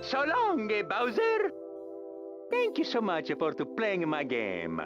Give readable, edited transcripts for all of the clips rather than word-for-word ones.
So long, Bowser. Thank you so much for playing my game.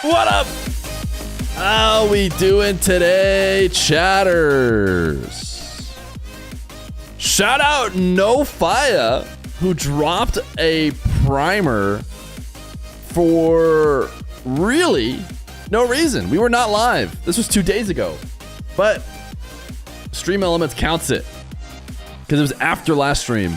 What up? How we doing today, chatters? Shout out No Fire, who dropped a primer for really no reason. We were not live. This was 2 days ago, but Stream Elements counts it because it was after last stream.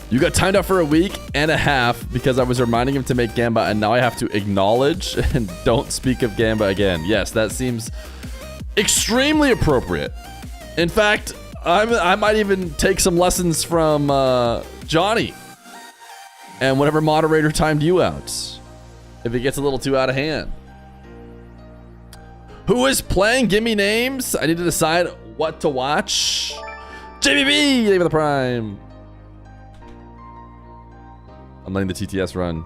You got timed out for a week and a half because I was reminding him to make Gamba, and now I have to acknowledge and don't speak of Gamba again. Yes, that seems extremely appropriate. In fact, I might even take some lessons from Johnny and whatever moderator timed you out if it gets a little too out of hand. Who is playing? Give me names. I need to decide what to watch. JBB, name of the prime. I'm letting the TTS run.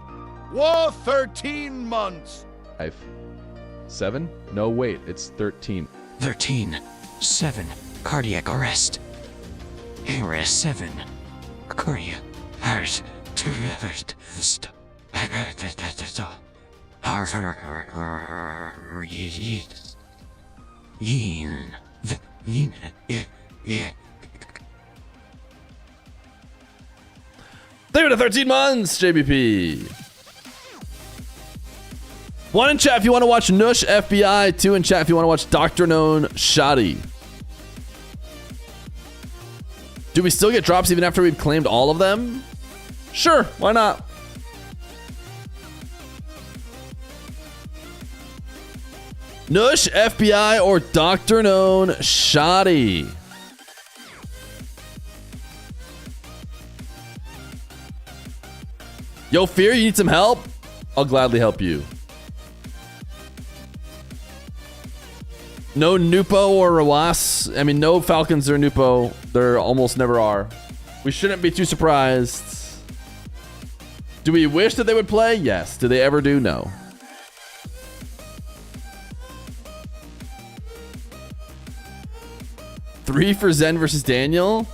War 13 months. 7? No, wait, it's 13. 13. 7. Cardiac arrest. Arrest 7. Cardiac arrest. Thank you to 13 months, JBP. 1 in chat if you want to watch Nush FBI. 2 in chat if you want to watch DrKnown Shoddy. Do we still get drops even after we've claimed all of them? Sure, why not? Nush FBI or DrKnown Shoddy. Yo, Feer, you need some help? I'll gladly help you. No Nupo or Rawas. I mean, no Falcons or Nupo. There almost never are. We shouldn't be too surprised. Do we wish that they would play? Yes. Do they ever do? No. Three for Zen versus Daniel?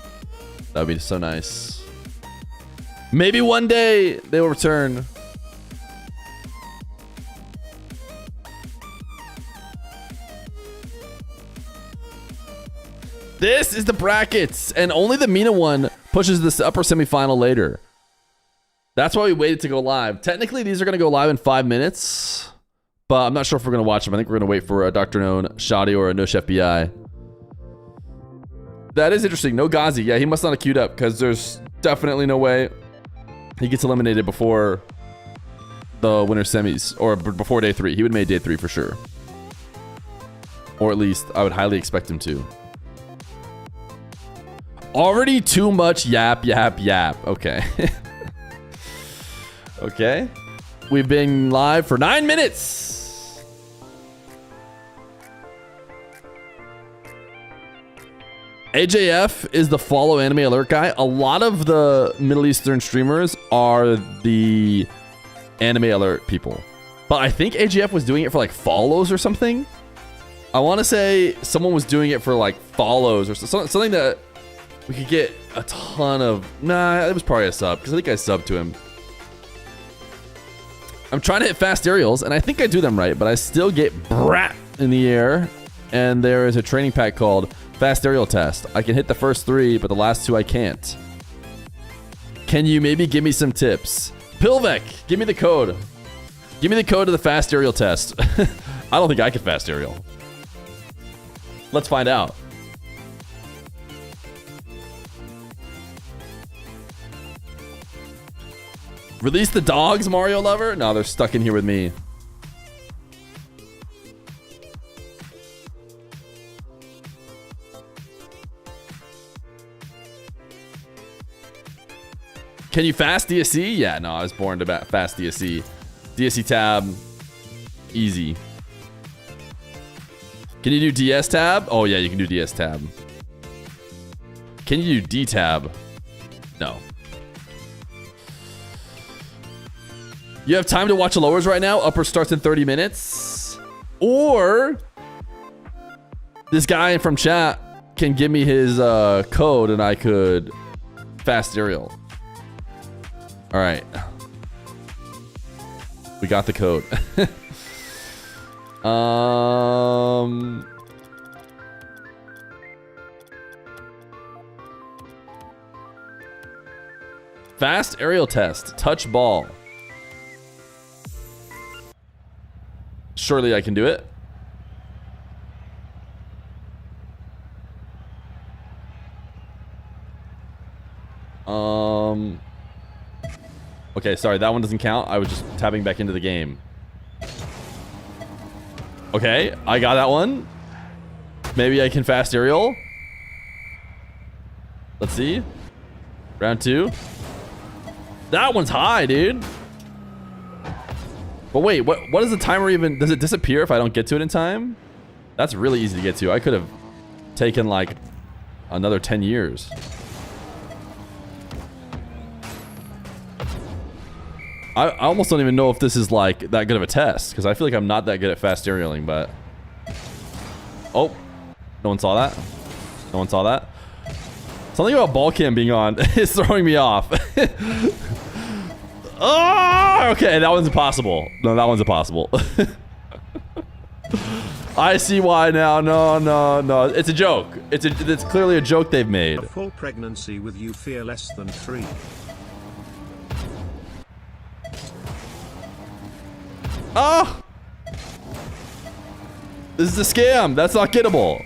That would be so nice. Maybe one day they will return. This is the brackets, and only the MENA one pushes this upper semifinal later. That's why we waited to go live. Technically, these are going to go live in 5 minutes, but I'm not sure if we're going to watch them. I think we're going to wait for a DrKnown Shoddy or a Nush FBI. That is interesting. No Ghazi. Yeah, he must not have queued up because there's definitely no way he gets eliminated before the winner semis or before day 3. He would have made day 3 for sure. Or at least I would highly expect him to. Already too much yap. Okay. Okay. We've been live for 9 minutes. AJF is the follow anime alert guy. A lot of the Middle Eastern streamers are the anime alert people. But I think AJF was doing it for like follows or something. I want to say someone was doing it for like follows or something that we could get a ton of. Nah, it was probably a sub because I think I subbed to him. I'm trying to hit fast aerials and I think I do them right, but I still get brat in the air. And there is a training pack called Fast Aerial Test. I can hit the first 3, but the last 2 I can't. Can you maybe give me some tips? Pilvek, give me the code. Give me the code to the Fast Aerial Test. I don't think I can fast aerial. Let's find out. Release the dogs, Mario lover? No, they're stuck in here with me. Can you fast DSC? Yeah, no, I was born to fast DSC. DSC tab, easy. Can you do DS tab? Oh yeah, you can do DS tab. Can you do D tab? No. You have time to watch the lowers right now. Upper starts in 30 minutes. Or this guy from chat can give me his code and I could fast aerial. All right. We got the code. Fast aerial test. Touch ball. Surely I can do it. Okay, sorry, that one doesn't count. I was just tapping back into the game. Okay, I got that one. Maybe I can fast aerial. Let's see. Round 2. That one's high, dude. But wait, what is the timer even? Does it disappear if I don't get to it in time? That's really easy to get to. I could have taken like another 10 years. I almost don't even know if this is like that good of a test because I feel like I'm not that good at fast aerialing, but oh, no one saw that. No one saw that. Something about ball cam being on is throwing me off. Oh, okay, that one's impossible. No, that one's impossible. I see why now. No, no, no. It's a joke. It's clearly a joke they've made. A full pregnancy with you fear less than 3. Oh! This is a scam. That's not gettable.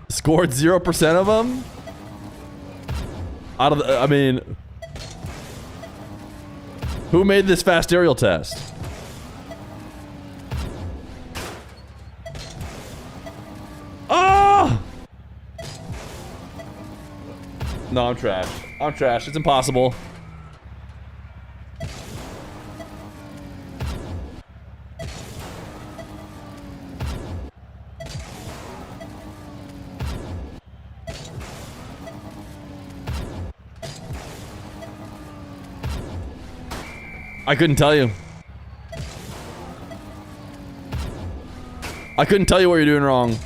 Scored 0% of them? Out of the, I mean... Who made this fast aerial test? Ah! No, I'm trash. I'm trash. It's impossible. I couldn't tell you. I couldn't tell you what you're doing wrong.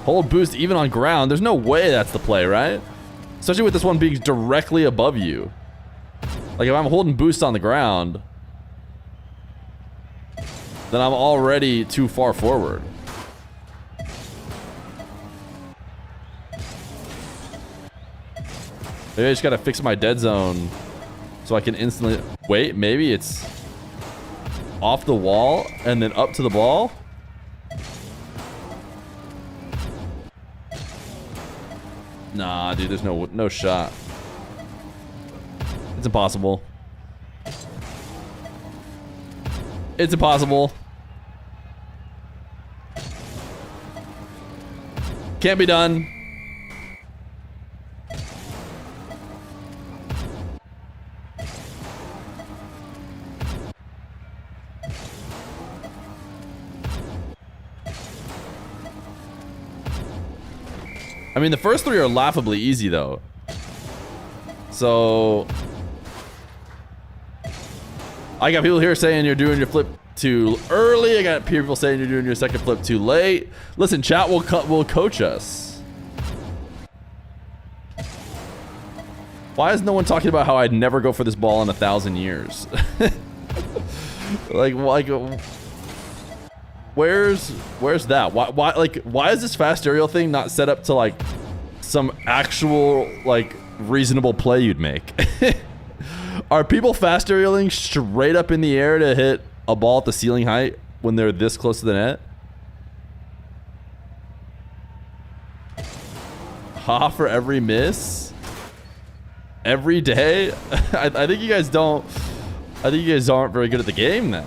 Hold boost even on ground. There's no way that's the play, right? Especially with this one being directly above you. Like if I'm holding boost on the ground, then I'm already too far forward. Maybe I just gotta fix my dead zone so I can instantly... Wait, maybe it's off the wall and then up to the ball? Nah, dude, there's no shot. It's impossible. It's impossible. Can't be done. I mean, the first 3 are laughably easy, though. So... I got people here saying you're doing your flip too early. I got people saying you're doing your second flip too late. Listen, chat will coach us. Why is no one talking about how I'd never go for this ball in 1,000 years? like... Where's that? Why is this fast aerial thing not set up to like some actual like reasonable play you'd make? Are people fast aerialing straight up in the air to hit a ball at the ceiling height when they're this close to the net? Ha for every miss? Every day? I think you guys don't... I think you guys aren't very good at the game then.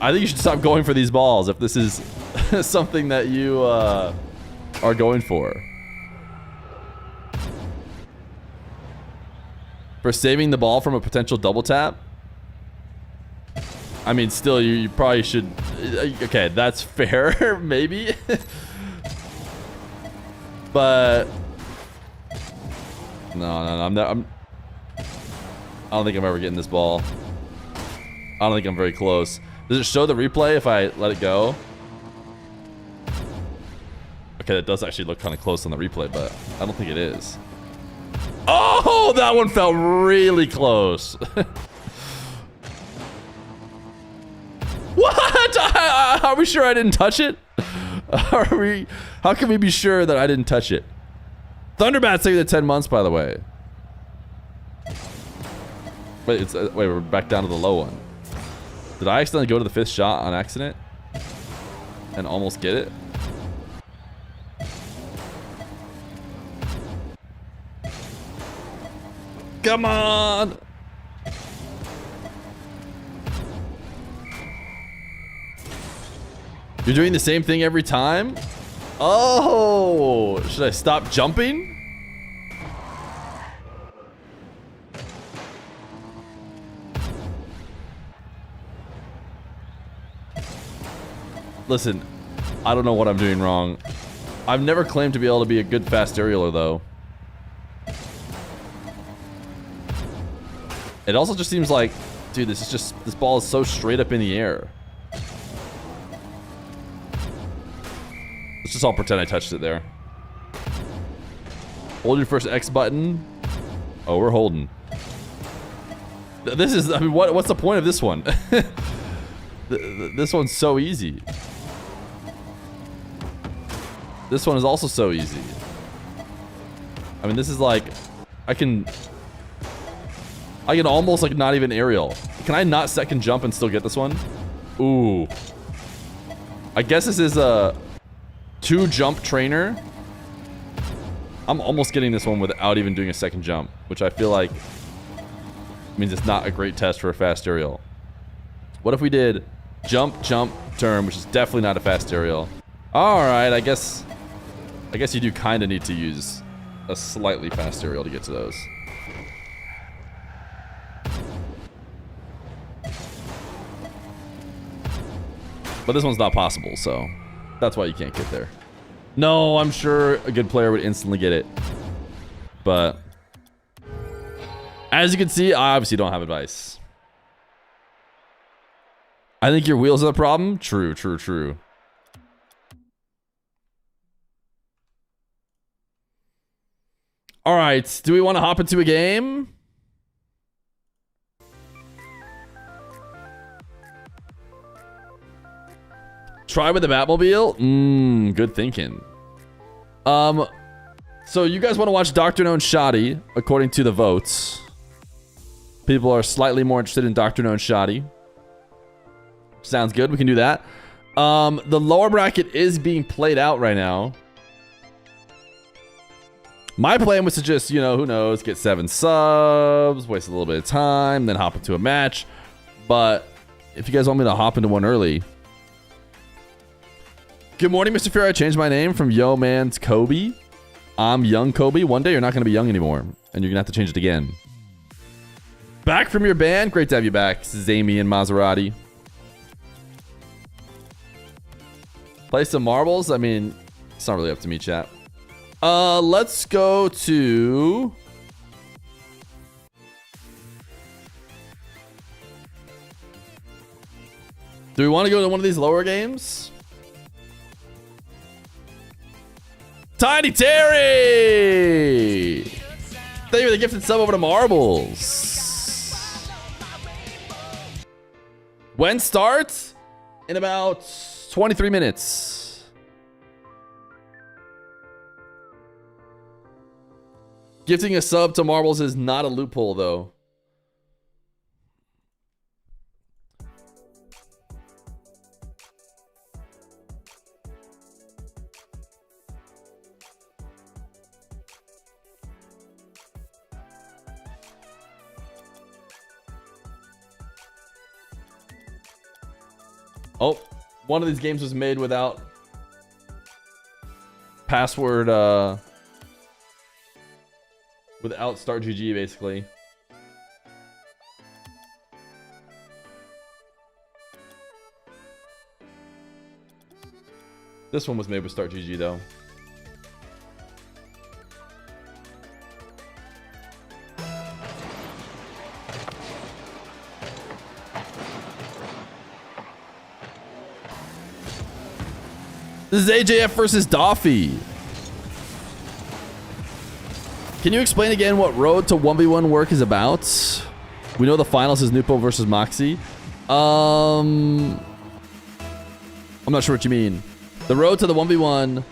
I think you should stop going for these balls if this is something that you are going for. For saving the ball from a potential double tap? I mean, still, you probably should... Okay, that's fair, maybe. But... No, I'm not... I don't think I'm ever getting this ball. I don't think I'm very close. Does it show the replay if I let it go? Okay, that does actually look kind of close on the replay, but I don't think it is. Oh, that one felt really close. What? Are we sure I didn't touch it? Are we? How can we be sure that I didn't touch it? Thunderbat's taking the 10 months, by the way. Wait, wait, we're back down to the low one. Did I accidentally go to the 5th shot on accident? And almost get it? Come on! You're doing the same thing every time? Oh! Should I stop jumping? Listen, I don't know what I'm doing wrong. I've never claimed to be able to be a good fast aerialer, though. It also just seems like, dude, this ball is so straight up in the air. Let's just all pretend I touched it there. Hold your first X button. Oh, we're holding. This is, I mean, what's the point of this one? This one's so easy. This one is also so easy. I mean, this is like, I can almost like not even aerial. Can I not second jump and still get this one? Ooh. I guess this is a 2-jump trainer. I'm almost getting this one without even doing a second jump, which I feel like means it's not a great test for a fast aerial. What if we did jump, jump, turn, which is definitely not a fast aerial. All right, I guess you do kind of need to use a slightly fast aerial to get to those. But this one's not possible, so that's why you can't get there. No, I'm sure a good player would instantly get it. But as you can see, I obviously don't have advice. I think your wheels are the problem. True, true, true. All right, do we want to hop into a game? Try with the Batmobile? Good thinking. So you guys want to watch DrKnown Shoddy, according to the votes. People are slightly more interested in DrKnown Shoddy. Sounds good, we can do that. The lower bracket is being played out right now. My plan was to just, you know, who knows, get 7 subs, waste a little bit of time, then hop into a match. But if you guys want me to hop into one early. Good morning, Mr. Feer. I changed my name from Yo Man's Kobe. I'm Young Kobe. One day you're not going to be young anymore, and you're going to have to change it again. Back from your band? Great to have you back, Zamy and Maserati. Play some marbles? I mean, it's not really up to me, chat. Let's go to... Do we want to go to one of these lower games? Tiny Terry! Thank you for the gifted sub over to Marbles. When start? In about 23 minutes. Gifting a sub to Marbles is not a loophole, though. Oh, one of these games was made without password, without start GG, basically. This one was made with start GG, though. This is AJF versus Doofy. Can you explain again what Road to 1v1 work is about? We know the finals is Nupo versus Moxie. I'm not sure what you mean. The Road to the 1v1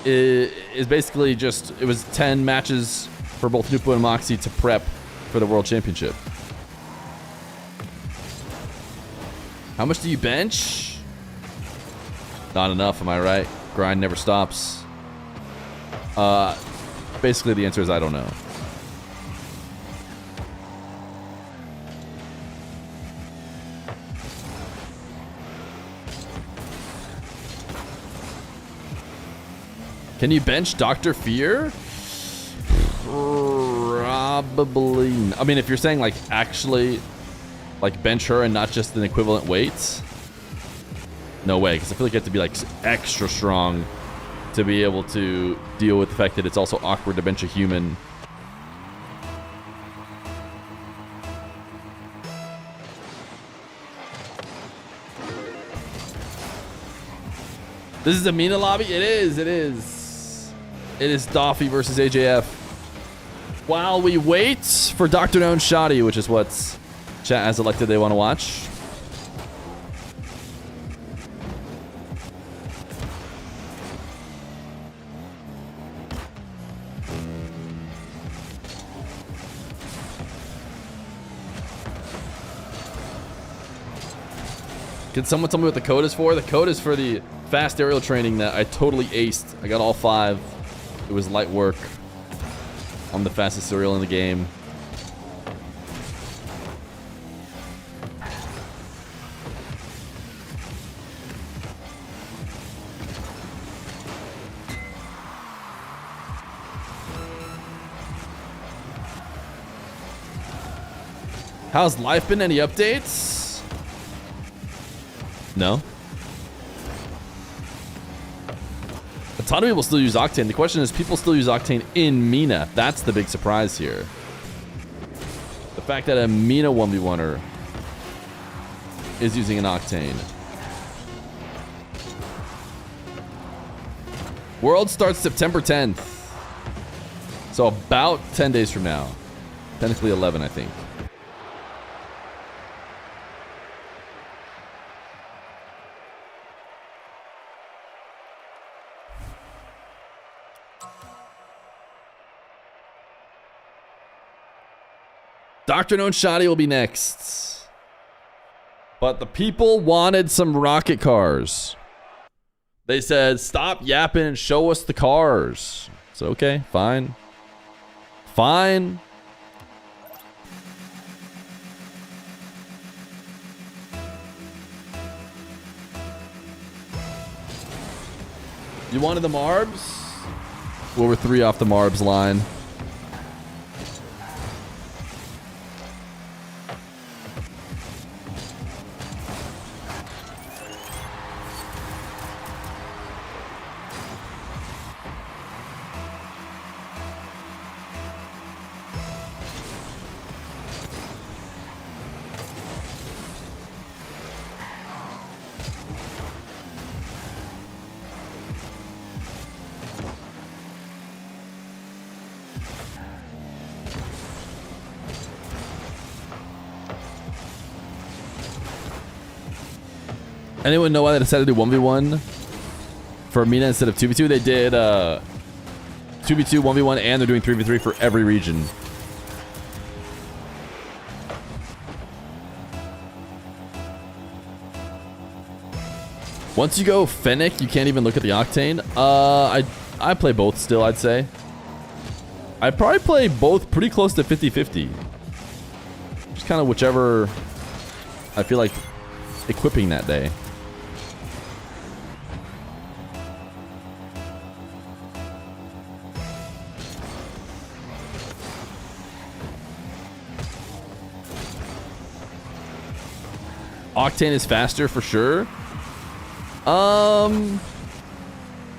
is basically just, it was 10 matches for both Nupo and Moxie to prep for the World Championship. How much do you bench? Not enough, am I right? Grind never stops. Basically, the answer is I don't know. Can you bench Dr. Feer? Probably. I mean, if you're saying like actually like bench her and not just an equivalent weight, no way, because I feel like you have to be like extra strong to be able to deal with the fact that it's also awkward to bench a human. This is a MENA lobby? It is, it is. It is Doofy versus AJF. While we wait for DrKnown Shoddy, which is what chat has elected they want to watch. Can someone tell me what the code is for? The code is for the fast aerial training that I totally aced. I got all 5. It was light work. I'm the fastest aerial in the game. How's life been? Any updates? No. A ton of people still use Octane. The question is, people still use Octane in MENA. That's the big surprise here. The fact that a MENA 1v1er is using an Octane. World starts September 10th. So about 10 days from now. Technically 11, I think. DrKnown Shoddy will be next. But the people wanted some rocket cars. They said, stop yapping and show us the cars. So, okay, fine. Fine. You wanted the Marbs? Well, we're 3 off the Marbs line. Anyone know why they decided to do 1v1 for MENA instead of 2v2? They did 2v2, 1v1, and they're doing 3v3 for every region. Once you go Fennec, you can't even look at the Octane. I play both still, I'd say. I probably play both pretty close to 50-50. Just kind of whichever I feel like equipping that day. Octane is faster for sure.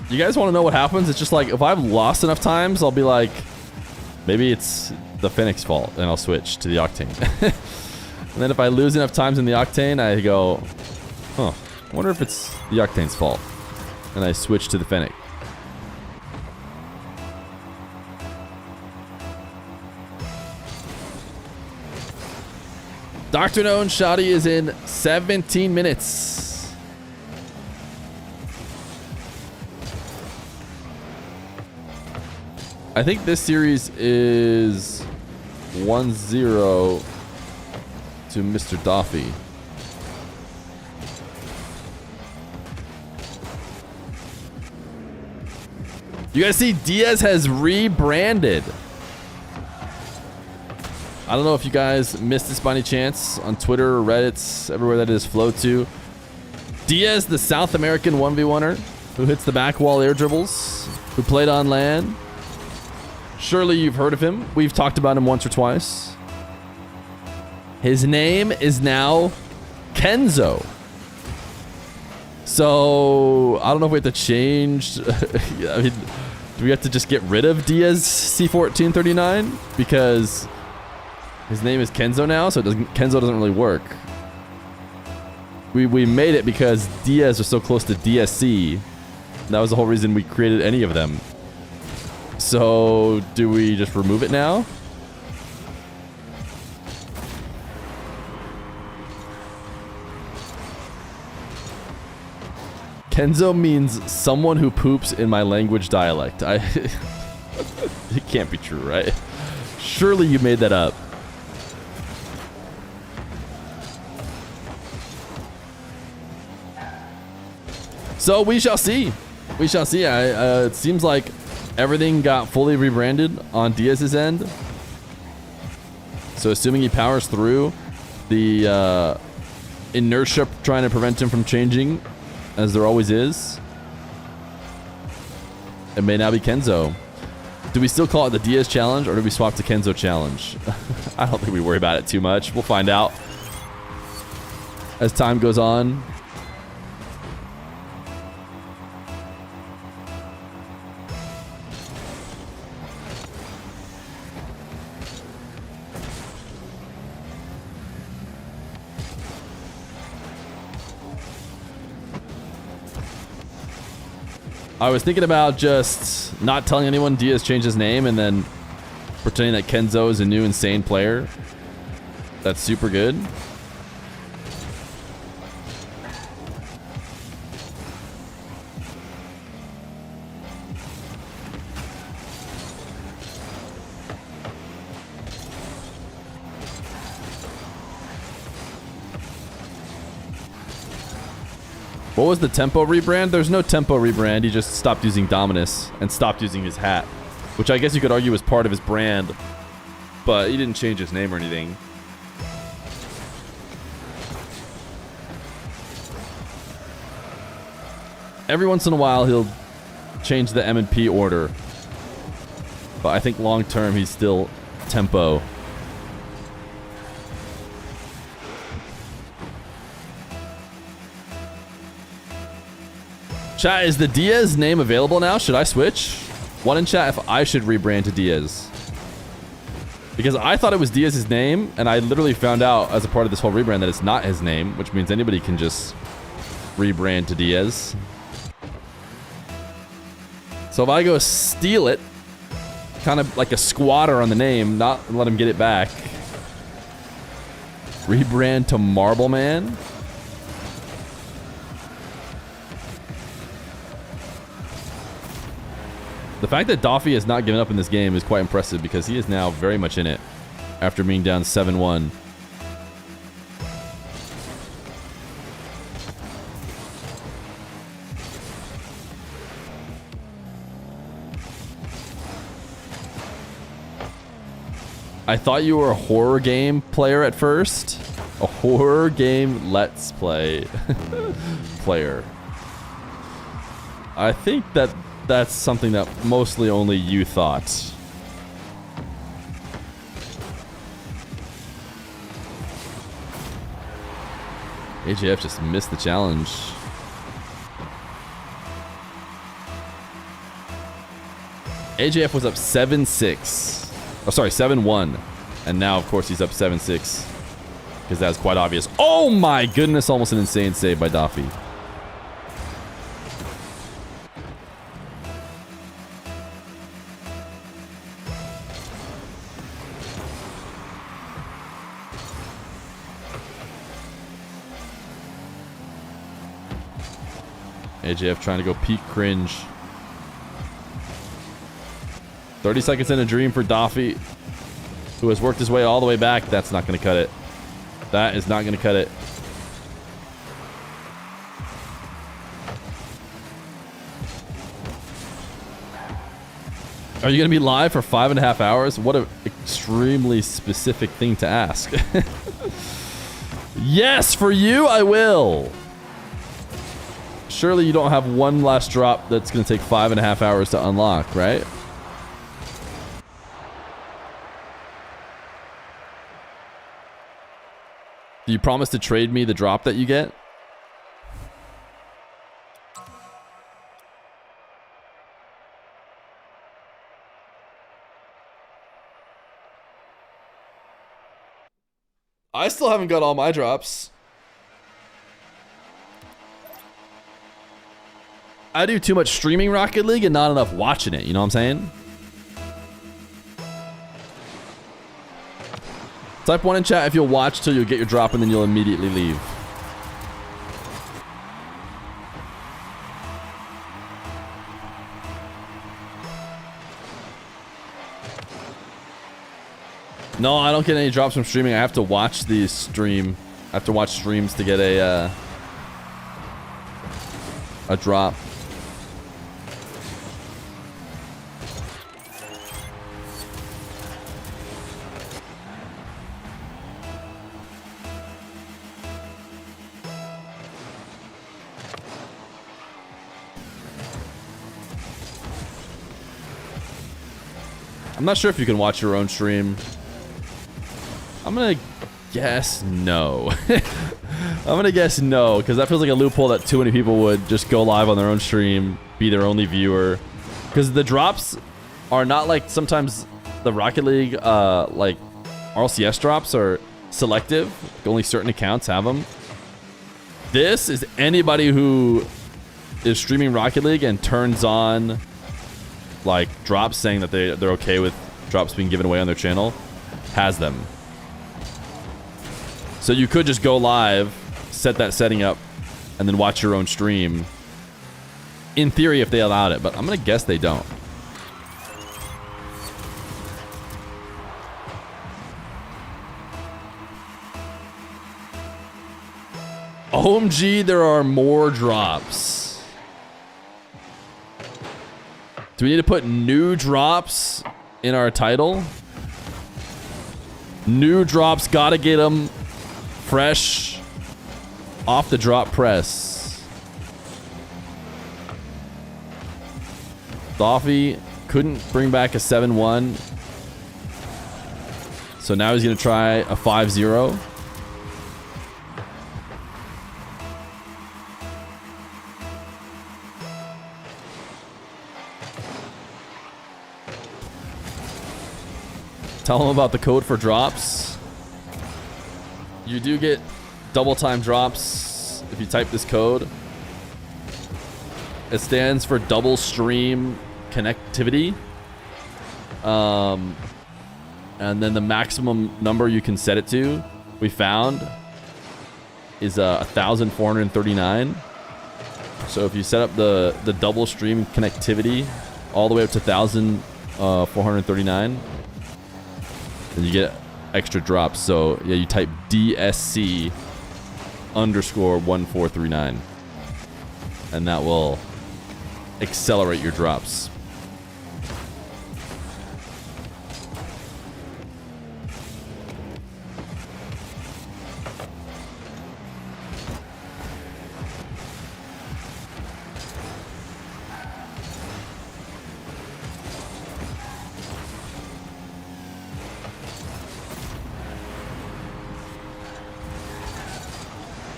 You guys want to know what happens? It's just like, if I've lost enough times, I'll be like, maybe it's the Phoenix fault, and I'll switch to the Octane. And then if I lose enough times in the Octane, I go, huh, I wonder if it's the Octane's fault. And I switch to the Fennec. DrKnown Shoddy is in 17 minutes. I think this series is 1-0 to Mr. Doofy. You guys see Diaz has rebranded. I don't know if you guys missed this by any chance on Twitter or Reddit, everywhere that is flow to. Diaz, the South American 1v1er who hits the back wall air dribbles, who played on LAN. Surely you've heard of him. We've talked about him once or twice. His name is now Kenzo. So, I don't know if we have to change. I mean, do we have to just get rid of Diaz C1439? Because his name is Kenzo now, so Kenzo doesn't really work. We made it because Diaz was so close to DSC. That was the whole reason we created any of them. So, do we just remove it now? Kenzo means someone who poops in my language dialect. It can't be true, right? Surely you made that up. So we shall see. We shall see. It seems like everything got fully rebranded on Diaz's end. So assuming he powers through the inertia trying to prevent him from changing, as there always is, it may now be Kenzo. Do we still call it the Diaz challenge, or do we swap to Kenzo challenge? I don't think we worry about it too much. We'll find out as time goes on. I was thinking about just not telling anyone Diaz changed his name and then pretending that Kenzo is a new insane player. That's super good. What was the tempo rebrand? There's no tempo rebrand. He just stopped using Dominus and stopped using his hat, which I guess you could argue was part of his brand, but he didn't change his name or anything. Every once in a while, he'll change the M&P order, but I think long term, he's still tempo. Chat, is the Diaz name available now? Should I switch? One in chat if I should rebrand to Diaz. Because I thought it was Diaz's name, and I literally found out as a part of this whole rebrand that it's not his name, which means anybody can just rebrand to Diaz. So if I go steal it, kind of like a squatter on the name, not let him get it back. Rebrand to Marble Man. The fact that Doofy has not given up in this game is quite impressive because he is now very much in it after being down 7-1. I thought you were a horror game player at first. A horror game let's play player. I think that's something that mostly only you thought. AJF just missed the challenge. AJF was up 7-6. Oh, sorry, 7-1. And now, of course, he's up 7-6. Because that's quite obvious. Oh my goodness, almost an insane save by Doofy. AJF trying to go peak cringe. 30 seconds in a dream for Doofy, who has worked his way all the way back. That's not going to cut it. That is not going to cut it. Are you going to be live for 5.5 hours? What an extremely specific thing to ask. Yes, for you, I will. Surely you don't have one last drop that's going to take 5.5 hours to unlock, right? Do you promise to trade me the drop that you get? I still haven't got all my drops. I do too much streaming Rocket League and not enough watching it, you know what I'm saying? Type 1 in chat if you'll watch till you get your drop and then you'll immediately leave. No, I don't get any drops from streaming. I have to watch the stream. I have to watch streams to get a drop. I'm not sure if you can watch your own stream. I'm gonna guess no. I'm gonna guess no, because that feels like a loophole that too many people would just go live on their own stream, be their only viewer. Because the drops are not like sometimes the Rocket League, like RLCS drops are selective. Only certain accounts have them. This is anybody who is streaming Rocket League and turns on like drops saying that they're okay with drops being given away on their channel has them. So you could just go live, set that setting up, and then watch your own stream. In theory, if they allowed it, but I'm gonna guess they don't. OMG, there are more drops. Do we need to put new drops in our title? New drops, gotta get them fresh off the drop press. Doofy couldn't bring back a 7-1. So now he's gonna try a 5-0. Tell them about the code for drops. You do get double time drops if you type this code. It stands for double stream connectivity. And then the maximum number you can set it to, we found, is 1,439. So if you set up the double stream connectivity all the way up to 1,439, then you get extra drops. So yeah, you type DSC _ 1439, and that will accelerate your drops.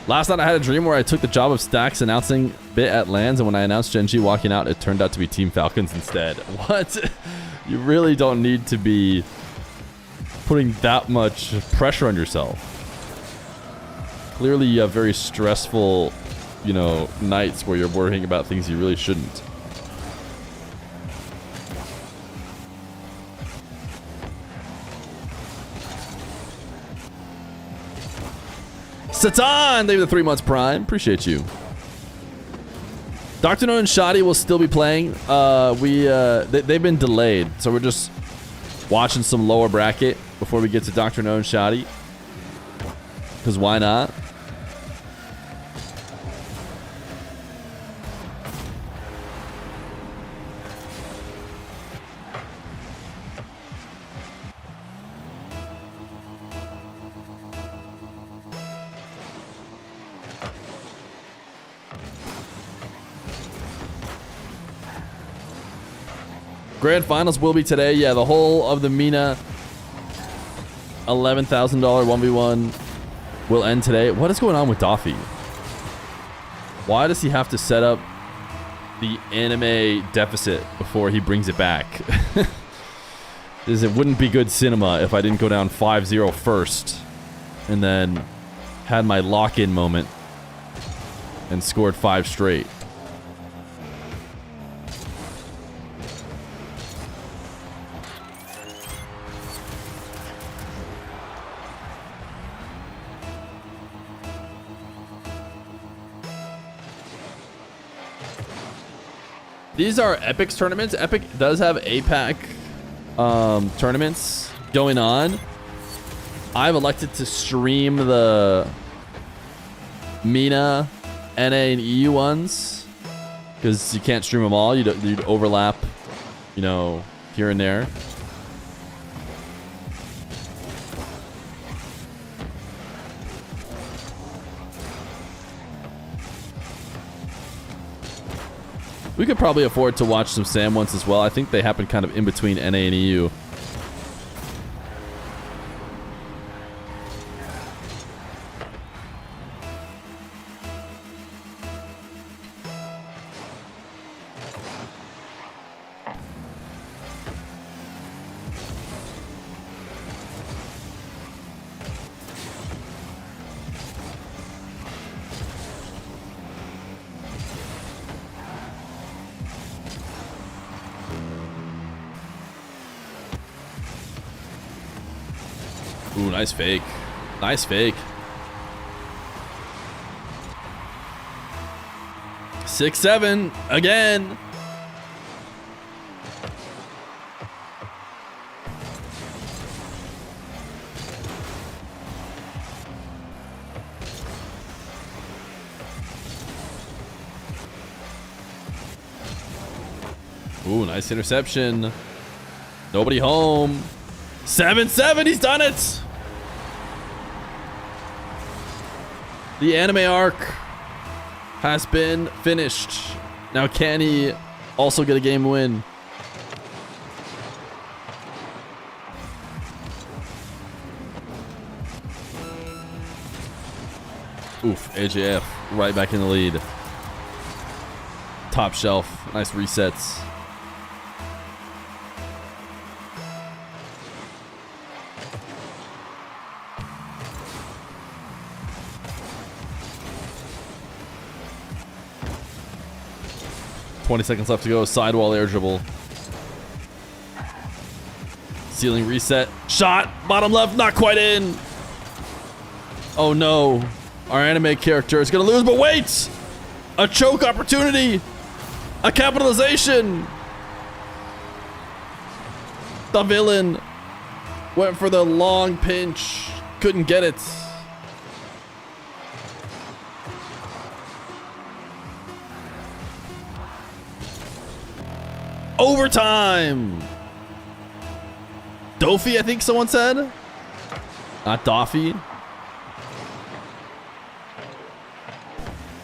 Last night I had a dream where I took the job of Stacks announcing bit at LANs, and when I announced Gen G walking out, it turned out to be Team Falcons instead. What? You really don't need to be putting that much pressure on yourself. Clearly you have very stressful, you know, nights where you're worrying about things you really shouldn't. Satan, they have the 3 months prime. Appreciate you. DrKnown and Shoddy will still be playing. They've been delayed, so we're just watching some lower bracket before we get to DrKnown and Shoddy. Because why not? Grand finals will be today. Yeah, the whole of the MENA $11,000 1v1 will end today. What is going on with Doofy? Why does he have to set up the anime deficit before he brings it back? It wouldn't be good cinema if I didn't go down 5-0 first and then had my lock-in moment and scored 5 straight. These are Epic's tournaments. Epic does have APAC tournaments going on. I've elected to stream the MENA, NA, and EU ones because you can't stream them all. You'd overlap, you know, here and there. We could probably afford to watch some Sam ones as well. I think they happen kind of in between NA and EU. Ooh, nice fake. Nice fake. 6-7 again. Ooh, nice interception. Nobody home. 7-7, he's done it. The anime arc has been finished. Now can he also get a game win? Oof, AJF right back in the lead. Top shelf, nice resets. Seconds left to go. Sidewall air dribble. Ceiling reset. Shot. Bottom left. Not quite in. Oh no. Our anime character is going to lose, but wait! A choke opportunity. A capitalization. The villain went for the long pinch. Couldn't get it. Overtime. Doofy, I think someone said. Not Doofy.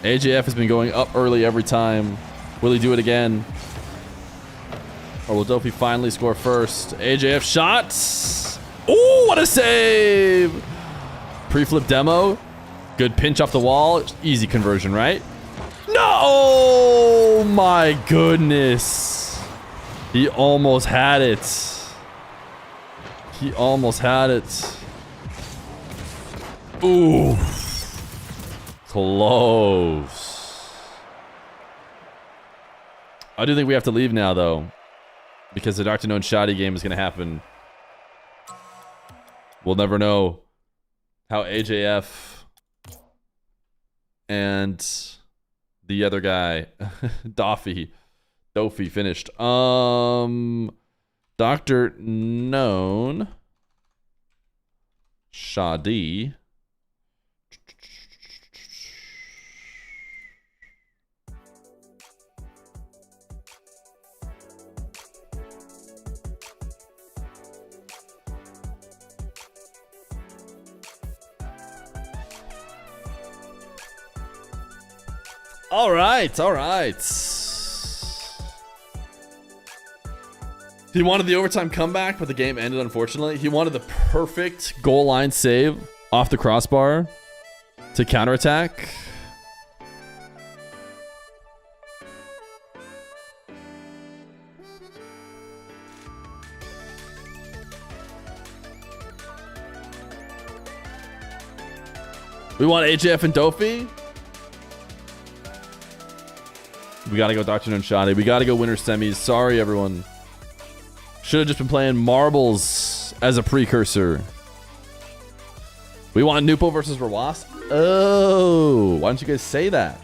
AJF has been going up early every time. Will he do it again? Or will Doofy finally score first? AJF shots. Ooh, what a save. Pre-flip demo. Good pinch off the wall. Easy conversion, right? No! Oh my goodness. He almost had it. He almost had it. Ooh. Close. I do think we have to leave now, though. Because the DrKnown Shoddy game is going to happen. We'll never know how AJF and the other guy, Doofy finished. DrKnown Shoddy. All right. He wanted the overtime comeback, but the game ended, unfortunately. He wanted the perfect goal line save off the crossbar to counterattack. We want AJF and Doofy. We gotta go DrKnown Shoddy. We gotta go winner semis. Sorry, everyone. Should have just been playing marbles as a precursor. We want Nupo versus Rawas. Oh, why don't you guys say that?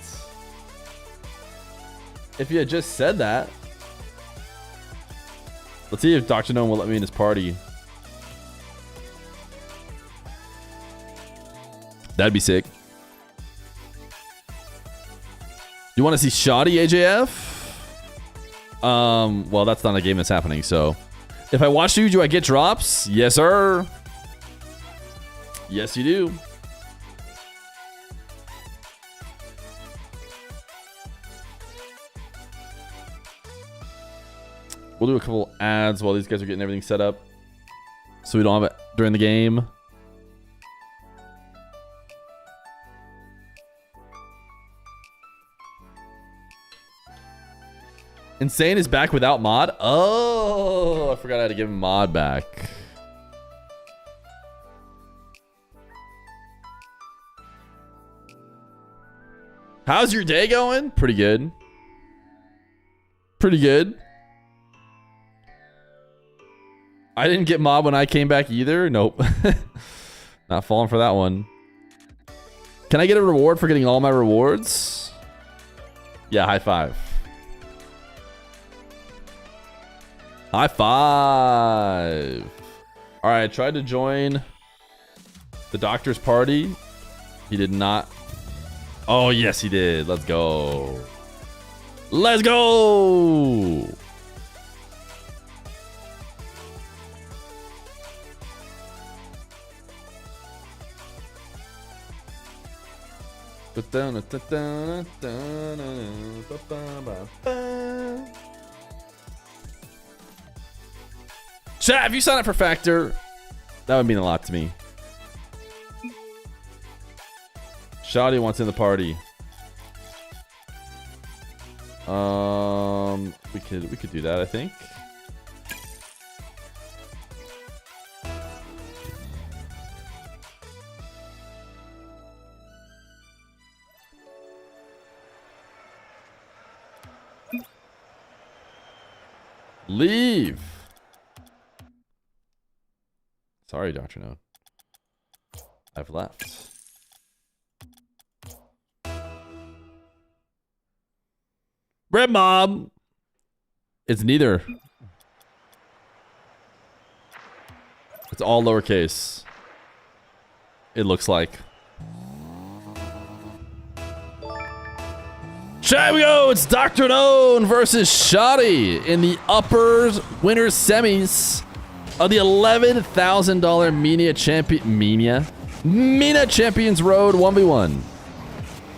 If you had just said that. Let's see if DrKnown will let me in his party. That'd be sick. You want to see Shoddy AJF? Well, that's not a game that's happening, so. If I watch you, do I get drops? Yes, sir. Yes, you do. We'll do a couple ads while these guys are getting everything set up, so we don't have it during the game. Insane is back without mod. Oh, I forgot I had to give him mod back. How's your day going? Pretty good. Pretty good. I didn't get mod when I came back either. Nope. Not falling for that one. Can I get a reward for getting all my rewards? Yeah, high five. High five. All right, I tried to join the doctor's party. He did not. Oh, yes, he did. Let's go. Let's go. Chat, if you sign up for Factor, that would mean a lot to me. Shoddy wants in the party. We could do that, I think. Leave. Sorry, DrKnown. I've left. Red Mob. It's neither. It's all lowercase. It looks like. Here we go. It's DrKnown versus Shoddy in the upper winners semis of the $11,000 MENA Champions Road 1v1.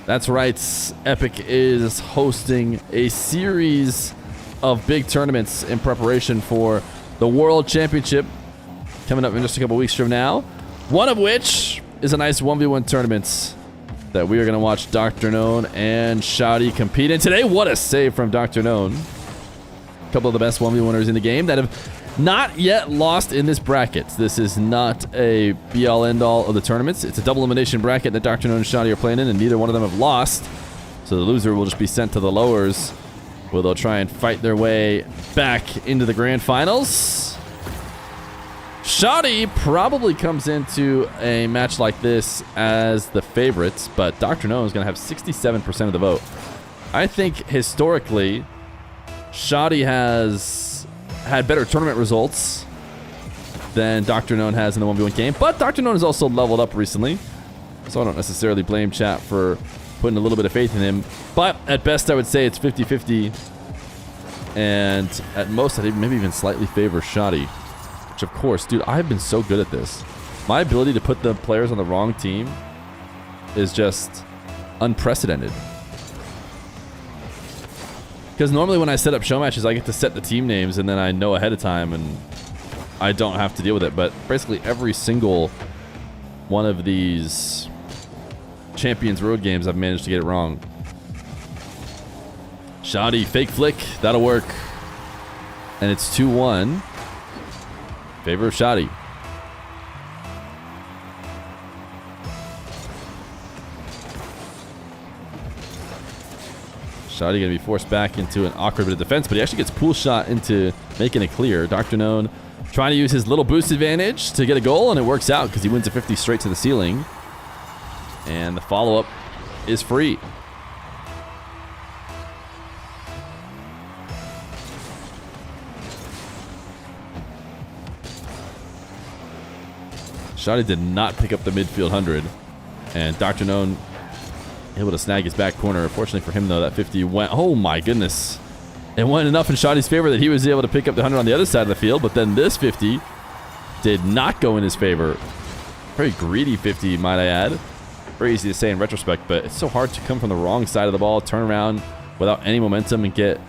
That's right. Epic is hosting a series of big tournaments in preparation for the World Championship coming up in just a couple weeks from now. One of which is a nice 1v1 tournament that we are going to watch DrKnown and Shoddy compete in today. What a save from DrKnown. A couple of the best 1v1ers in the game that have not yet lost in this bracket. This is not a be-all, end-all of the tournaments. It's a double elimination bracket that DrKnown and Shoddy are playing in, and neither one of them have lost. So the loser will just be sent to the lowers, where they'll try and fight their way back into the grand finals. Shoddy probably comes into a match like this as the favorites, but DrKnown is going to have 67% of the vote. I think historically, Shoddy has had better tournament results than DrKnown has in the 1v1 game, but DrKnown has also leveled up recently, so I don't necessarily blame chat for putting a little bit of faith in him. But at best, I would say it's 50-50, and at most, I'd maybe even slightly favor Shoddy. Which, of course, dude, I've been so good at this. My ability to put the players on the wrong team is just unprecedented. Because normally when I set up show matches, I get to set the team names and then I know ahead of time and I don't have to deal with it. But basically every single one of these Champions Road games, I've managed to get it wrong. Shoddy, fake flick, that'll work. And it's 2-1. Favor of Shoddy. Shoddy going to be forced back into an awkward bit of defense, but he actually gets pool shot into making it clear. DrKnown trying to use his little boost advantage to get a goal, and it works out because he wins a 50 straight to the ceiling. And the follow-up is free. Shoddy did not pick up the midfield 100. And DrKnown able to snag his back corner. Fortunately for him, though, that 50 went... Oh, my goodness. It went enough in Shoddy's favor that he was able to pick up the 100 on the other side of the field. But then this 50 did not go in his favor. Very greedy 50, might I add. Very easy to say in retrospect, but it's so hard to come from the wrong side of the ball, turn around without any momentum and get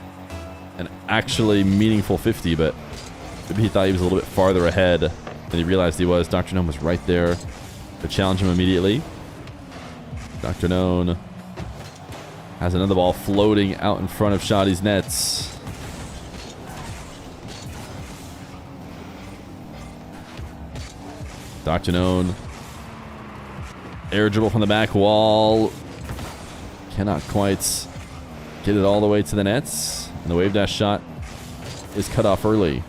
an actually meaningful 50. But maybe he thought he was a little bit farther ahead than he realized he was. DrKnown was right there to challenge him immediately. DrKnown has another ball floating out in front of Shoddy's nets. DrKnown. Air dribble from the back wall. Cannot quite get it all the way to the nets. And the wave dash shot is cut off early.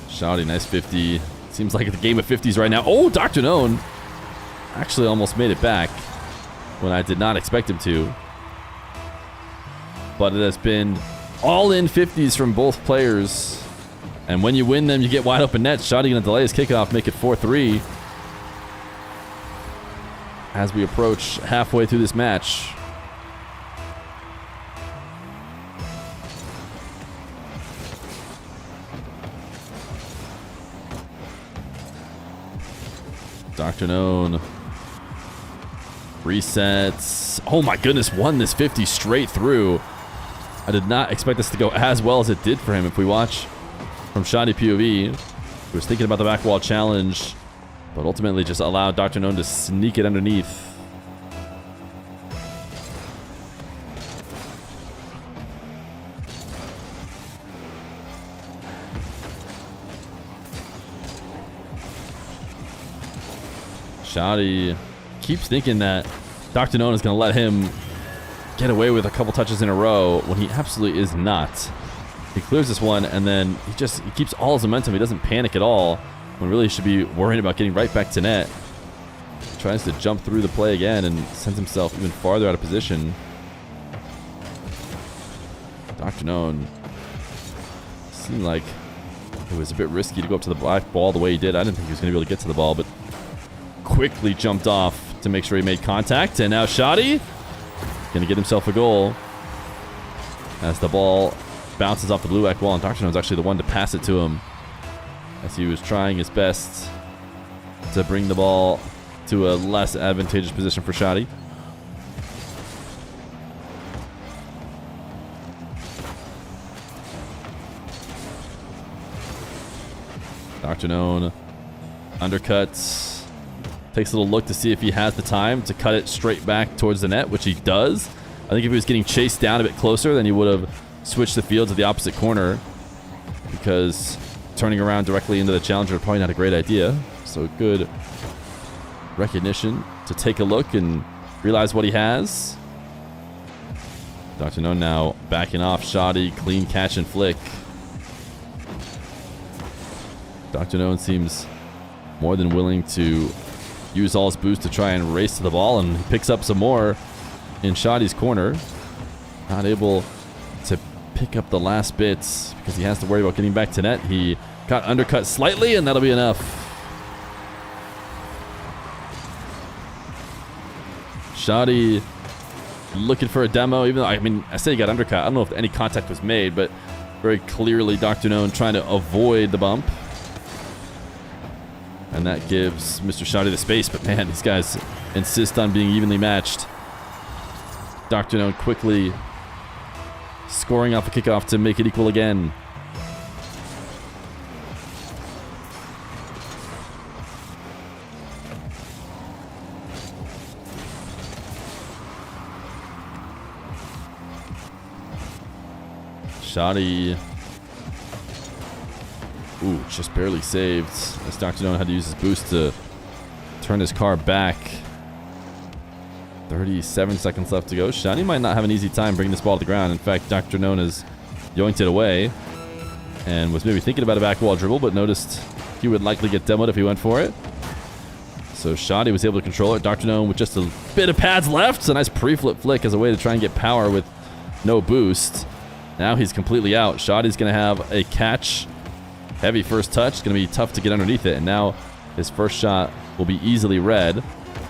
Shoddy, nice 50. Seems like it's a game of 50s right now. Oh, DrKnown actually almost made it back when I did not expect him to. But it has been all-in 50s from both players. And when you win them, you get wide open nets. Shoddy going to delay his kickoff, make it 4-3. As we approach halfway through this match. DrKnown resets. Oh my goodness, won this 50 straight through. I did not expect this to go as well as it did for him. If we watch from Shoddy POV, he was thinking about the back wall challenge, but ultimately just allowed DrKnown to sneak it underneath. Shoddy keeps thinking that DrKnown is going to let him get away with a couple touches in a row when he absolutely is not. He clears this one and then he keeps all his momentum. He doesn't panic at all when really he should be worrying about getting right back to net. He tries to jump through the play again and sends himself even farther out of position. DrKnown seemed like it was a bit risky to go up to the black ball the way he did. I didn't think he was going to be able to get to the ball, but quickly jumped off to make sure he made contact. And now Shoddy going to get himself a goal as the ball bounces off the blue back wall, and DrKnown was actually the one to pass it to him as he was trying his best to bring the ball to a less advantageous position for Shoddy. DrKnown undercuts. Takes a little look to see if he has the time to cut it straight back towards the net, which he does. I think if he was getting chased down a bit closer, then he would have switched the field to the opposite corner, because turning around directly into the challenger is probably not a great idea. So good recognition to take a look and realize what he has. DrKnown now backing off Shoddy, clean catch and flick. DrKnown seems more than willing to use all his boost to try and race to the ball, and he picks up some more in Shoddy's corner. Not able to pick up the last bits because he has to worry about getting back to net. He got undercut slightly, and that'll be enough. Shoddy looking for a demo, even though, I say he got undercut. I don't know if any contact was made, but very clearly DrKnown trying to avoid the bump. And that gives Mr. Shoddy the space, but man, these guys insist on being evenly matched. DrKnown quickly scoring off a kickoff to make it equal again. Shoddy. Ooh, just barely saved. As DrKnown had to use his boost to turn his car back. 37 seconds left to go. Shoddy might not have an easy time bringing this ball to the ground. In fact, DrKnown has yoinked it away and was maybe thinking about a back wall dribble, but noticed he would likely get demoed if he went for it. So Shoddy was able to control it. DrKnown with just a bit of pads left. It's a nice pre-flip flick as a way to try and get power with no boost. Now he's completely out. Shoddy's going to have a catch Heavy first touch. It's going to be tough to get underneath it. And now his first shot will be easily read.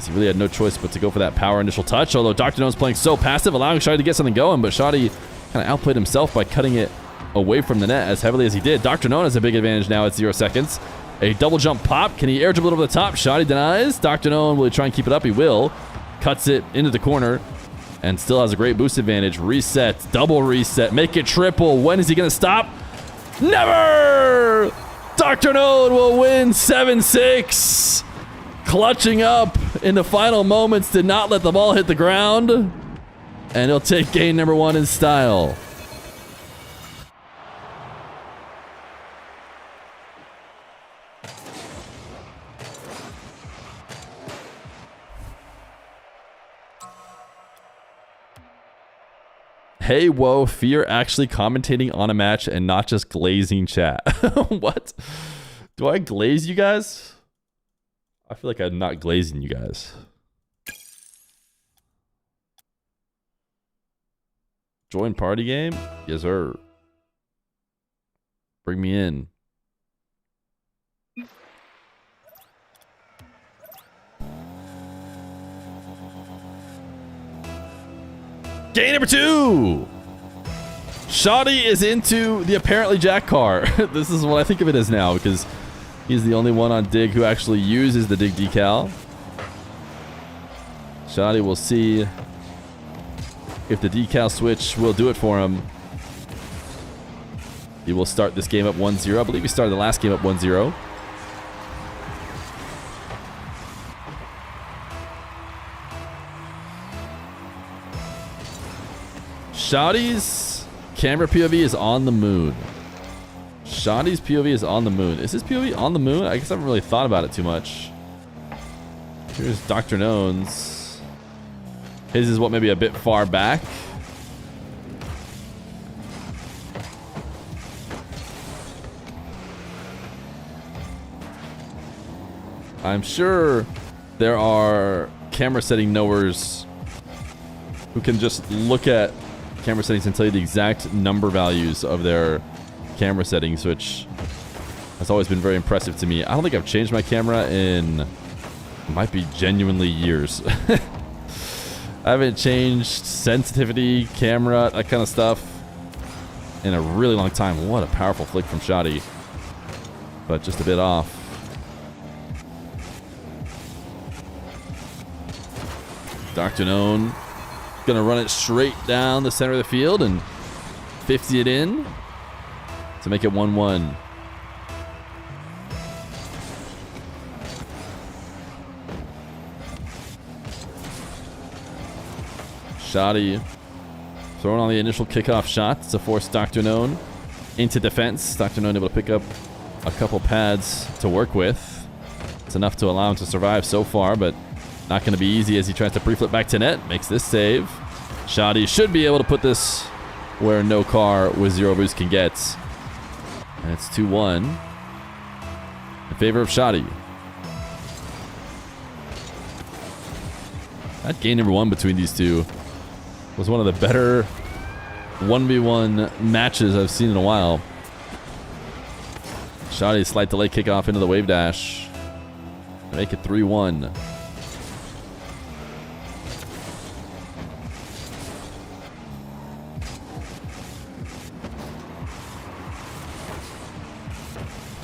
He really had no choice but to go for that power initial touch. Although DrKnown's playing so passive, allowing Shoddy to get something going. But Shoddy kind of outplayed himself by cutting it away from the net as heavily as he did. DrKnown has a big advantage now at 0 seconds. A double jump pop. Can he air dribble over the top? Shoddy denies. DrKnown will he try and keep it up? He will. Cuts it into the corner and still has a great boost advantage. Reset. Double reset. Make it triple. When is he going to stop? Never! DrKnown will win 7-6. Clutching up in the final moments. Did not let the ball hit the ground. And he'll take game number 1 in style. Hey, whoa, Feer actually commentating on a match and not just glazing chat. What? Do I glaze you guys? I feel like I'm not glazing you guys. Join party game? Yes, sir. Bring me in. Game number 2! Shoddy is into the apparently Jack car. This is what I think of it as now, because he's the only one on Dig who actually uses the Dig decal. Shoddy will see if the decal switch will do it for him. He will start this game up 1-0. I believe he started the last game up 1-0. Shoddy's camera POV is on the moon. Shoddy's POV is on the moon. Is his POV on the moon? I guess I haven't really thought about it too much. Here's DrKnown's. His is what, maybe a bit far back. I'm sure there are camera setting knowers who can just look at camera settings and tell you the exact number values of their camera settings, which has always been very impressive to me. I don't think I've changed my camera in, might be genuinely years. I haven't changed sensitivity, camera, that kind of stuff in a really long time. What a powerful flick from Shoddy, but just a bit off. DrKnown gonna run it straight down the center of the field and 50 it in to make it 1-1. Shoddy throwing on the initial kickoff shot to force DrKnown into defense. DrKnown able to pick up a couple pads to work with. It's enough to allow him to survive so far, but not going to be easy as he tries to pre-flip back to net. Makes this save. Shoddy should be able to put this where no car with 0 boost can get. And it's 2-1 in favor of Shoddy. That game number 1 between these two was one of the better 1v1 matches I've seen in a while. Shoddy slight delay kickoff into the wave dash to make it 3-1.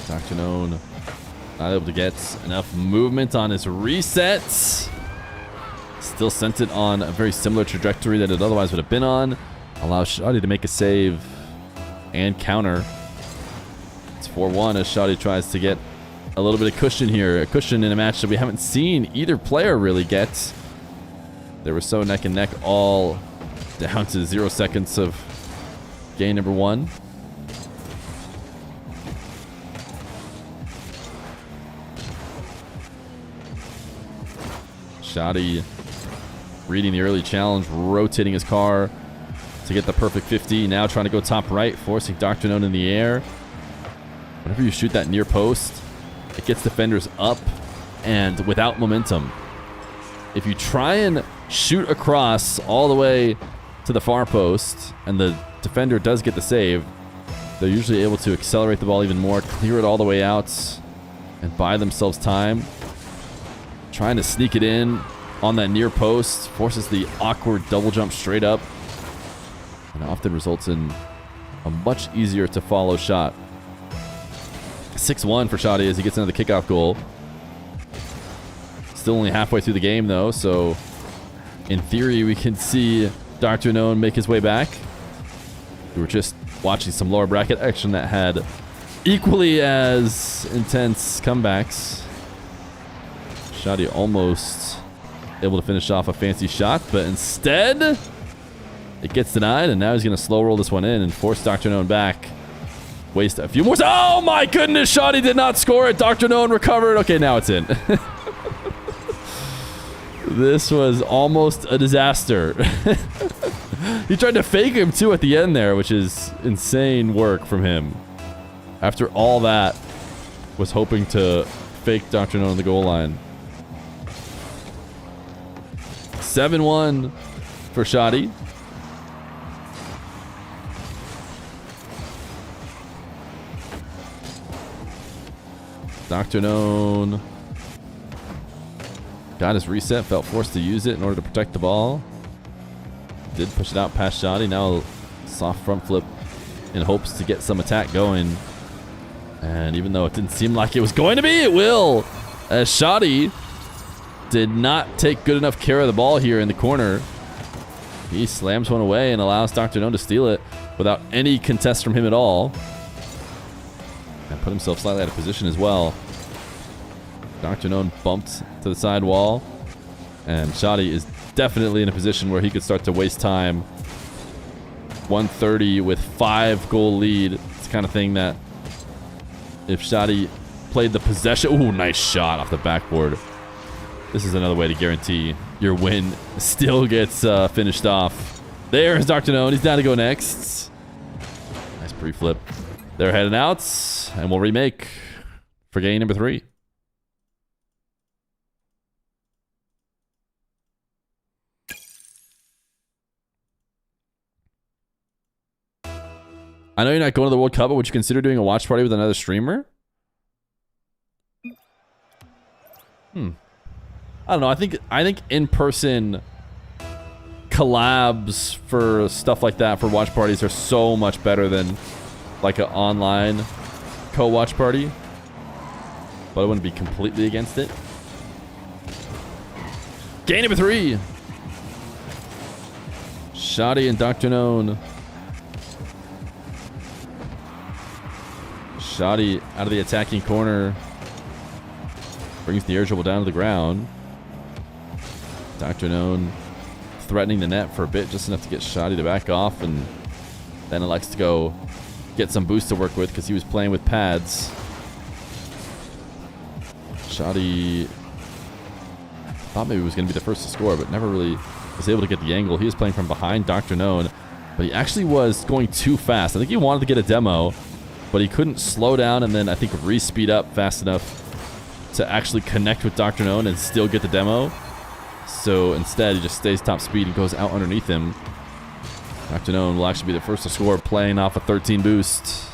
DrKnown not able to get enough movement on his resets. Still sent it on a very similar trajectory that it otherwise would have been on. Allows Shoddy to make a save and counter. It's 4-1 as Shoddy tries to get a little bit of cushion here. A cushion in a match that we haven't seen either player really get. They were so neck and neck all down to 0 seconds of game number 1. Shoddy reading the early challenge, rotating his car to get the perfect 50. Now trying to go top right, forcing DrKnown in the air. Whenever you shoot that near post, it gets defenders up and without momentum. If you try and shoot across all the way to the far post and the defender does get the save, they're usually able to accelerate the ball even more, clear it all the way out, and buy themselves time. Trying to sneak it in on that near post, forces the awkward double jump straight up, and often results in a much easier to follow shot. 6-1 for Shoddy as he gets into the kickoff goal. Still only halfway through the game though, so in theory we can see DrKnown make his way back. We were just watching some lower bracket action that had equally as intense comebacks. Shoddy almost able to finish off a fancy shot, but instead it gets denied, and now he's going to slow roll this one in and force DrKnown back. Waste a few more. Oh my goodness, Shoddy did not score it. DrKnown recovered. Okay, now it's in. This was almost a disaster. He tried to fake him too at the end there, which is insane work from him. After all that, was hoping to fake DrKnown on the goal line. 7-1 for Shoddy. DrKnown got his reset, felt forced to use it in order to protect the ball. Did push it out past Shoddy. Now soft front flip in hopes to get some attack going. And even though it didn't seem like it was going to be, it will. As Shoddy did not take good enough care of the ball here in the corner. He slams one away and allows DrKnown to steal it without any contest from him at all. And put himself slightly out of position as well. DrKnown bumped to the side wall. And Shoddy is definitely in a position where he could start to waste time. 130 with 5-goal lead. It's the kind of thing that if Shoddy played the possession... Ooh, nice shot off the backboard. This is another way to guarantee your win still gets finished off. There's DrKnown. He's down to go next. Nice pre-flip. They're heading out, and we'll remake for game number 3. I know you're not going to the World Cup, but would you consider doing a watch party with another streamer? I don't know. I think in-person collabs for stuff like that for watch parties are so much better than like an online co-watch party. But I wouldn't be completely against it. Game number 3. Shoddy and DrKnown. Shoddy out of the attacking corner. Brings the air dribble down to the ground. DrKnown threatening the net for a bit, just enough to get Shoddy to back off, and then elects to go get some boost to work with because he was playing with pads. Shoddy thought maybe he was going to be the first to score, but never really was able to get the angle. He was playing from behind DrKnown, but he actually was going too fast. I think he wanted to get a demo, but he couldn't slow down and then I think re-speed up fast enough to actually connect with DrKnown and still get the demo. So instead, he just stays top speed and goes out underneath him. DrKnown will actually be the first to score, playing off a 13 boost.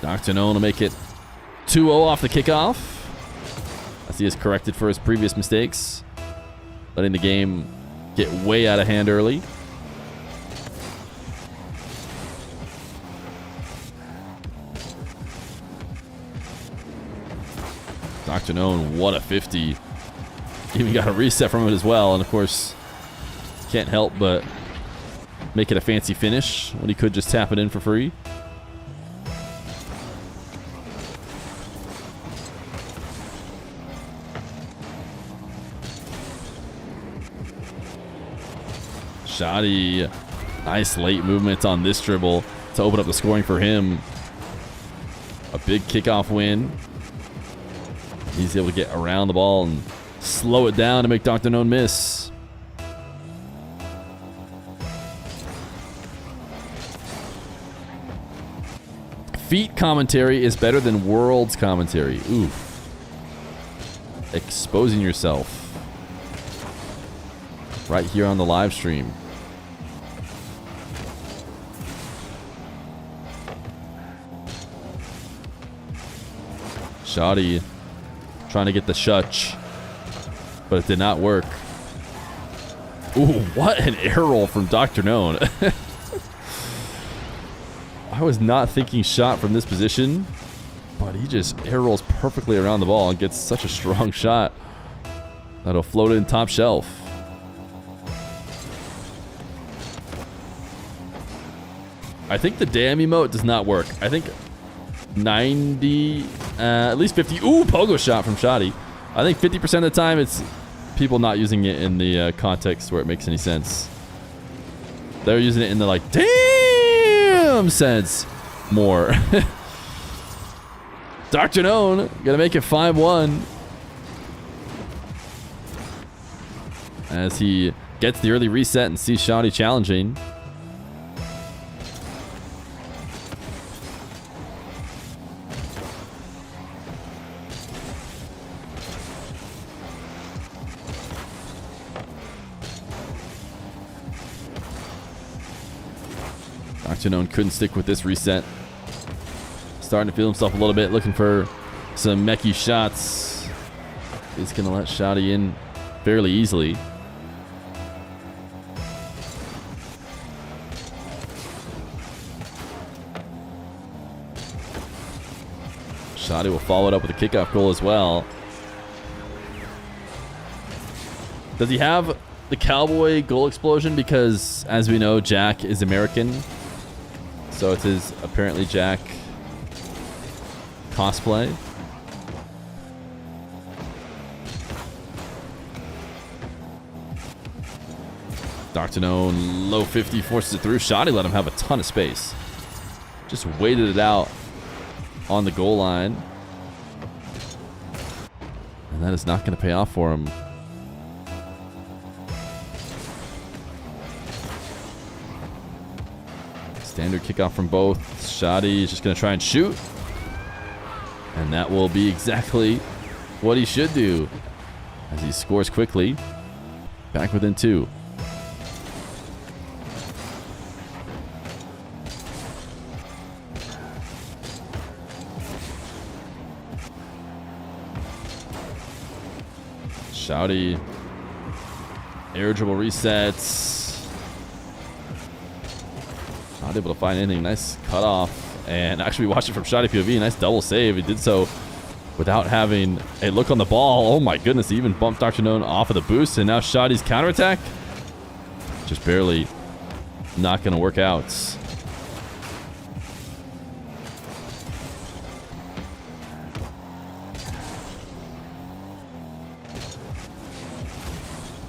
DrKnown will make it 2-0 off the kickoff, as he is corrected for his previous mistakes, letting the game get way out of hand early. DrKnown, what a 50. Even got a reset from it as well, and of course can't help but make it a fancy finish when he could just tap it in for free. Shoddy, nice late movement on this dribble to open up the scoring for him. A big kickoff win. He's able to get around the ball and slow it down to make DrKnown miss. Feet commentary is better than Worlds commentary. Ooh. exposing yourself right here on the live stream. Shoddy trying to get the shutch, but it did not work. Ooh, what an air roll from DrKnown. I was not thinking shot from this position, but he just air rolls perfectly around the ball and gets such a strong shot that'll float in top shelf. I think the damn emote does not work. I think 90, at least 50. Ooh, pogo shot from Shoddy. I think 50% of the time it's people not using it in the context where it makes any sense. They're using it in the like, damn sense more. DrKnown gonna make it 5-1 as he gets the early reset and sees Shoddy challenging. DrKnown couldn't stick with this reset. Starting to feel himself a little bit, looking for some mechy shots. He's going to let Shoddy in fairly easily. Shoddy will follow it up with a kickoff goal as well. Does he have the cowboy goal explosion? Because, as we know, Jack is American. So it is apparently Jack cosplay. DrKnown low 50 forces it through. Shoddy let him have a ton of space. Just waited it out on the goal line. And that is not going to pay off for him. Standard kickoff from both. Shoddy is just going to try and shoot. And that will be exactly what he should do as he scores quickly. Back within 2. Shoddy. Air dribble resets. Not able to find anything. Nice cutoff. And actually, we watched it from Shoddy POV. Nice double save. He did so without having a look on the ball. Oh my goodness. He even bumped DrKnown off of the boost. And now Shoddy's counterattack. Just barely not going to work out.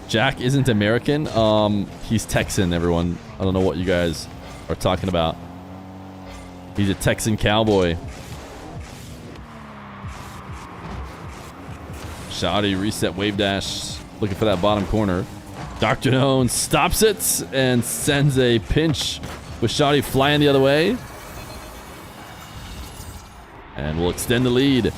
Jack isn't American. He's Texan, everyone. I don't know what you guys are talking about. He's a Texan cowboy. Shoddy reset wave dash, looking for that bottom corner. DrKnown stops it and sends a pinch with Shoddy flying the other way. And we'll extend the lead.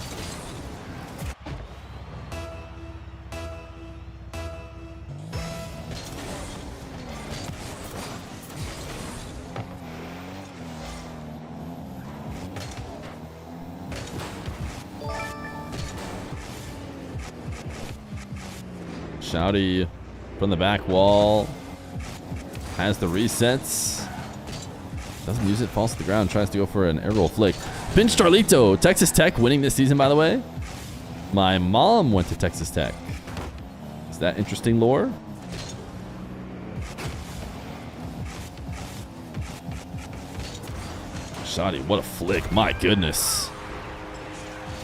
Shoddy from the back wall has the resets. Doesn't use it, falls to the ground, tries to go for an air roll flick. Pinch Starlito, Texas Tech winning this season, by the way. My mom went to Texas Tech. Is that interesting lore? Shoddy, what a flick, my goodness.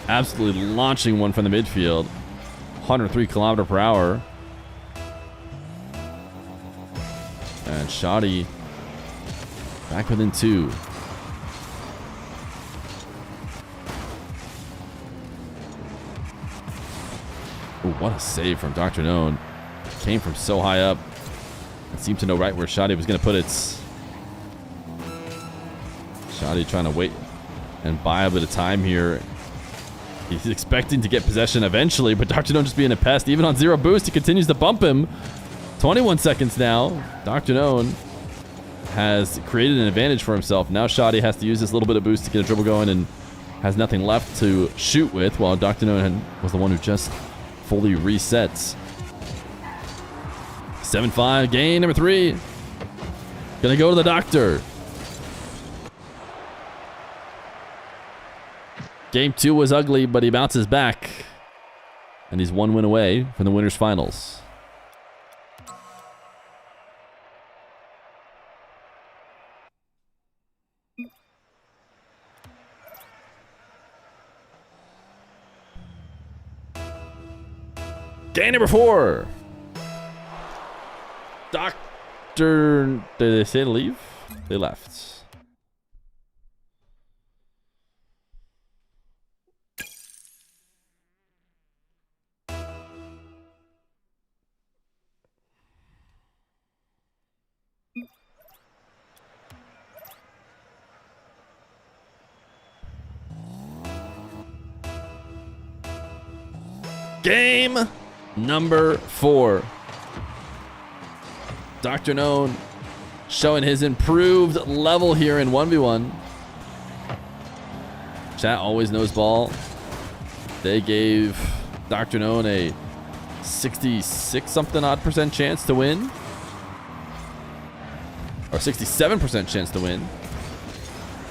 Absolutely launching one from the midfield. 103 kilometer per hour. And Shoddy back within 2. Ooh, what a save from DrKnown. Came from so high up and seemed to know right where Shoddy was going to put it. Shoddy trying to wait and buy a bit of time here He's expecting to get possession eventually, but DrKnown just being a pest. Even on 0 boost, he continues to bump him. 21 seconds now. DrKnown has created an advantage for himself. Now Shoddy has to use this little bit of boost to get a dribble going and has nothing left to shoot with, while DrKnown was the one who just fully resets. 7-5, game number 3. Gonna go to the doctor. Game 2 was ugly, but he bounces back. And he's 1 win away from the winners finals. Game number 4. Doctor, did they say to leave? They left. Game number 4. DrKnown showing his improved level here in 1v1. Chat always knows ball. They gave DrKnown a 66 something odd % chance to win. Or 67% chance to win.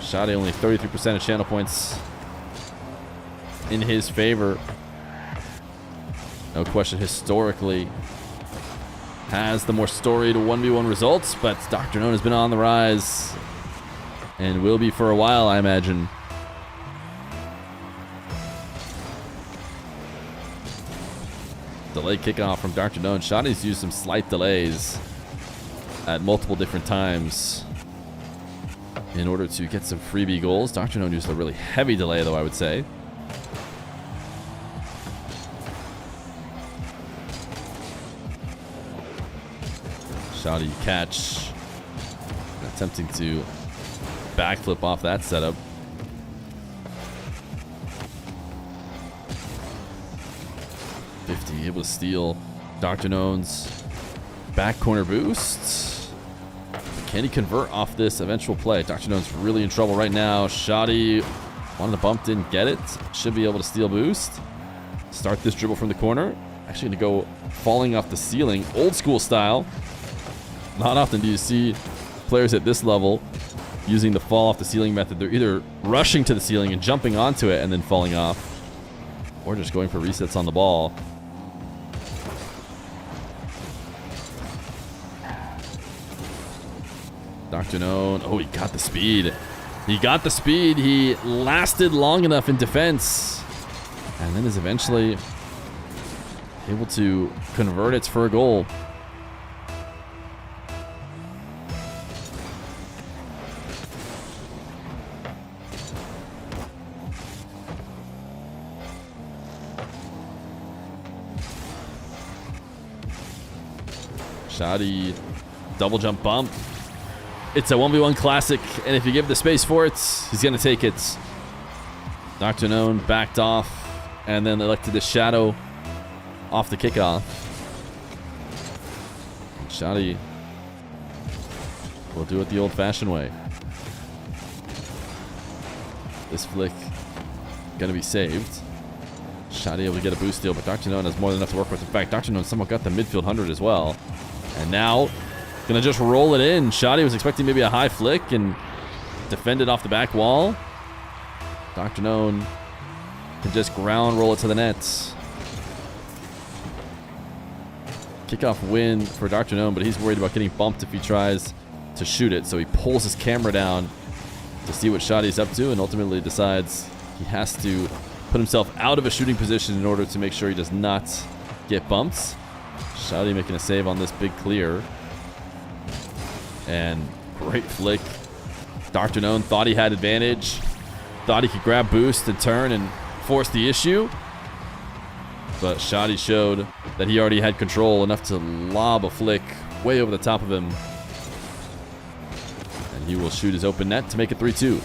Shoddy only 33% of channel points in his favor. No question, historically has the more storied 1v1 results, but DrKnown has been on the rise and will be for a while, I imagine. Delayed kickoff from DrKnown. Shoddy's used some slight delays at multiple different times in order to get some freebie goals. DrKnown used a really heavy delay, though, I would say. Shoddy catch. Attempting to backflip off that setup. .50 able to steal DrKnown's back corner boost. Can he convert off this eventual play? DrKnown's really in trouble right now. Shoddy wanted to bump, didn't get it. Should be able to steal boost. Start this dribble from the corner. Actually going to go falling off the ceiling, old school style. Not often do you see players at this level using the fall off the ceiling method. They're either rushing to the ceiling and jumping onto it and then falling off, or just going for resets on the ball. DrKnown, oh, he got the speed. He got the speed. He lasted long enough in defense and then is eventually able to convert it for a goal. Shoddy, double jump bump. It's a 1v1 classic, and if you give the space for it, he's going to take it. DrKnown backed off, and then elected the shadow off the kickoff. Shoddy will do it the old-fashioned way. This flick going to be saved. Shoddy able to get a boost steal, but DrKnown has more than enough to work with. In fact, DrKnown somewhat got the midfield 100 as well. And now, gonna just roll it in. Shoddy was expecting maybe a high flick and defended off the back wall. DrKnown can just ground roll it to the net. Kickoff win for DrKnown, but he's worried about getting bumped if he tries to shoot it. So he pulls his camera down to see what Shoddy's up to and ultimately decides he has to put himself out of a shooting position in order to make sure he does not get bumped. Shoddy making a save on this big clear. And great flick. DrKnown thought he had advantage. Thought he could grab boost and turn and force the issue. But Shoddy showed that he already had control enough to lob a flick way over the top of him. And he will shoot his open net to make it 3-2.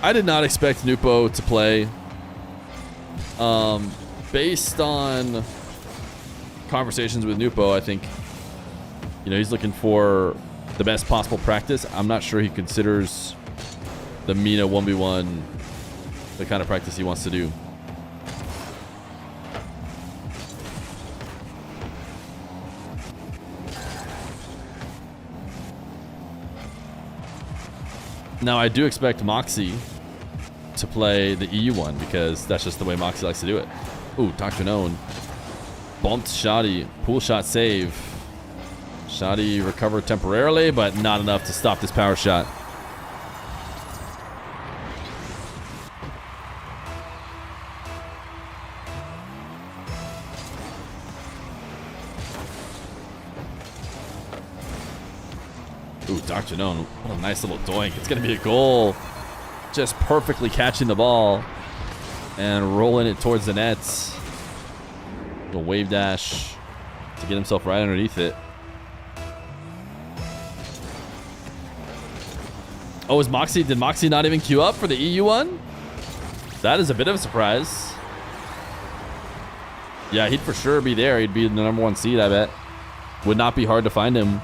I did not expect Nupo to play. Based on conversations with Nupo, I think, you know, he's looking for the best possible practice. I'm not sure he considers the MENA 1v1 the kind of practice he wants to do. Now, I do expect Moxie to play the EU one because that's just the way Moxie likes to do it. Ooh, DrKnown bumped Shoddy. Pool shot save. Shoddy recovered temporarily, but not enough to stop this power shot. Ooh, DrKnown. What a nice little doink. It's going to be a goal. Just perfectly catching the ball and rolling it towards the nets. Little wave dash to get himself right underneath it. Oh, did Moxie not even queue up for the EU one? That is a bit of a surprise. Yeah, he'd for sure be there. He'd be the #1 seed, I bet. Would not be hard to find him.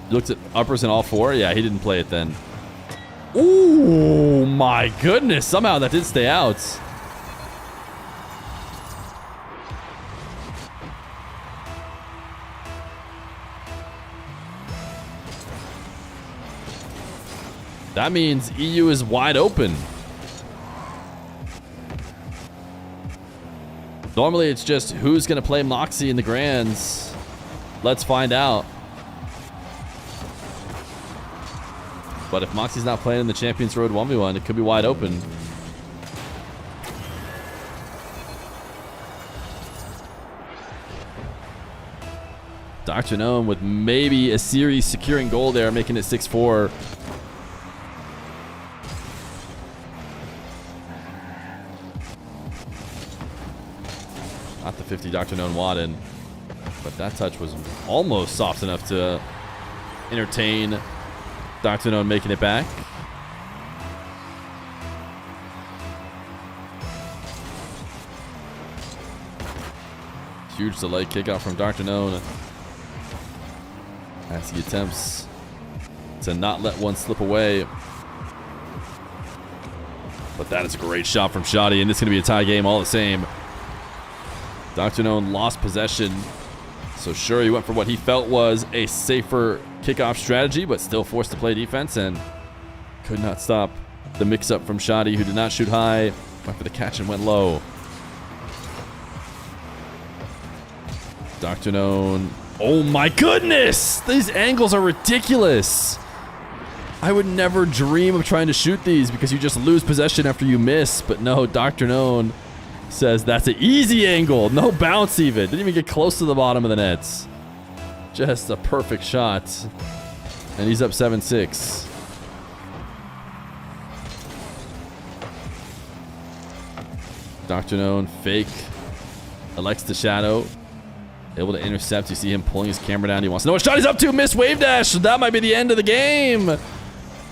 Looked at uppers in all 4. Yeah, he didn't play it then. Ooh, my goodness. Somehow that did stay out. That means EU is wide open. Normally it's just who's going to play Moxie in the Grands. Let's find out. But if Moxie's not playing in the Champions Road 1v1, it could be wide open. DrKnown with maybe a series securing goal there, making it 6-4. Not the 50 DrKnown Wadden, but that touch was almost soft enough to entertain DrKnown making it back. Huge delay kick out from DrKnown as he attempts to not let one slip away. But that is a great shot from Shoddy, and it's going to be a tie game all the same. DrKnown lost possession, so sure, he went for what he felt was a safer kickoff strategy, but still forced to play defense and could not stop the mix-up from Shoddy, who did not shoot high, went for the catch and went low. DrKnown. Oh my goodness! These angles are ridiculous. I would never dream of trying to shoot these because you just lose possession after you miss, but no, DrKnown says that's an easy angle. No bounce even. Didn't even get close to the bottom of the nets. Just a perfect shot. And he's up 7-6. DrKnown fake. Elects the shadow. Able to intercept. You see him pulling his camera down. He wants to know what shot he's up to. Miss wave dash. That might be the end of the game.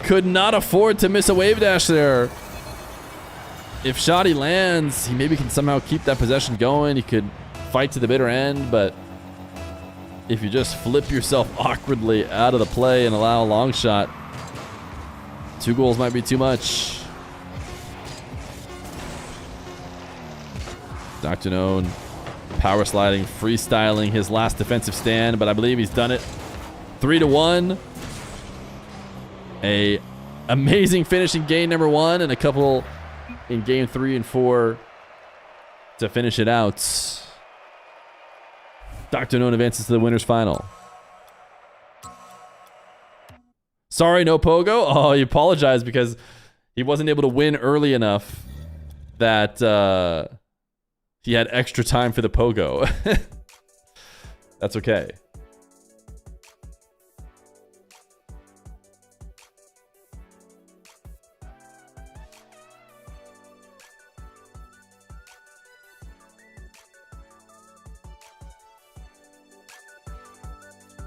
Could not afford to miss a wave dash there. If Shoddy lands, he maybe can somehow keep that possession going. He could fight to the bitter end, but if you just flip yourself awkwardly out of the play and allow a long shot, 2 goals might be too much. DrKnown power sliding, freestyling his last defensive stand, but I believe he's done it. 3-1. A amazing finish in game #1 and a couple in game 3 and 4 to finish it out. DrKnown advances to the winners final. Sorry, no pogo. Oh, he apologized because he wasn't able to win early enough that he had extra time for the pogo. That's okay.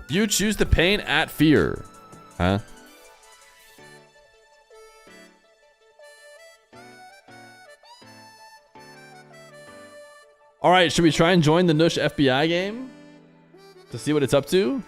You choose the pain at Feer. Huh? All right, should we try and join the Nush FBI game to see what it's up to?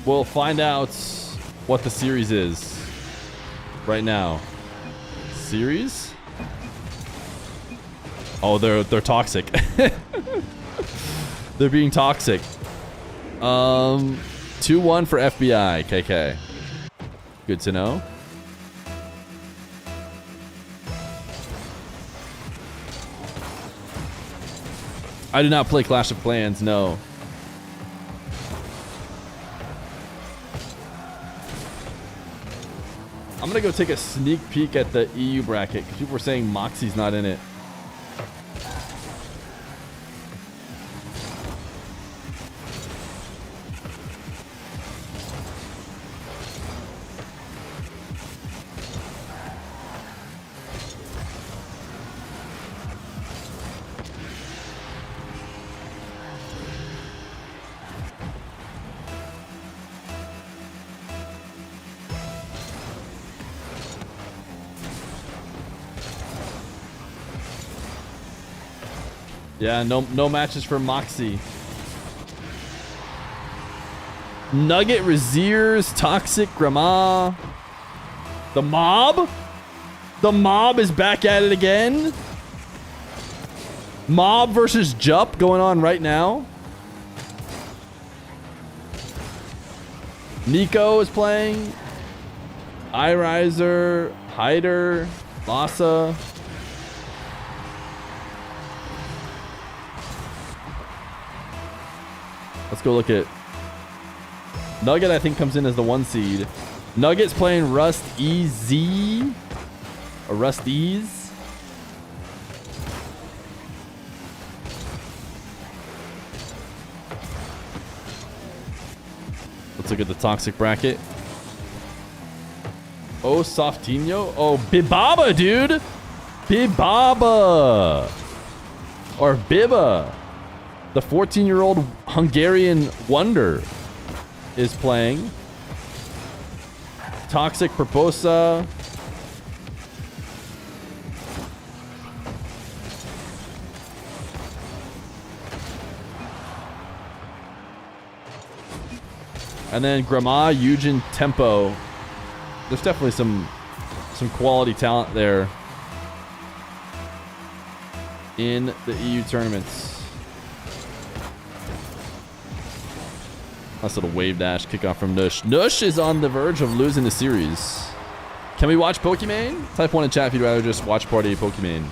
We'll find out what the series is right now. Series? Oh, they're toxic. They're being toxic. 2-1 for FBI, KK. Good to know. I do not play Clash of Clans, no. I'm gonna go take a sneak peek at the EU bracket because people were saying Moxie's not in it. Yeah, no matches for Moxie. Nugget, Raziers, Toxic, Grandma. The Mob? The Mob is back at it again? Mob versus Jup going on right now. Nico is playing. iRiser, Hyder, Lassa. Let's go look at Nugget. I think comes in as the 1 seed. Nugget's playing Rust EZ or Rust Ease. Let's look at the toxic bracket. Oh, Softinho. Oh, Bibaba, dude. Bibaba or Biba. The 14-year-old Hungarian wonder is playing. Toxic Proposa. And then Grandma, Eugen, Tempo. There's definitely some quality talent there in the EU tournaments. Nice little wave dash kickoff from Nush. Nush is on the verge of losing the series. Can we watch Pokemon? Type 1 in chat if you'd rather just watch party Pokemon.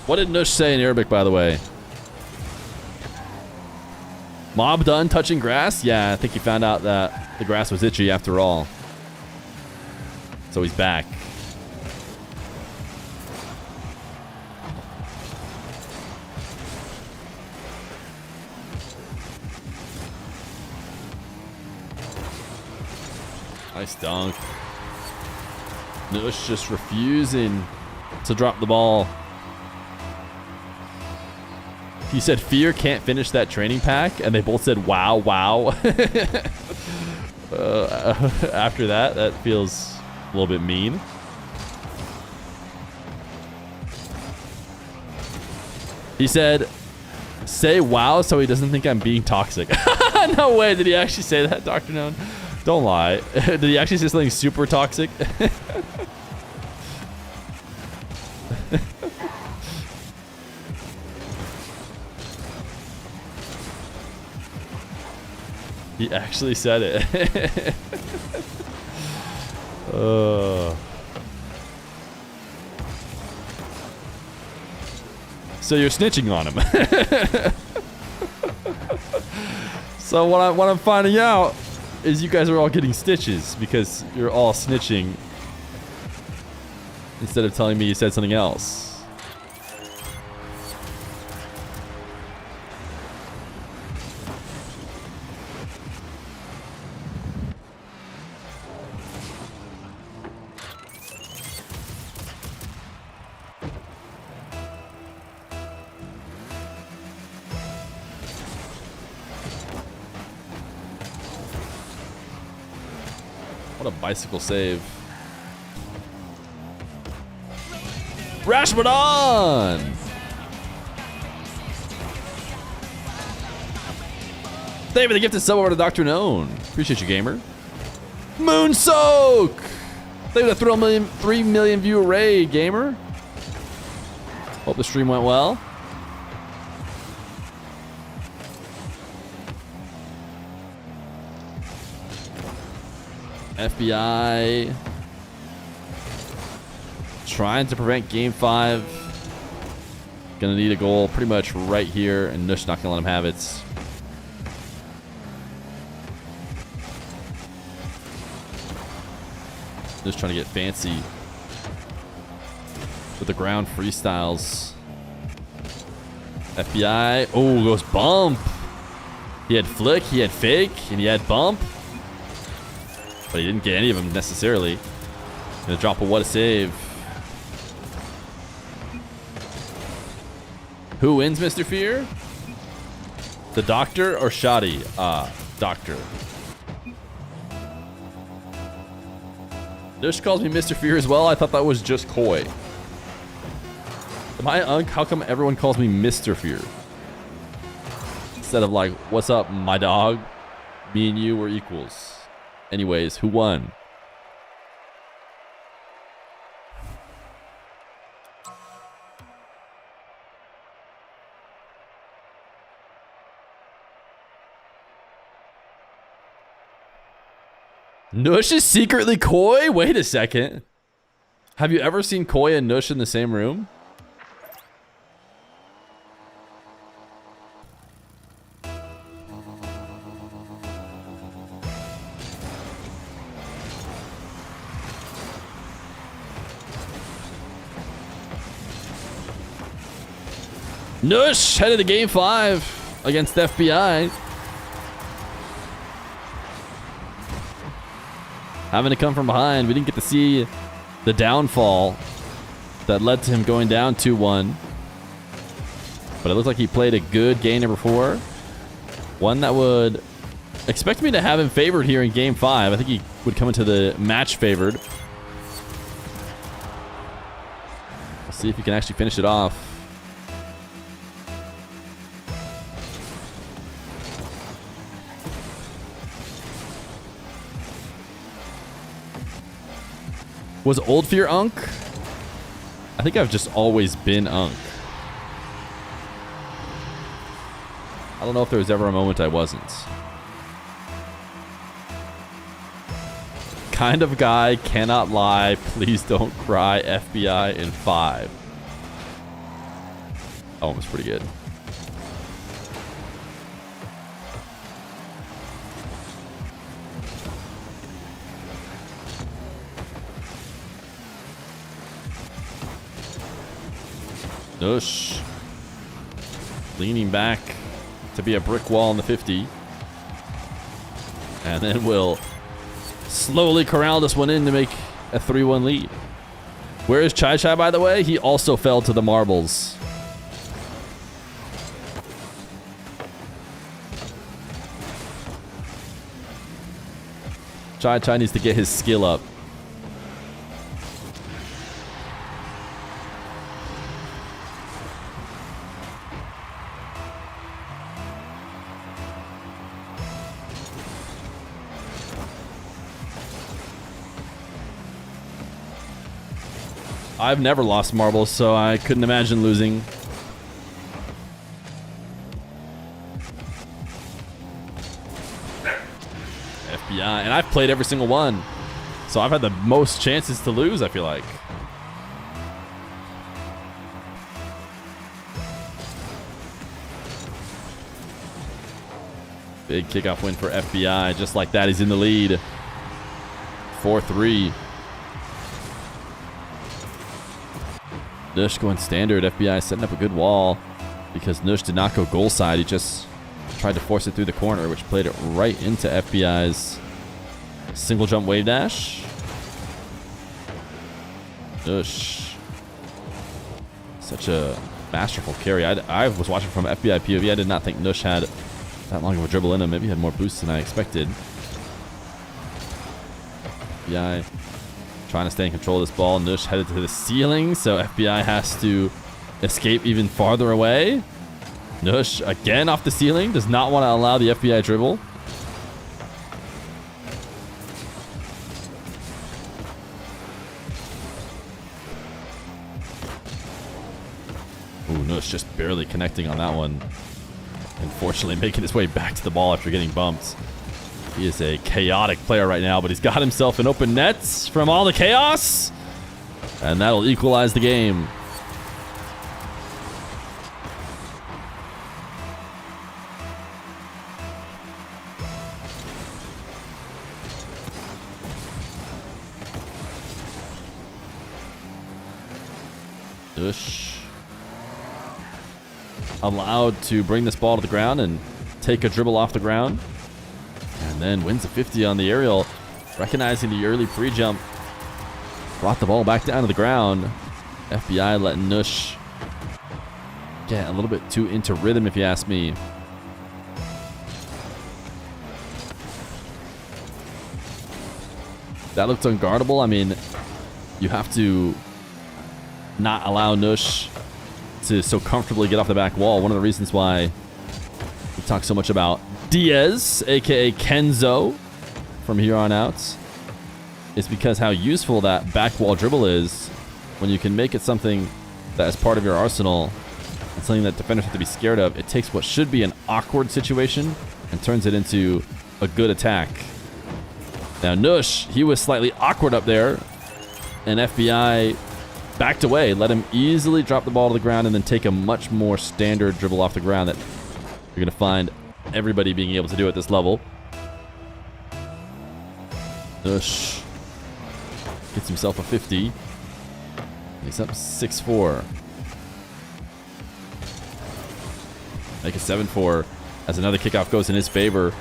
What did Nush say in Arabic, by the way? Mob done touching grass? Yeah, I think he found out that the grass was itchy after all. So he's back. Nice dunk. Nush just refusing to drop the ball. He said Feer can't finish that training pack, and they both said wow, wow. After that feels a little bit mean. He said, say wow so he doesn't think I'm being toxic. No way, did he actually say that, DrKnown? Don't lie. Did he actually say something super toxic? He actually said it. So you're snitching on him. So what I'm finding out is you guys are all getting stitches because you're all snitching instead of telling me you said something else. What a bicycle save. Rashomon! Thank you for the gifted sub over to DrKnown. Appreciate you, gamer. Moonsoak! Thank you for the 3 million view array, gamer. Hope the stream went well. FBI trying to prevent game 5. Gonna need a goal pretty much right here, and Nush not gonna let him have it. Just trying to get fancy with the ground freestyles. FBI. Oh, goes bump. He had flick, he had fake, and he had bump. But he didn't get any of them necessarily. Gonna drop a what a save. Who wins, Mr. Feer? The doctor or Shoddy? Doctor. Nush calls me Mr. Feer as well. I thought that was just Koi. Am I unk? How come everyone calls me Mr. Feer? Instead of like, what's up, my dog? Me and you were equals. Anyways, who won? Nush is secretly Koi? Wait a second. Have you ever seen Koi and Nush in the same room? Nush headed to game 5 against FBI. Having to come from behind. We didn't get to see the downfall that led to him going down 2-1. But it looks like he played a good game number 4. One that would expect me to have him favored here in game 5. I think he would come into the match favored. Let's see if he can actually finish it off. Was old Feer unk? I think I've just always been unk. I don't know if there was ever a moment I wasn't. Kind of guy, cannot lie, please don't cry, FBI in 5. That one was pretty good. Nush leaning back to be a brick wall in the 50. And then we'll slowly corral this one in to make a 3-1 lead. Where is Chai Chai, by the way? He also fell to the marbles. Chai Chai needs to get his skill up. I've never lost marbles, so I couldn't imagine losing. FBI, and I've played every single one. So I've had the most chances to lose, I feel like. Big kickoff win for FBI. Just like that, he's in the lead. 4-3. Nush going standard. FBI setting up a good wall because Nush did not go goal side. He just tried to force it through the corner, which played it right into FBI's single jump wave dash. Nush. Such a masterful carry. I was watching from FBI POV. I did not think Nush had that long of a dribble in him. Maybe he had more boosts than I expected. FBI trying to stay in control of this ball. Nush headed to the ceiling, so FBI has to escape even farther away. Nush again off the ceiling. Does not want to allow the FBI dribble. Ooh, Nush just barely connecting on that one. Unfortunately, making his way back to the ball after getting bumped. He is a chaotic player right now, but he's got himself an open nets from all the chaos. And that'll equalize the game. Nush allowed to bring this ball to the ground and take a dribble off the ground. And then wins the 50 on the aerial. Recognizing the early pre-jump. Brought the ball back down to the ground. FBI letting Nush get a little bit too into rhythm, if you ask me. That looked unguardable. I mean, you have to not allow Nush to so comfortably get off the back wall. One of the reasons why we talk so much about Diaz, aka Kenzo, from here on out, is because how useful that back wall dribble is when you can make it something that is part of your arsenal and something that defenders have to be scared of. It takes what should be an awkward situation and turns it into a good attack. Now Nush, he was slightly awkward up there, and FBI backed away, let him easily drop the ball to the ground and then take a much more standard dribble off the ground that you're going to find everybody being able to do at this level. Nush gets himself a 50. He's up 6-4. Make it 7-4 as another kickoff goes in his favor.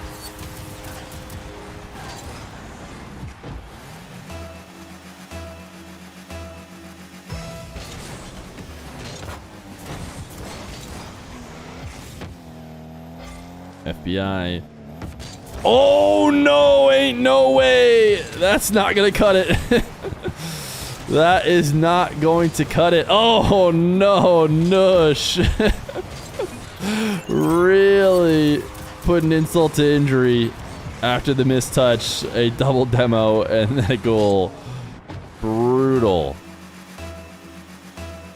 FBI. Oh no, ain't no way. That's not gonna cut it. That is not going to cut it. Oh no, Nush. Really putting insult to injury after the missed touch. A double demo and then a goal. Brutal.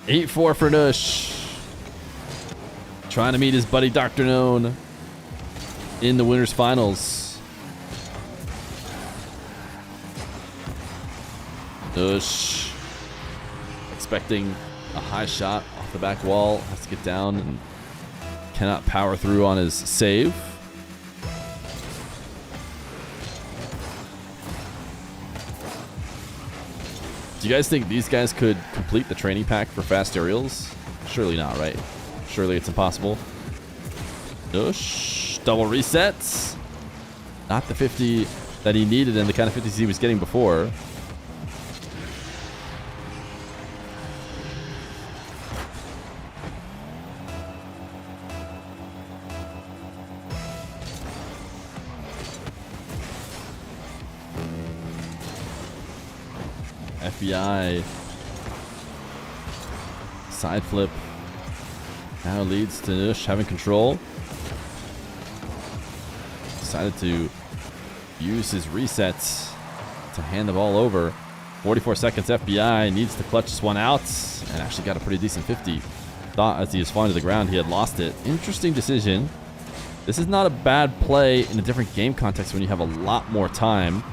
8-4 for Nush. Trying to meet his buddy DrKnown in the winners finals. Nush expecting a high shot off the back wall. Has to get down and cannot power through on his save. Do you guys think these guys could complete the training pack for fast aerials? Surely not, right? Surely it's impossible. Nush, double resets. Not the 50 that he needed and the kind of 50s he was getting before. FBI side flip now leads to Nush having control. Decided to use his resets to hand the ball over. 44 seconds. FBI needs to clutch this one out and actually got a pretty decent 50. Thought as he was falling to the ground he had lost it. Interesting decision. This is not a bad play in a different game context when you have a lot more time.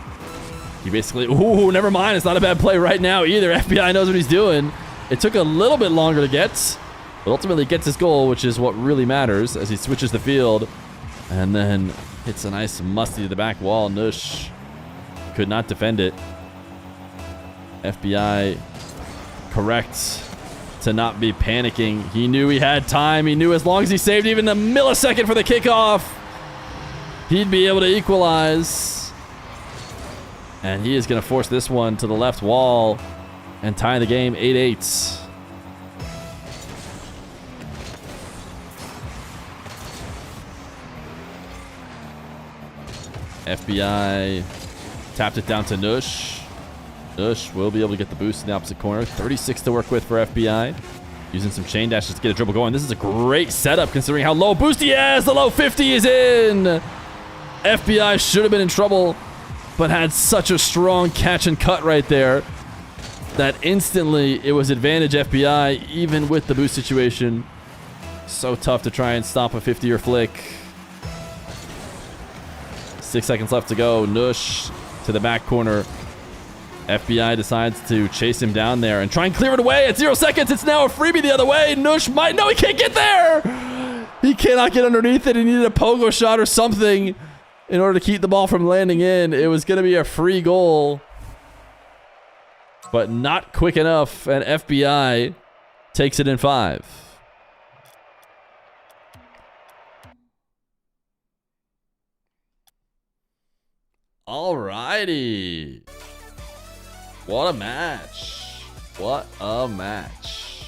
He basically, ooh, never mind. It's not a bad play right now either. FBI knows what he's doing. It took a little bit longer to get, but ultimately gets his goal, which is what really matters as he switches the field and then hits a nice musty to the back wall. Nush could not defend it. FBI correct to not be panicking. He knew he had time. He knew as long as he saved even a millisecond for the kickoff, he'd be able to equalize. And he is going to force this one to the left wall and tie the game 8-8. FBI tapped it down to Nush. Nush will be able to get the boost in the opposite corner. 36 to work with for FBI. Using some chain dashes to get a dribble going. This is a great setup considering how low boost he has. The low 50 is in. FBI should have been in trouble, but had such a strong catch and cut right there that instantly it was advantage FBI, even with the boost situation. So tough to try and stop a 50-year flick. 6 seconds left to go. Nush to the back corner. FBI decides to chase him down there and try and clear it away at 0 seconds. It's now a freebie the other way. Nush might... No, he can't get there! He cannot get underneath it. He needed a pogo shot or something in order to keep the ball from landing in. It was going to be a free goal, but not quick enough, and FBI takes it in 5. Alrighty. What a match. What a match.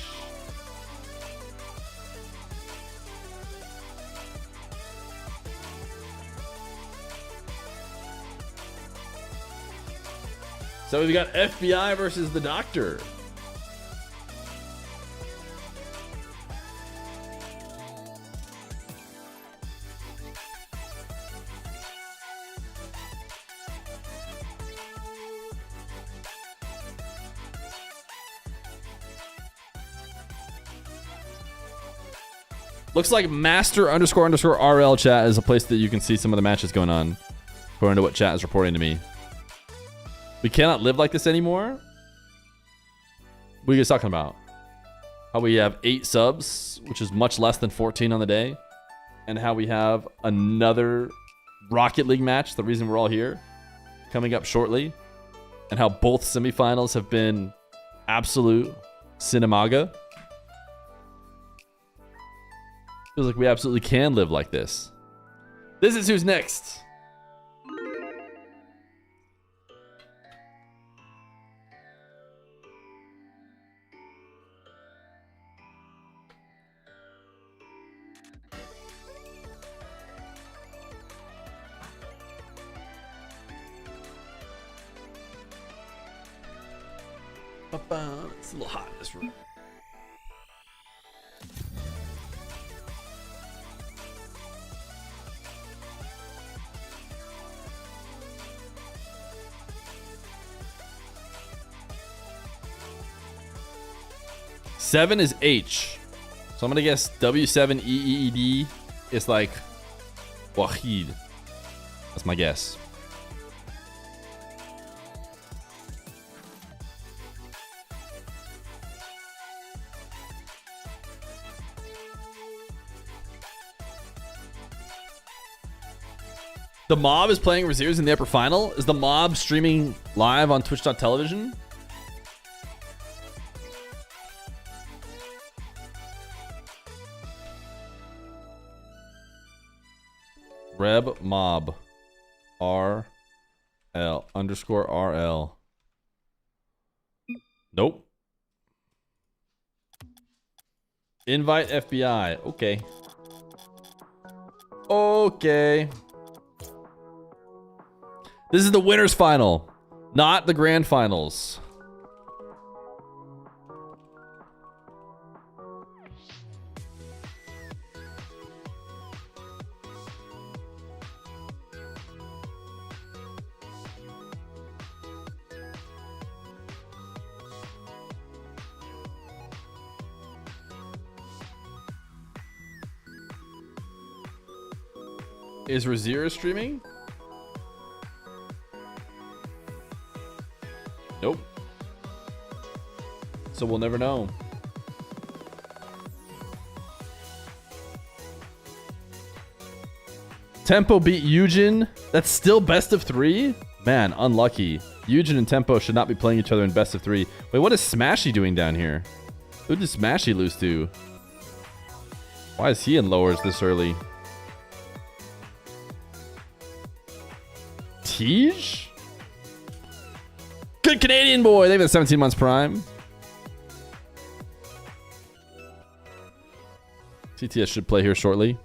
So we've got FBI versus the Doctor. Looks like master__RL chat is a place that you can see some of the matches going on, according to what chat is reporting to me. We cannot live like this anymore? What are you guys talking about? How we have 8 subs, which is much less than 14 on the day, and how we have another Rocket League match, the reason we're all here, coming up shortly, and how both semifinals have been absolute cinemaga. Feels like we absolutely can live like this. This is who's next. It's a little hot in this room. Seven is H. So I'm gonna guess W7EED is like Wahid. That's my guess. The Mob is playing Raziers in the upper final. Is the Mob streaming live on Twitch.tv? Reb Mob RL _RL. Nope. Invite FBI. Okay. Okay. This is the winners final, not the grand finals. Is Razir streaming? Nope. So we'll never know. Tempo beat Eugen. That's still best of 3? Man, unlucky. Eugen and Tempo should not be playing each other in best of 3. Wait, what is Smashy doing down here? Who did Smashy lose to? Why is he in lowers this early? Tej? Good Canadian boy. They've been 17 months prime. TTS should play here shortly.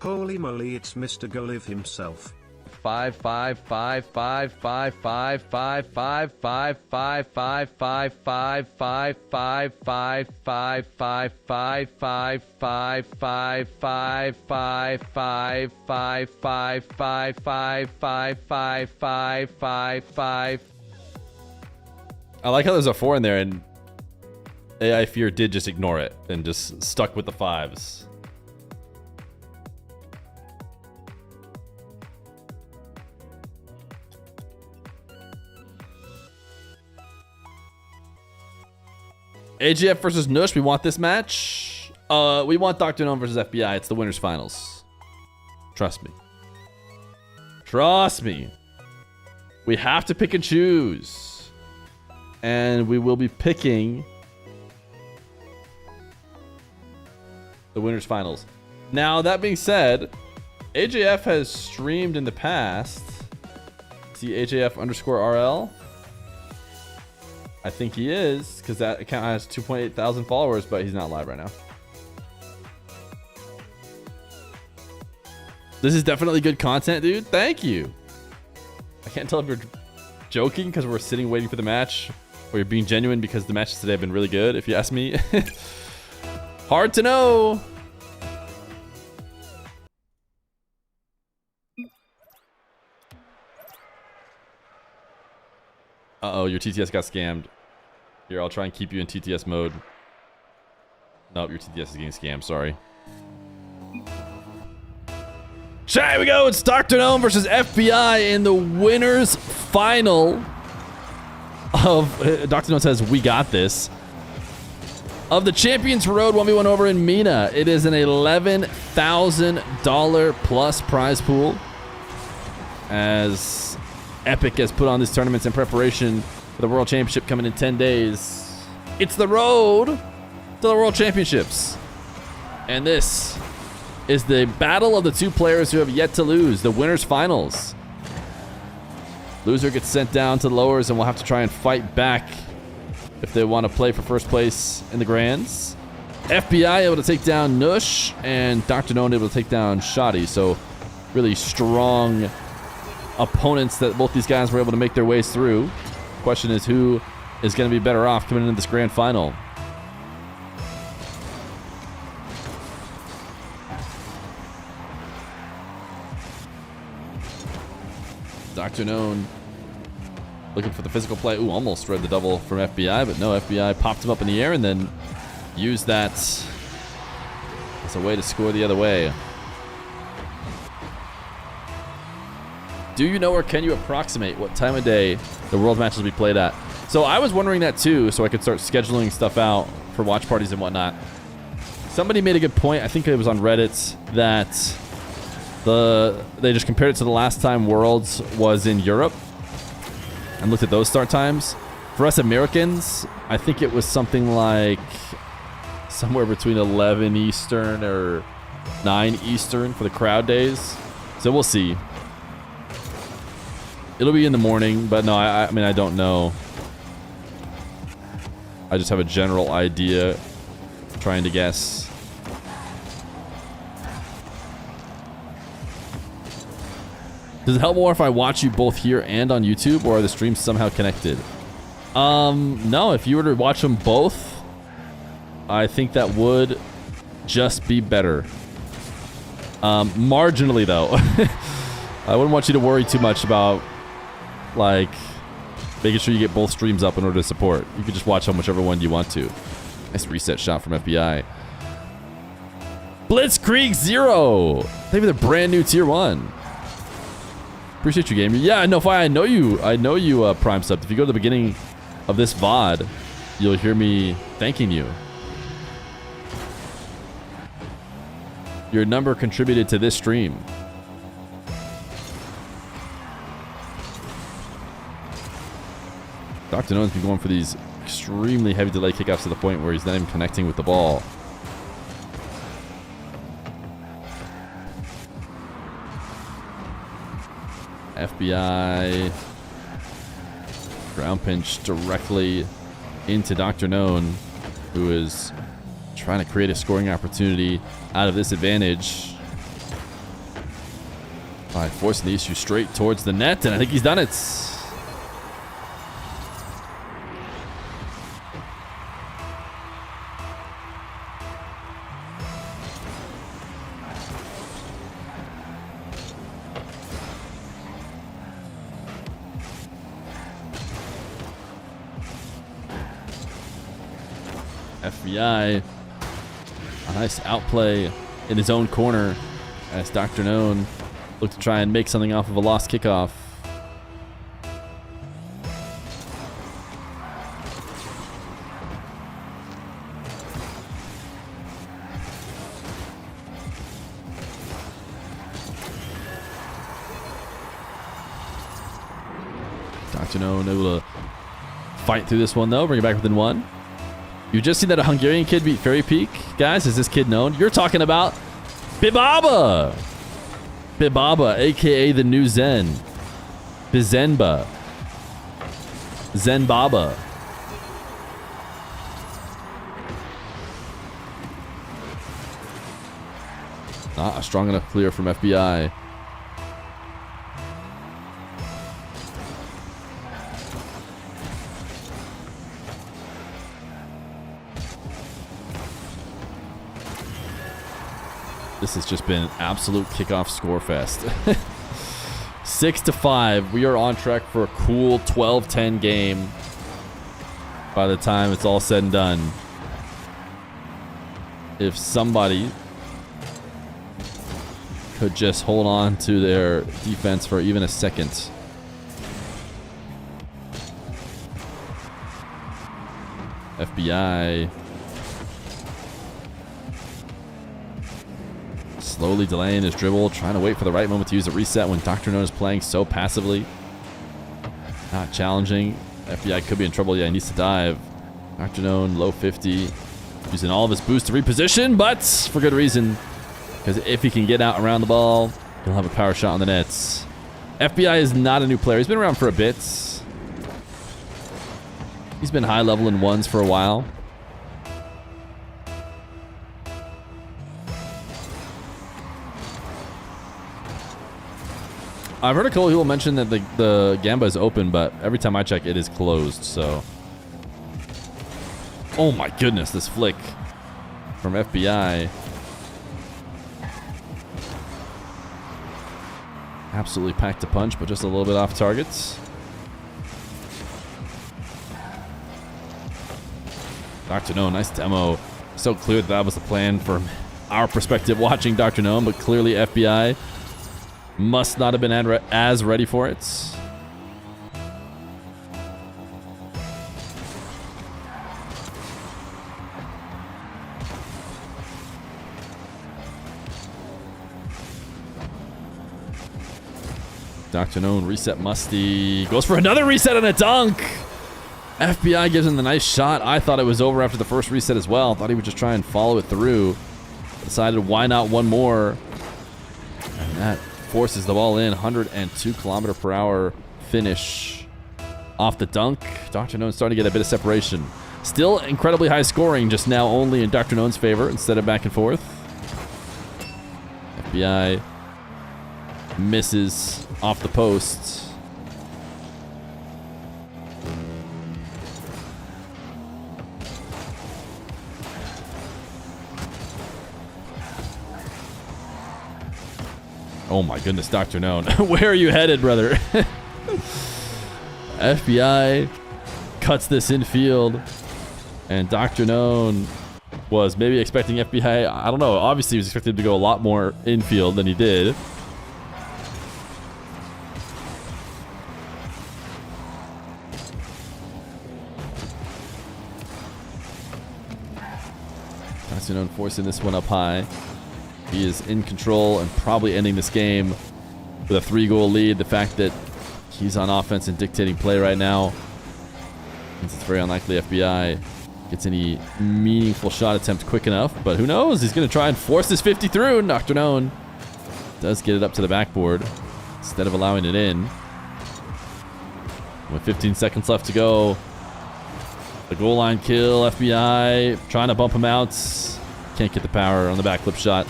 Holy moly, it's Mr. Goliv himself. 5 5 5 5 5 5 5 5 5 5 5 5 5 5 5 5 5 5 5 5 5 5 5 5 5 5 5 5 5 5 5 5. I like how there's a 4 in there and AI Fear did just ignore it and just stuck with the 5s. AGF versus Nush. We want this match. We want DrKnown versus FBI. It's the winners finals. Trust me. Trust me. We have to pick and choose. And we will be picking the winners finals. Now, that being said, AJF has streamed in the past. See AJF_RL. I think he is, because that account has 2.8 thousand followers, but he's not live right now. This is definitely good content, dude. Thank you. I can't tell if you're joking because we're sitting waiting for the match, or you're being genuine because the matches today have been really good, if you ask me. Hard to know. Uh-oh, your TTS got scammed. Here, I'll try and keep you in TTS mode. Nope, your TTS is getting scammed, sorry. So here we go, it's DrKnown versus FBI in the winners final of... DrKnown says, we got this. Of the Champions Road 1v1 over in MENA. It is an $11,000 plus prize pool. As Epic has put on these tournaments in preparation for the World Championship coming in 10 days. It's the road to the World Championships. And this is the battle of the two players who have yet to lose, the winners finals. Loser gets sent down to the lowers and will have to try and fight back if they want to play for first place in the grands. FBI able to take down Nush, and DrKnown able to take down Shoddy. So really strong opponents that both these guys were able to make their ways through. Question is, who is going to be better off coming into this grand final? DrKnown looking for the physical play. Ooh, almost read the double from FBI, but no, FBI popped him up in the air and then used that as a way to score the other way. Do you know, or can you approximate what time of day the world matches will be played at? So I was wondering that too, so I could start scheduling stuff out for watch parties and whatnot. Somebody made a good point, I think it was on Reddit, that they just compared it to the last time Worlds was in Europe and looked at those start times. For us Americans, I think it was something like somewhere between 11 Eastern or 9 Eastern for the crowd days. So we'll see. It'll be in the morning, but no, I mean, I don't know. I just have a general idea, trying to guess. Does it help more if I watch you both here and on YouTube, or are the streams somehow connected? No, if you were to watch them both, I think that would just be better. Marginally, though. I wouldn't want you to worry too much about, like, making sure you get both streams up in order to support. You can just watch on whichever one you want to. Nice reset shot from FBI. Blitzkrieg 0. Maybe the brand new tier 1. Appreciate you, gamer. Yeah, no, Fi, I know you Prime subbed. If you go to the beginning of this VOD, you'll hear me thanking you. Your number contributed to this stream. DrKnown's been going for these extremely heavy delay kickoffs to the point where he's not even connecting with the ball. FBI ground pinch directly into DrKnown, who is trying to create a scoring opportunity out of this advantage by forcing the issue straight towards the net, and I think he's done it. FBI, a nice outplay in his own corner as DrKnown look to try and make something off of a lost kickoff. DrKnown able to fight through this one though, bring it back within 1. You just seen that a Hungarian kid beat Fairy Peak? Guys, is this kid known? You're talking about Bibaba! Bibaba, aka the new Zen. Bizenba. Zen Baba. Not a strong enough clear from FBI. This has just been an absolute kickoff score fest. 6-5. We are on track for a cool 12-10 game by the time it's all said and done. If somebody could just hold on to their defense for even a second. FBI slowly delaying his dribble, trying to wait for the right moment to use a reset when DrKnown is playing so passively. Not challenging. FBI could be in trouble. Yeah, he needs to dive. DrKnown, low 50. Using all of his boost to reposition, but for good reason. Because if he can get out around the ball, he'll have a power shot on the nets. FBI is not a new player. He's been around for a bit. He's been high level in ones for a while. I've heard a couple people mention that the Gamba is open, but every time I check, it is closed, so. Oh my goodness, this flick from FBI. Absolutely packed a punch, but just a little bit off targets. DrKnown, nice demo. So clear that was the plan from our perspective watching DrKnown, but clearly FBI must not have been as ready for it. DrKnown reset musty. Goes for another reset and a dunk. FBI gives him the nice shot. I thought it was over after the first reset as well. Thought he would just try and follow it through. Decided why not one more. And that forces the ball in. 102 km/h finish off the dunk. DrKnown starting to get a bit of separation. Still incredibly high scoring, just now only in DrKnown's favor instead of back and forth. FBI misses off the post. Oh my goodness, DrKnown. Where are you headed, brother? FBI cuts this infield, and DrKnown was maybe expecting FBI. I don't know. Obviously, he was expecting him to go a lot more infield than he did. DrKnown forcing this one up high. He is in control and probably ending this game with a 3-goal lead. The fact that he's on offense and dictating play right now means it's very unlikely FBI gets any meaningful shot attempt quick enough. But who knows? He's going to try and force this 50 through. And DrKnown does get it up to the backboard instead of allowing it in. With 15 seconds left to go. The goal line kill. FBI trying to bump him out. Can't get the power on the backflip shot.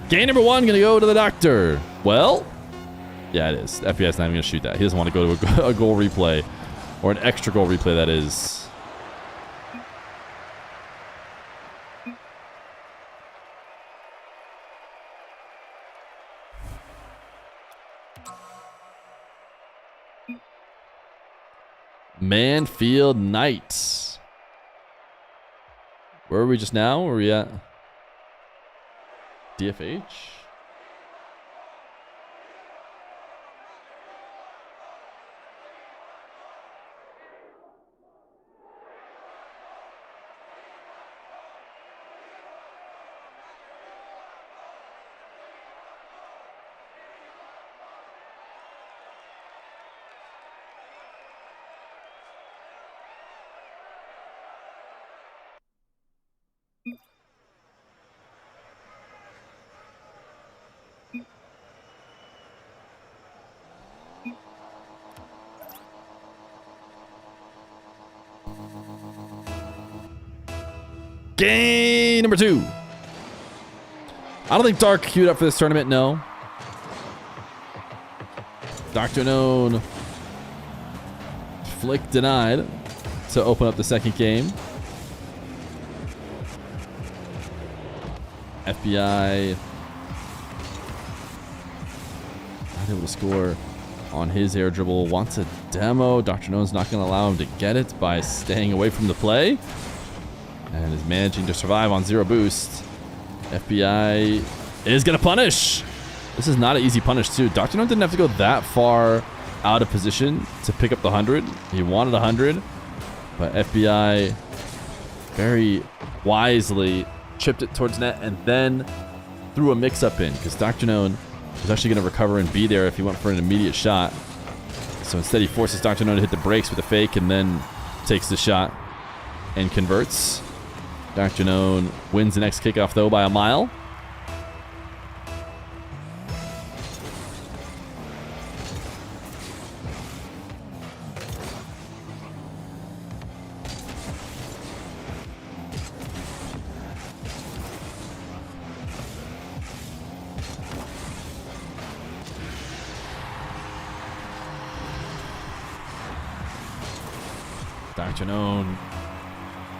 Game number 1 going to go to the doctor. Well, yeah, it is. FBI's not even going to shoot that. He doesn't want to go to a goal replay. Or an extra goal replay, that is. Manfield Knights. Where are we just now? Where are we at? DFH? Game number 2. I don't think Dark queued up for this tournament, no. DrKnown flick denied to open up the second game. FBI not able to score on his air dribble. Wants a demo. DrKnown's not going to allow him to get it by staying away from the play. And is managing to survive on 0 boost. FBI is going to punish. This is not an easy punish, too. DrKnown didn't have to go that far out of position to pick up the 100. He wanted 100. But FBI very wisely chipped it towards net and then threw a mix-up in. Because DrKnown was actually going to recover and be there if he went for an immediate shot. So instead he forces DrKnown to hit the brakes with a fake and then takes the shot and converts. DrKnown wins the next kickoff, though, by a mile. DrKnown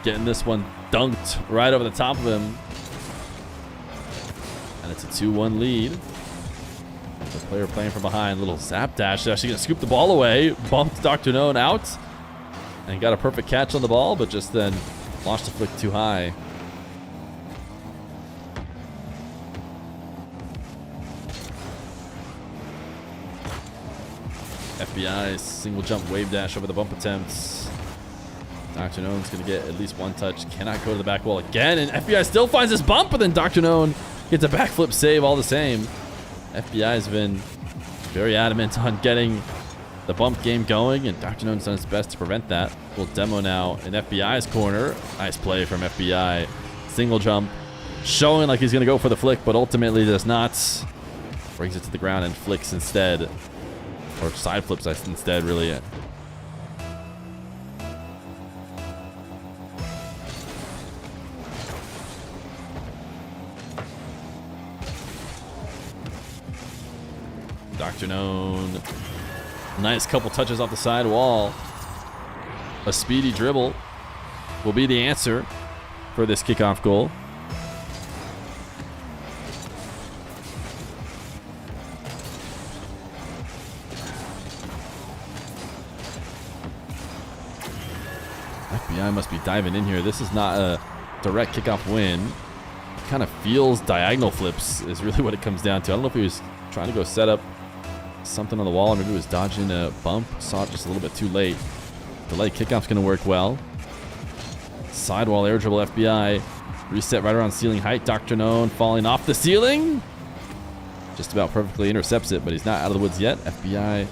getting this one dunked right over the top of him. And it's a 2-1 lead. The player playing from behind. Little zap dash. Actually going to scoop the ball away. Bumped DrKnown out. And got a perfect catch on the ball, but just then launched the flick too high. FBI's single jump wave dash over the bump attempts. DrKnown's going to get at least 1 touch. Cannot go to the back wall again. And FBI still finds this bump, but then DrKnown gets a backflip save all the same. FBI has been very adamant on getting the bump game going, and DrKnown's done his best to prevent that. Little demo now in FBI's corner. Nice play from FBI. Single jump. Showing like he's going to go for the flick, but ultimately does not. Brings it to the ground and flicks instead. Or side flips instead, really. DrKnown. Nice couple touches off the side wall. A speedy dribble will be the answer for this kickoff goal. FBI must be diving in here. This is not a direct kickoff win. Kind of feels diagonal flips is really what it comes down to. I don't know if he was trying to go set up something on the wall, or maybe he was dodging a bump. Saw it just a little bit too late. Delayed kickoff's going to work well. Sidewall air dribble FBI. Reset right around ceiling height. DrKnown falling off the ceiling. Just about perfectly intercepts it, but he's not out of the woods yet. FBI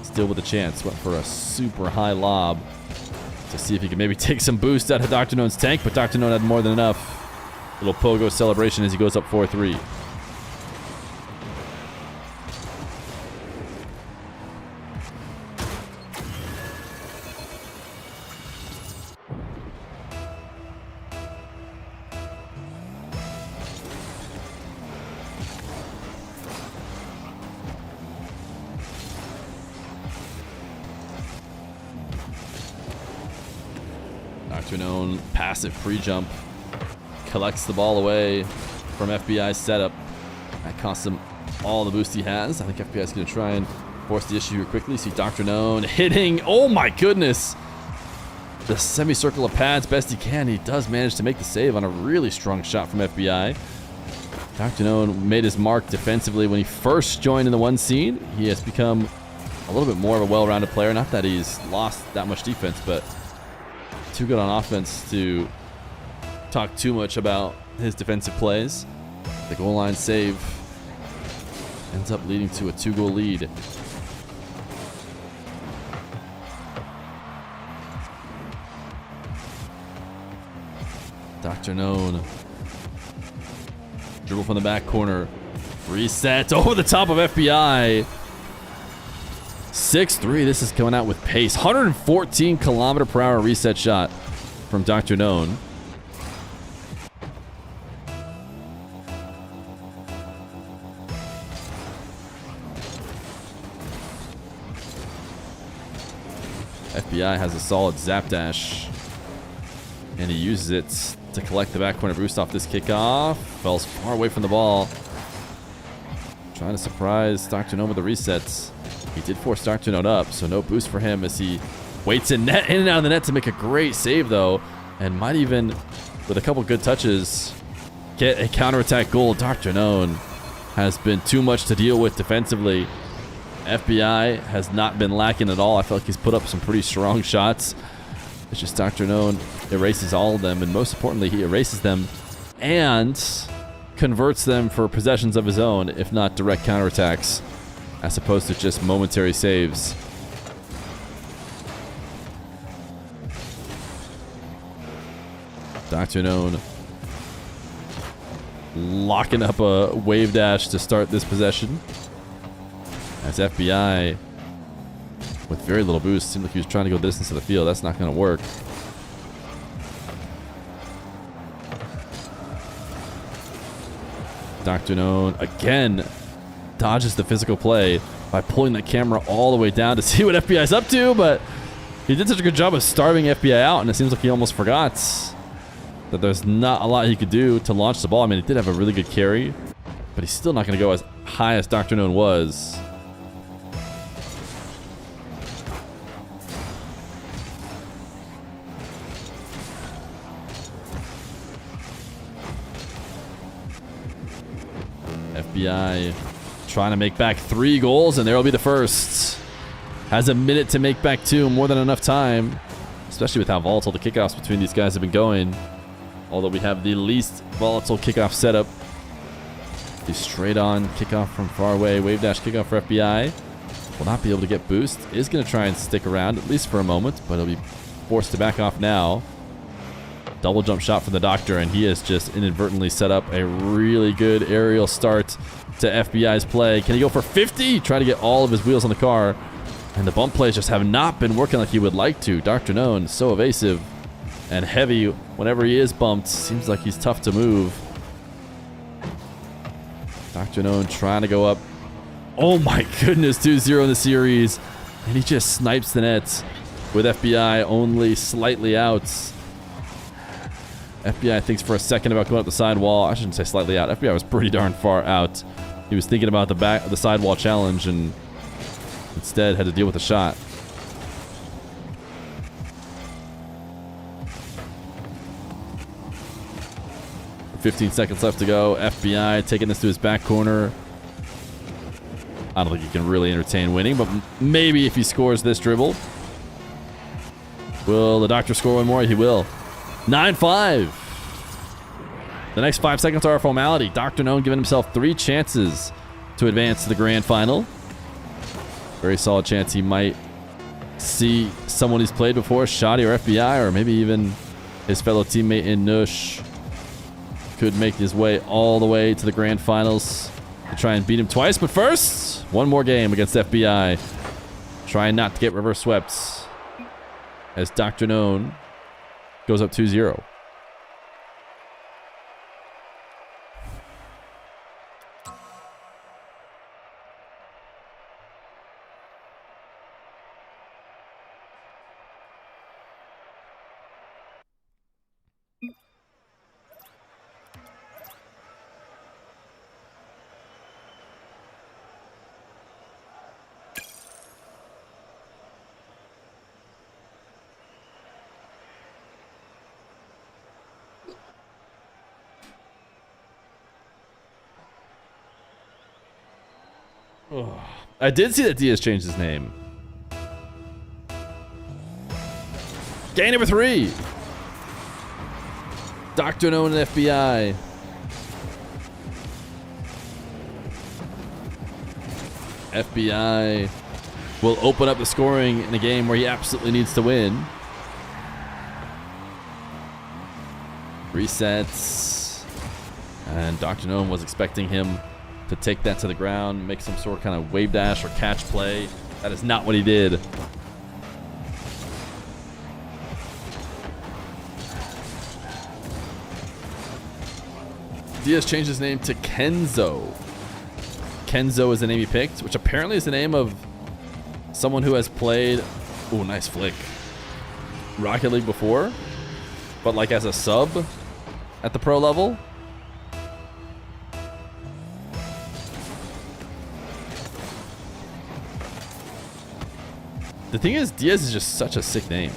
still with a chance. Went for a super high lob to see if he could maybe take some boost out of DrKnown's tank, but DrKnown had more than enough. Little pogo celebration as he goes up 4-3. DrKnown passive pre-jump. Collects the ball away from FBI's setup. That costs him all the boost he has. I think FBI is going to try and force the issue here quickly. See DrKnown hitting. Oh my goodness. The semicircle of pads best he can. He does manage to make the save on a really strong shot from FBI. DrKnown made his mark defensively when he first joined in the 1 seed. He has become a little bit more of a well-rounded player. Not that he's lost that much defense, but too good on offense to talk too much about his defensive plays. The goal line save ends up leading to a 2-goal lead. DrKnown. Dribble from the back corner. Reset over the top of FBI. 6-3. This is coming out with pace. 114 km/h reset shot from DrKnown. FBI has a solid zap dash, and he uses it to collect the back corner boost off this kickoff. Falls far away from the ball. Trying to surprise DrKnown with the resets. He did force DrKnown up, so no boost for him as he waits in and out of the net to make a great save, though, and might even, with a couple good touches, get a counterattack goal. DrKnown has been too much to deal with defensively. FBI has not been lacking at all. I feel like he's put up some pretty strong shots. It's just DrKnown erases all of them, and most importantly, he erases them and converts them for possessions of his own, if not direct counterattacks, as opposed to just momentary saves. DrKnown locking up a wave dash to start this possession. As FBI, with very little boost, seemed like he was trying to go distance to the field. That's not going to work. DrKnown again dodges the physical play by pulling the camera all the way down to see what FBI's up to, but he did such a good job of starving FBI out, and it seems like he almost forgot that there's not a lot he could do to launch the ball. I mean, he did have a really good carry, but he's still not going to go as high as DrKnown was. FBI trying to make back 3 goals, and there will be the first. Has a minute to make back 2, more than enough time, especially with how volatile the kickoffs between these guys have been going. Although we have the least volatile kickoff setup. The straight on kickoff from far away, wave dash kickoff for FBI. Will not be able to get boost. Is going to try and stick around, at least for a moment, but he'll be forced to back off now. Double jump shot from the Doctor, and he has just inadvertently set up a really good aerial start to FBI's play. Can he go for 50? Try to get all of his wheels on the car, and the bump plays just have not been working like he would like to. DrKnown, so evasive and heavy whenever he is bumped. Seems like he's tough to move. DrKnown trying to go up. Oh my goodness, 2-0 in the series, and he just snipes the net with FBI only slightly out. FBI thinks for a second about going up the sidewall. I shouldn't say slightly out. FBI was pretty darn far out. He was thinking about the sidewall challenge, and instead had to deal with the shot. 15 seconds left to go. FBI taking this to his back corner. I don't think he can really entertain winning, but maybe if he scores this dribble. Will the Doctor score one more? He will. 9-5. The next 5 seconds are a formality. DrKnown giving himself 3 chances to advance to the grand final. Very solid chance he might see someone he's played before, Shoddy or FBI, or maybe even his fellow teammate in Nush could make his way all the way to the grand finals to try and beat him twice. But first, one more game against FBI. Trying not to get reverse swept as DrKnown goes up 2-0. I did see that Diaz changed his name. Game number 3. DrKnown and FBI. FBI will open up the scoring in a game where he absolutely needs to win. Resets. And DrKnown was expecting him to take that to the ground, make some sort of kind of wave dash or catch play. That is not what he did. Diaz changed his name to Kenzo. Kenzo is the name he picked, which apparently is the name of someone who has played, ooh, nice flick, Rocket League before, but like as a sub at the pro level. The thing is, Diaz is just such a sick name.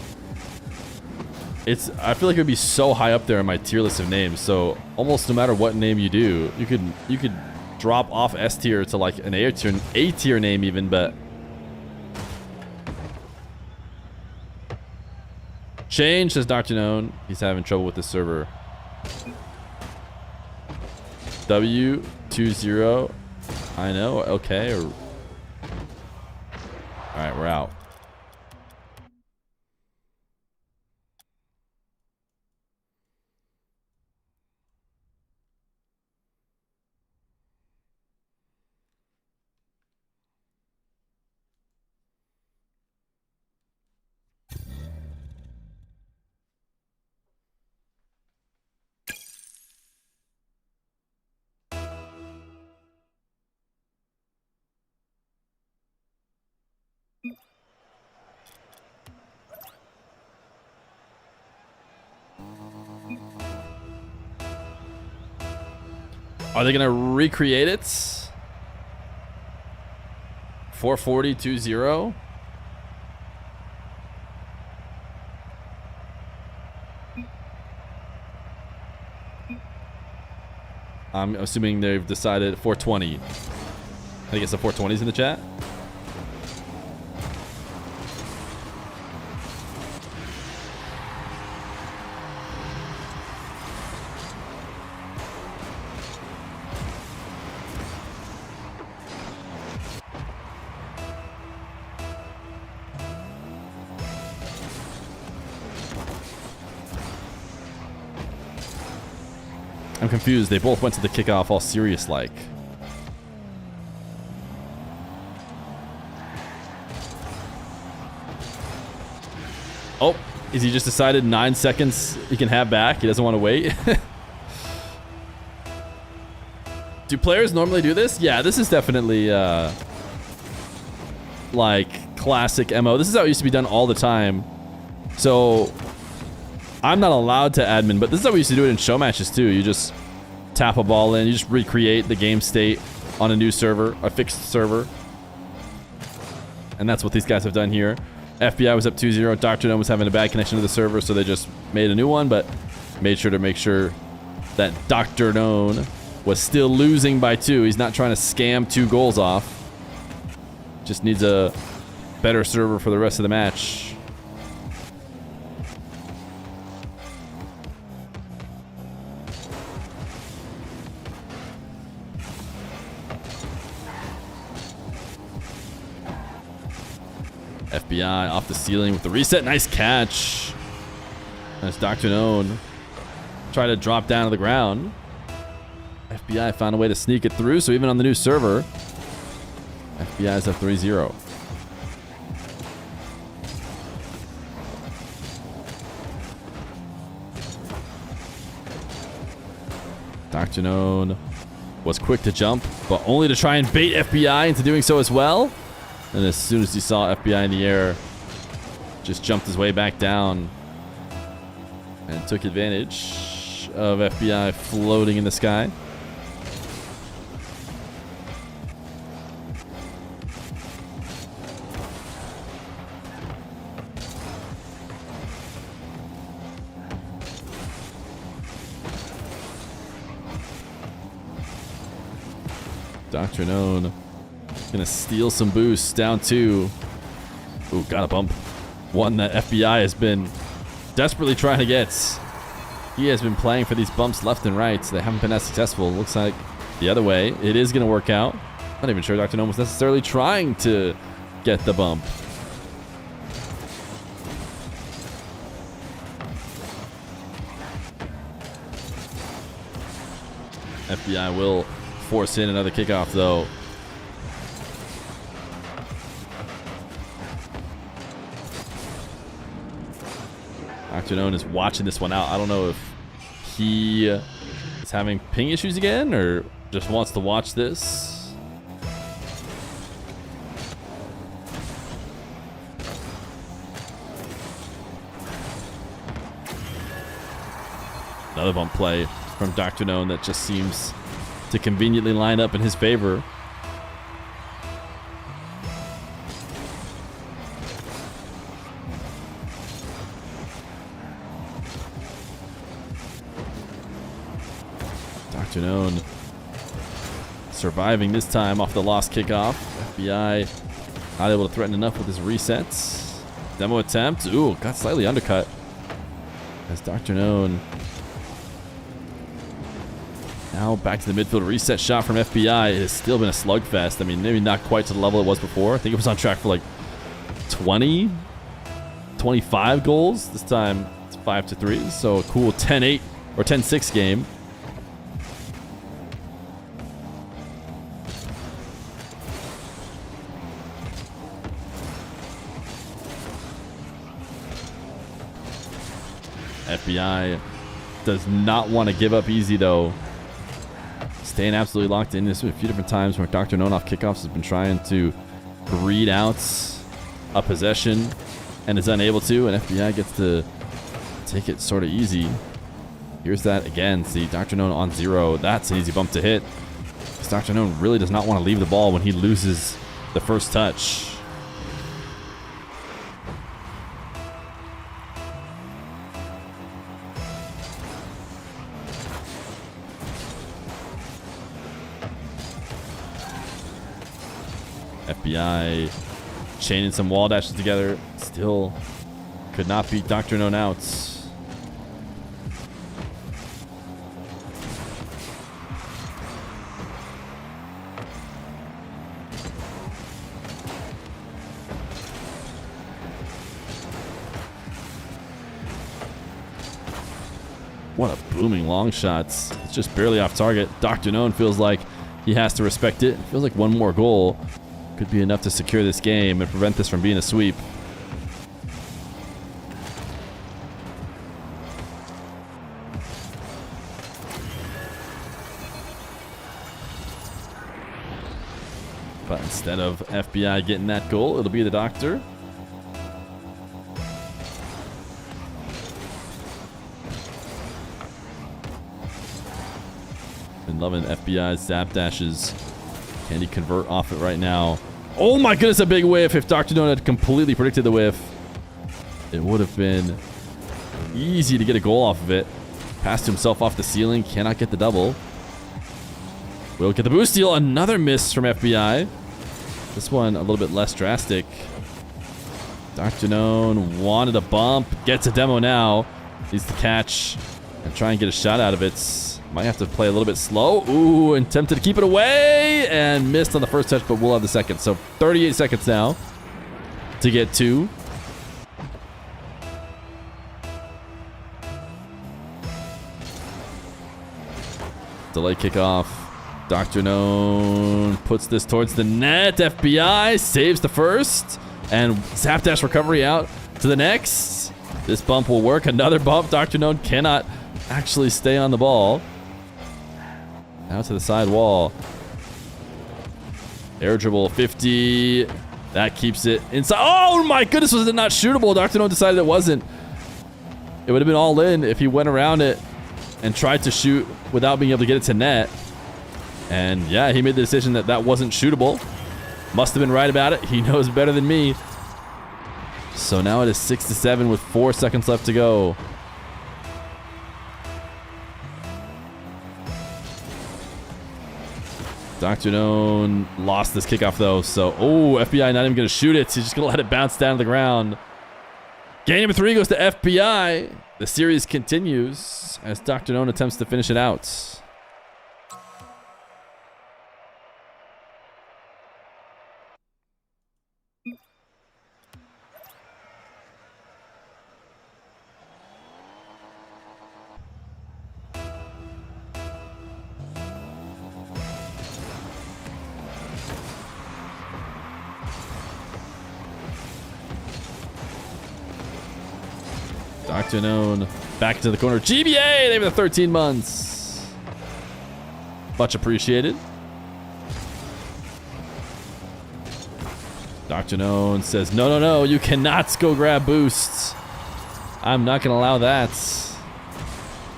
I feel like it would be so high up there in my tier list of names. So almost no matter what name you do, you could drop off S tier to like an A tier name even, but change, says DrKnown. He's having trouble with the server. W20. I know. Okay. All right, we're out. Are they going to recreate it? 440, 2-0. I'm assuming they've decided 420. I guess the 420s in the chat. I'm confused. They both went to the kickoff all serious like. Oh, is he just decided 9 seconds he can have back? He doesn't want to wait. Do players normally do this? Yeah, this is definitely like classic MO. This is how it used to be done all the time. So I'm not allowed to admin, but this is how we used to do it in show matches too. You just tap a ball in, you just recreate the game state on a new server, a fixed server. And that's what these guys have done here. FBI was up 2-0. DrKnown was having a bad connection to the server, so they just made a new one, but made sure to make sure that DrKnown was still losing by 2. He's not trying to scam 2 goals off. Just needs a better server for the rest of the match. FBI off the ceiling with the reset. Nice catch. As DrKnown try to drop down to the ground. FBI found a way to sneak it through, so even on the new server, FBI is up 3-0. DrKnown was quick to jump, but only to try and bait FBI into doing so as well. And as soon as he saw FBI in the air, just jumped his way back down and took advantage of FBI floating in the sky. DrKnown gonna steal some boosts down 2. Ooh, got a bump. One that FBI has been desperately trying to get. He has been playing for these bumps left and right. They haven't been as successful. Looks like the other way. It is gonna work out. Not even sure DrKnown was necessarily trying to get the bump. FBI will force in another kickoff though. DrKnown is watching this one out. I don't know if he is having ping issues again or just wants to watch this. Another bump play from DrKnown that just seems to conveniently line up in his favor. DrKnown surviving this time off the lost kickoff. FBI not able to threaten enough with his resets. Demo attempt. Ooh, got slightly undercut. As DrKnown now back to the midfield reset shot from FBI. It has still been a slugfest. I mean, maybe not quite to the level it was before. I think it was on track for like 20, 25 goals. This time it's 5-3. So a cool 10-8 or 10-6 game. FBI does not want to give up easy though. Staying absolutely locked in. There's been a few different times where DrKnown off kickoffs has been trying to read out a possession and is unable to, and FBI gets to take it sort of easy. Here's that again. See, DrKnown on 0. That's an easy bump to hit. DrKnown really does not want to leave the ball when he loses the first touch. FBI chaining some wall dashes together. Still could not beat DrKnown out. What a booming long shot. It's just barely off target. DrKnown feels like he has to respect it. It feels like one more goal could be enough to secure this game and prevent this from being a sweep. But instead of FBI getting that goal, it'll be the Doctor. Been loving FBI's zap dashes. Can he convert off it right now? Oh my goodness, a big whiff. If DrKnown had completely predicted the whiff, it would have been easy to get a goal off of it. Passed himself off the ceiling. Cannot get the double. Will get the boost steal. Another miss from FBI. This one a little bit less drastic. DrKnown wanted a bump. Gets a demo now. Needs to catch and try and get a shot out of it. Might have to play a little bit slow. Ooh, and tempted to keep it away. And missed on the first touch, but we'll have the second. So 38 seconds now to get 2. Delay kickoff. DrKnown puts this towards the net. FBI saves the first. And zap dash recovery out to the next. This bump will work. Another bump. DrKnown cannot actually stay on the ball. Now to the side wall. Air dribble 50. That keeps it inside. Oh my goodness, was it not shootable? DrKnown decided it wasn't. It would have been all in if he went around it and tried to shoot without being able to get it to net. And yeah, he made the decision that that wasn't shootable. Must have been right about it. He knows better than me. So now it is 6-7 with 4 seconds left to go. DrKnown lost this kickoff though. So, oh, FBI not even going to shoot it. He's just going to let it bounce down to the ground. Game number 3 goes to FBI. The series continues as DrKnown attempts to finish it out. DrKnown back into the corner. GBA! They have the 13 months. Much appreciated. DrKnown says, no, no, no. You cannot go grab boosts. I'm not going to allow that.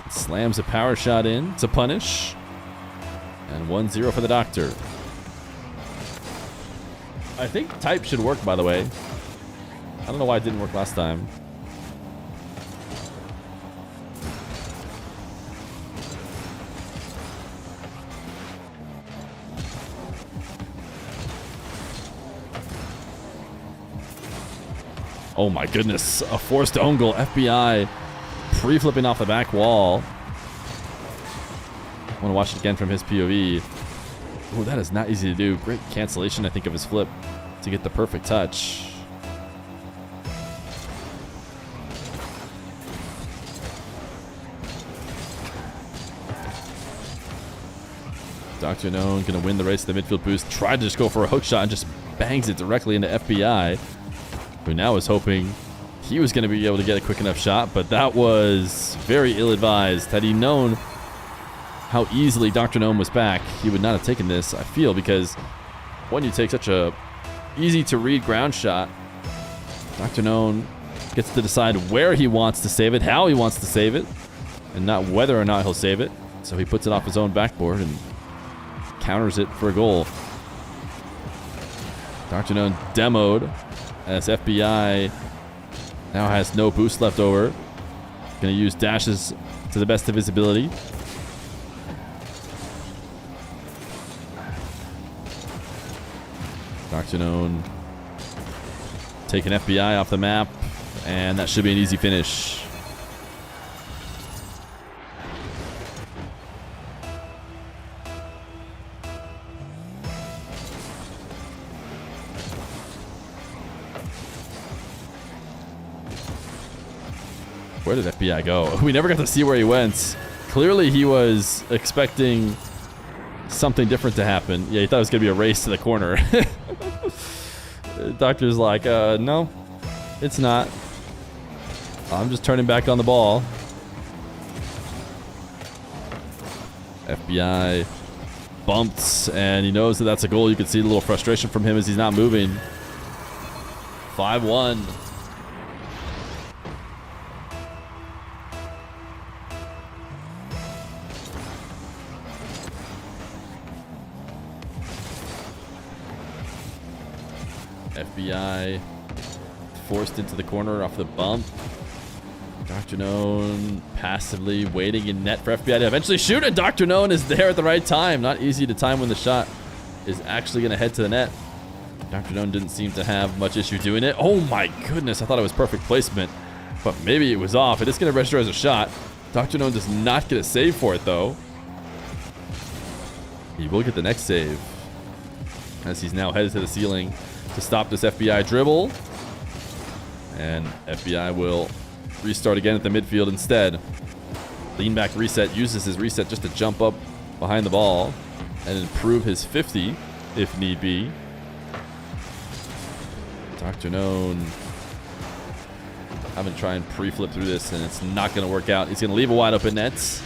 Slams a power shot in to punish. And 1-0 for the Doctor. I think type should work, by the way. I don't know why it didn't work last time. Oh my goodness, a forced own goal. FBI pre-flipping off the back wall. I want to watch it again from his POV. Oh, that is not easy to do. Great cancellation, I think, of his flip to get the perfect touch. DrKnown going to win the race to the midfield boost. Tried to just go for a hook shot and just bangs it directly into FBI. Who now is hoping he was going to be able to get a quick enough shot, but that was very ill-advised. Had he known how easily DrKnown was back, he would not have taken this, I feel, because when you take such a easy-to-read ground shot, DrKnown gets to decide where he wants to save it, how he wants to save it, and not whether or not he'll save it. So he puts it off his own backboard and counters it for a goal. DrKnown demoed as FBI now has no boost left over. Going to use dashes to the best of his ability. DrKnown taking FBI off the map, and that should be an easy finish. Where did FBI go? We never got to see where he went. Clearly he was expecting something different to happen. Yeah, he thought it was going to be a race to the corner. The doctor's like, no, it's not. I'm just turning back on the ball. FBI bumped, and he knows that that's a goal. You can see a little frustration from him as he's not moving. 5-1. FBI forced into the corner off the bump. DrKnown passively waiting in net for FBI to eventually shoot, and DrKnown is there at the right time. Not easy to time when the shot is actually going to head to the net. DrKnown didn't seem to have much issue doing it. Oh my goodness, I thought it was perfect placement, but maybe it was off. It is going to register as a shot. DrKnown does not get a save for it, though. He will get the next save, as he's now headed to the ceiling to stop this FBI dribble. And FBI will restart again at the midfield instead. Lean back reset, uses his reset just to jump up behind the ball and improve his 50 if need be. DrKnown having to try and pre-flip through this, and it's not going to work out. He's going to leave a wide open net.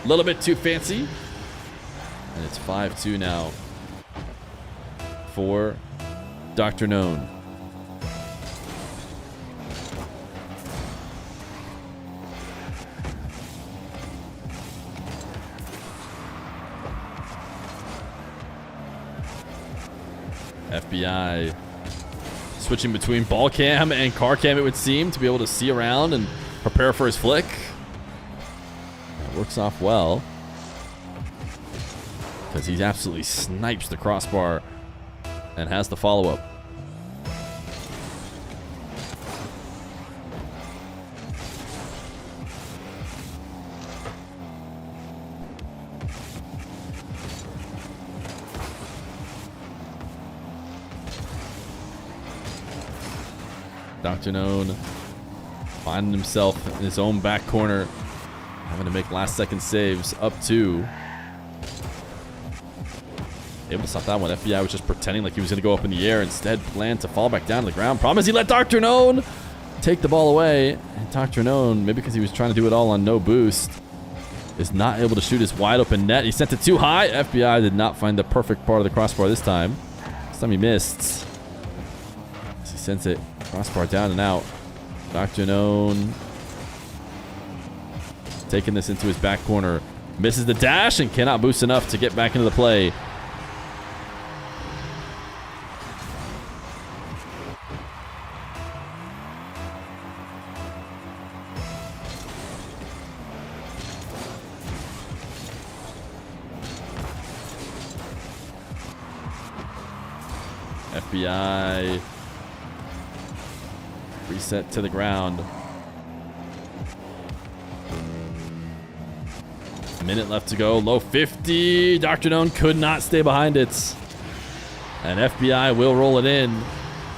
A little bit too fancy. And it's 5-2 now for DrKnown. FBI switching between ball cam and car cam, it would seem, to be able to see around and prepare for his flick. That works off well, because he absolutely snipes the crossbar and has the follow-up. DrKnown finding himself in his own back corner, having to make last-second saves. Up 2. Able to stop that one. FBI was just pretending like he was going to go up in the air. Instead, planned to fall back down to the ground. Problem is he let DrKnown take the ball away. And DrKnown, maybe because he was trying to do it all on no boost, is not able to shoot his wide-open net. He sent it too high. FBI did not find the perfect part of the crossbar this time. This time he missed. He sends it crossbar down and out. DrKnown taking this into his back corner. Misses the dash and cannot boost enough to get back into the play. FBI reset to the ground. A minute left to go. Low 50. DrKnown could not stay behind it. And FBI will roll it in.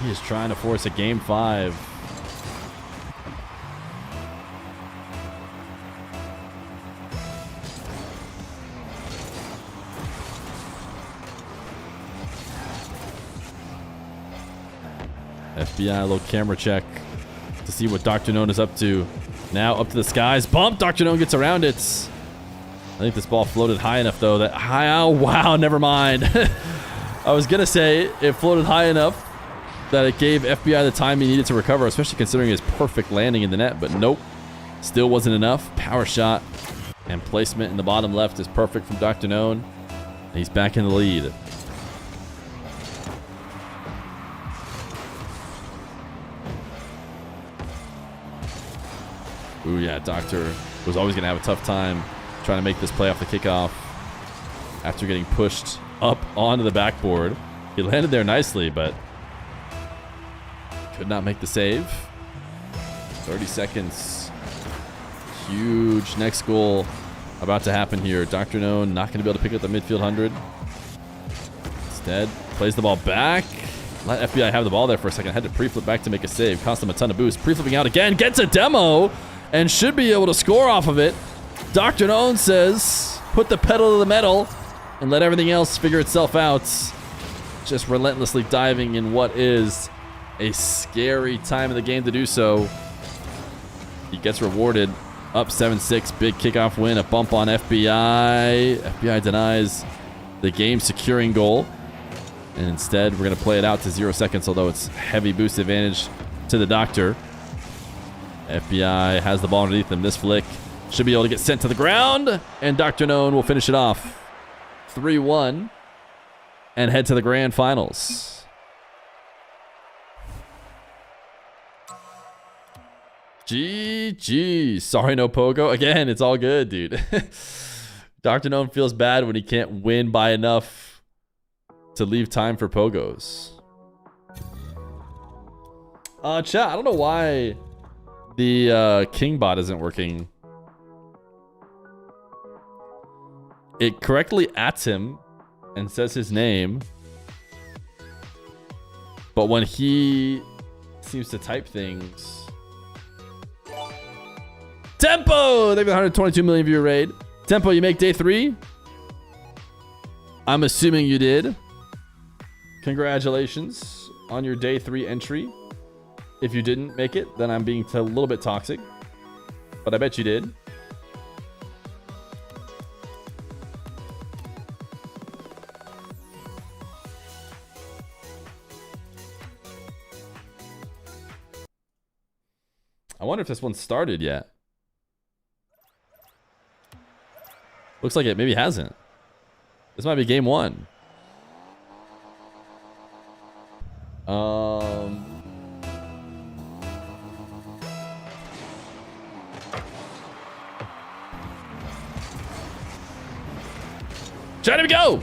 He is trying to force a game 5. FBI, a little camera check to see what DrKnown is up to. Now up to the skies. Bump. DrKnown gets around it. I think this ball floated high enough, though. That high. Oh, wow. Never mind. I was going to say it floated high enough that it gave FBI the time he needed to recover, especially considering his perfect landing in the net. But nope. Still wasn't enough. Power shot and placement in the bottom left is perfect from DrKnown. He's back in the lead. Ooh, yeah, Doctor was always going to have a tough time trying to make this play off the kickoff after getting pushed up onto the backboard. He landed there nicely, but could not make the save. 30 seconds. Huge next goal about to happen here. DrKnown not going to be able to pick up the midfield 100. Instead, plays the ball back. Let FBI have the ball there for a second. Had to pre-flip back to make a save. Cost him a ton of boost. Pre-flipping out again. Gets a demo and should be able to score off of it. DrKnown says, put the pedal to the metal and let everything else figure itself out. Just relentlessly diving in what is a scary time of the game to do so. He gets rewarded. Up 7-6. Big kickoff win. A bump on FBI. FBI denies the game securing goal. And instead, we're going to play it out to 0 seconds, although it's heavy boost advantage to the Doctor. FBI has the ball underneath him. This flick should be able to get sent to the ground. And DrKnown will finish it off 3-1 and head to the grand finals. GG. Sorry, no Pogo. Again, it's all good, dude. DrKnown feels bad when he can't win by enough to leave time for Pogos. Chat, I don't know why the King bot isn't working. It correctly ats him and says his name. But when he seems to type things... Tempo! They've 122 million viewer raid. Tempo, you make day 3? I'm assuming you did. Congratulations on your day 3 entry. If you didn't make it, then I'm being a little bit toxic. But I bet you did. I wonder if this one started yet. Looks like it maybe hasn't. This might be game 1. Here we go!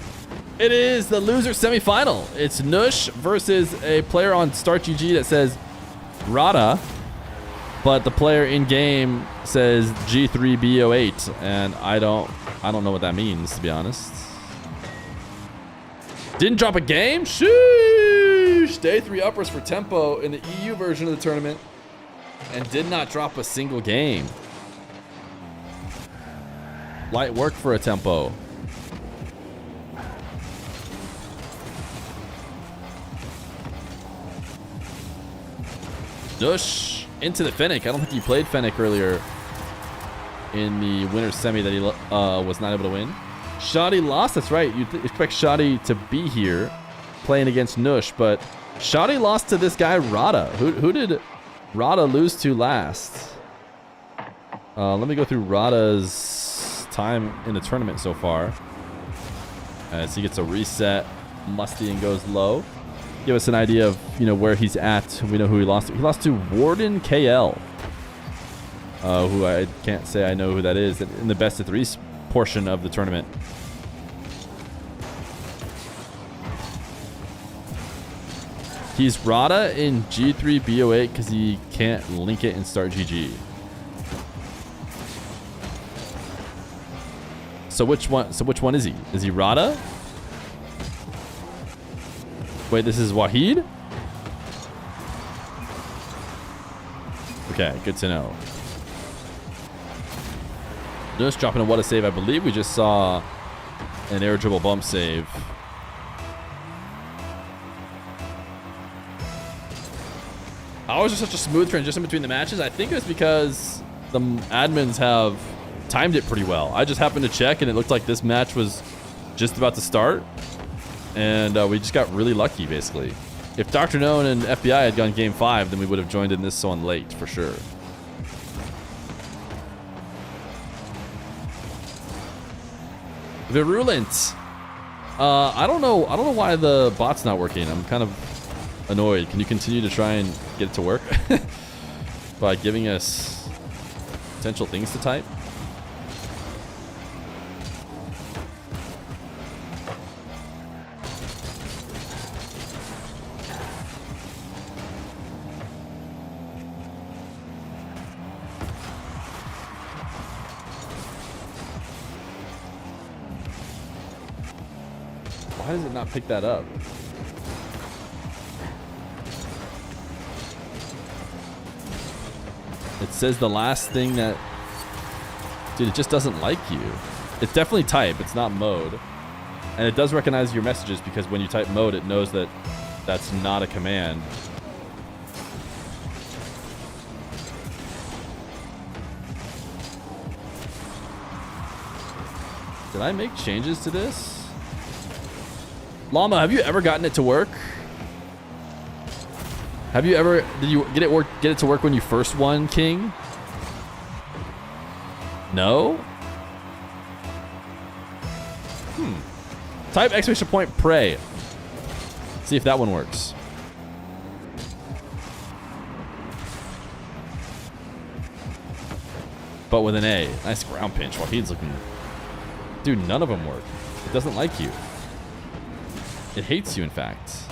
It is the loser semifinal. It's Nush versus a player on Start GG that says Rada, but the player in game says G3BO8, and I don't know what that means, to be honest. Didn't drop a game? Sheesh! Day 3 uppers for Tempo in the EU version of the tournament, and did not drop a single game. Light work for a Tempo. Nush into the Fennec. I don't think he played Fennec earlier in the winner's semi that he was not able to win. Shoddy lost. That's right. You'd expect Shoddy to be here playing against Nush, but Shoddy lost to this guy Rada. Who did Rada lose to last? Let me go through Rada's time in the tournament so far. As he gets a reset, musty, and goes low. Give us an idea of, you know, where he's at. We know who he lost to. He lost to Warden KL, who I can't say I know who that is, in the best of 3 portion of the tournament. He's Rada in G3BO8 because he can't link it in Start GG. So which one is he? Is he Rada? Wait, this is Wahid? Okay, good to know. Just dropping a what a save. I believe we just saw an air dribble bump save. How was there such a smooth transition between the matches? I think it's because the admins have timed it pretty well. I just happened to check and it looked like this match was just about to start. And we just got really lucky, basically. If DrKnown and FBI had gone game 5, then we would have joined in this one late, for sure. Virulent. I don't know why the bot's not working. I'm kind of annoyed. Can you continue to try and get it to work? By giving us potential things to type? Why does it not pick that up? It says the last thing that... Dude, it just doesn't like you. It's definitely type. It's not mode. And it does recognize your messages because when you type mode, it knows that that's not a command. Did I make changes to this? Llama, have you ever gotten it to work? Have you ever... Did you get it to work when you first won, King? No? Type exclamation point pray. See if that one works. but with an A. Nice ground pinch. Wahid's looking... Dude, none of them work. It doesn't like you. It hates you, in fact.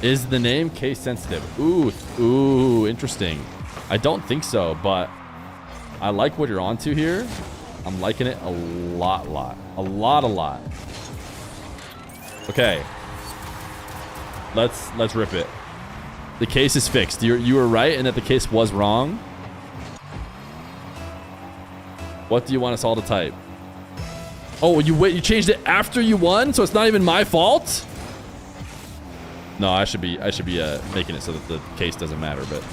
Is the name case sensitive? Ooh, interesting. I don't think so, but I like what you're onto here. I'm liking it a lot. A lot. Okay. Let's rip it. The case is fixed. You were right in that the case was wrong. What do you want us all to type? Oh, you changed it after you won, so it's not even my fault? No, I should be making it so that the case doesn't matter, but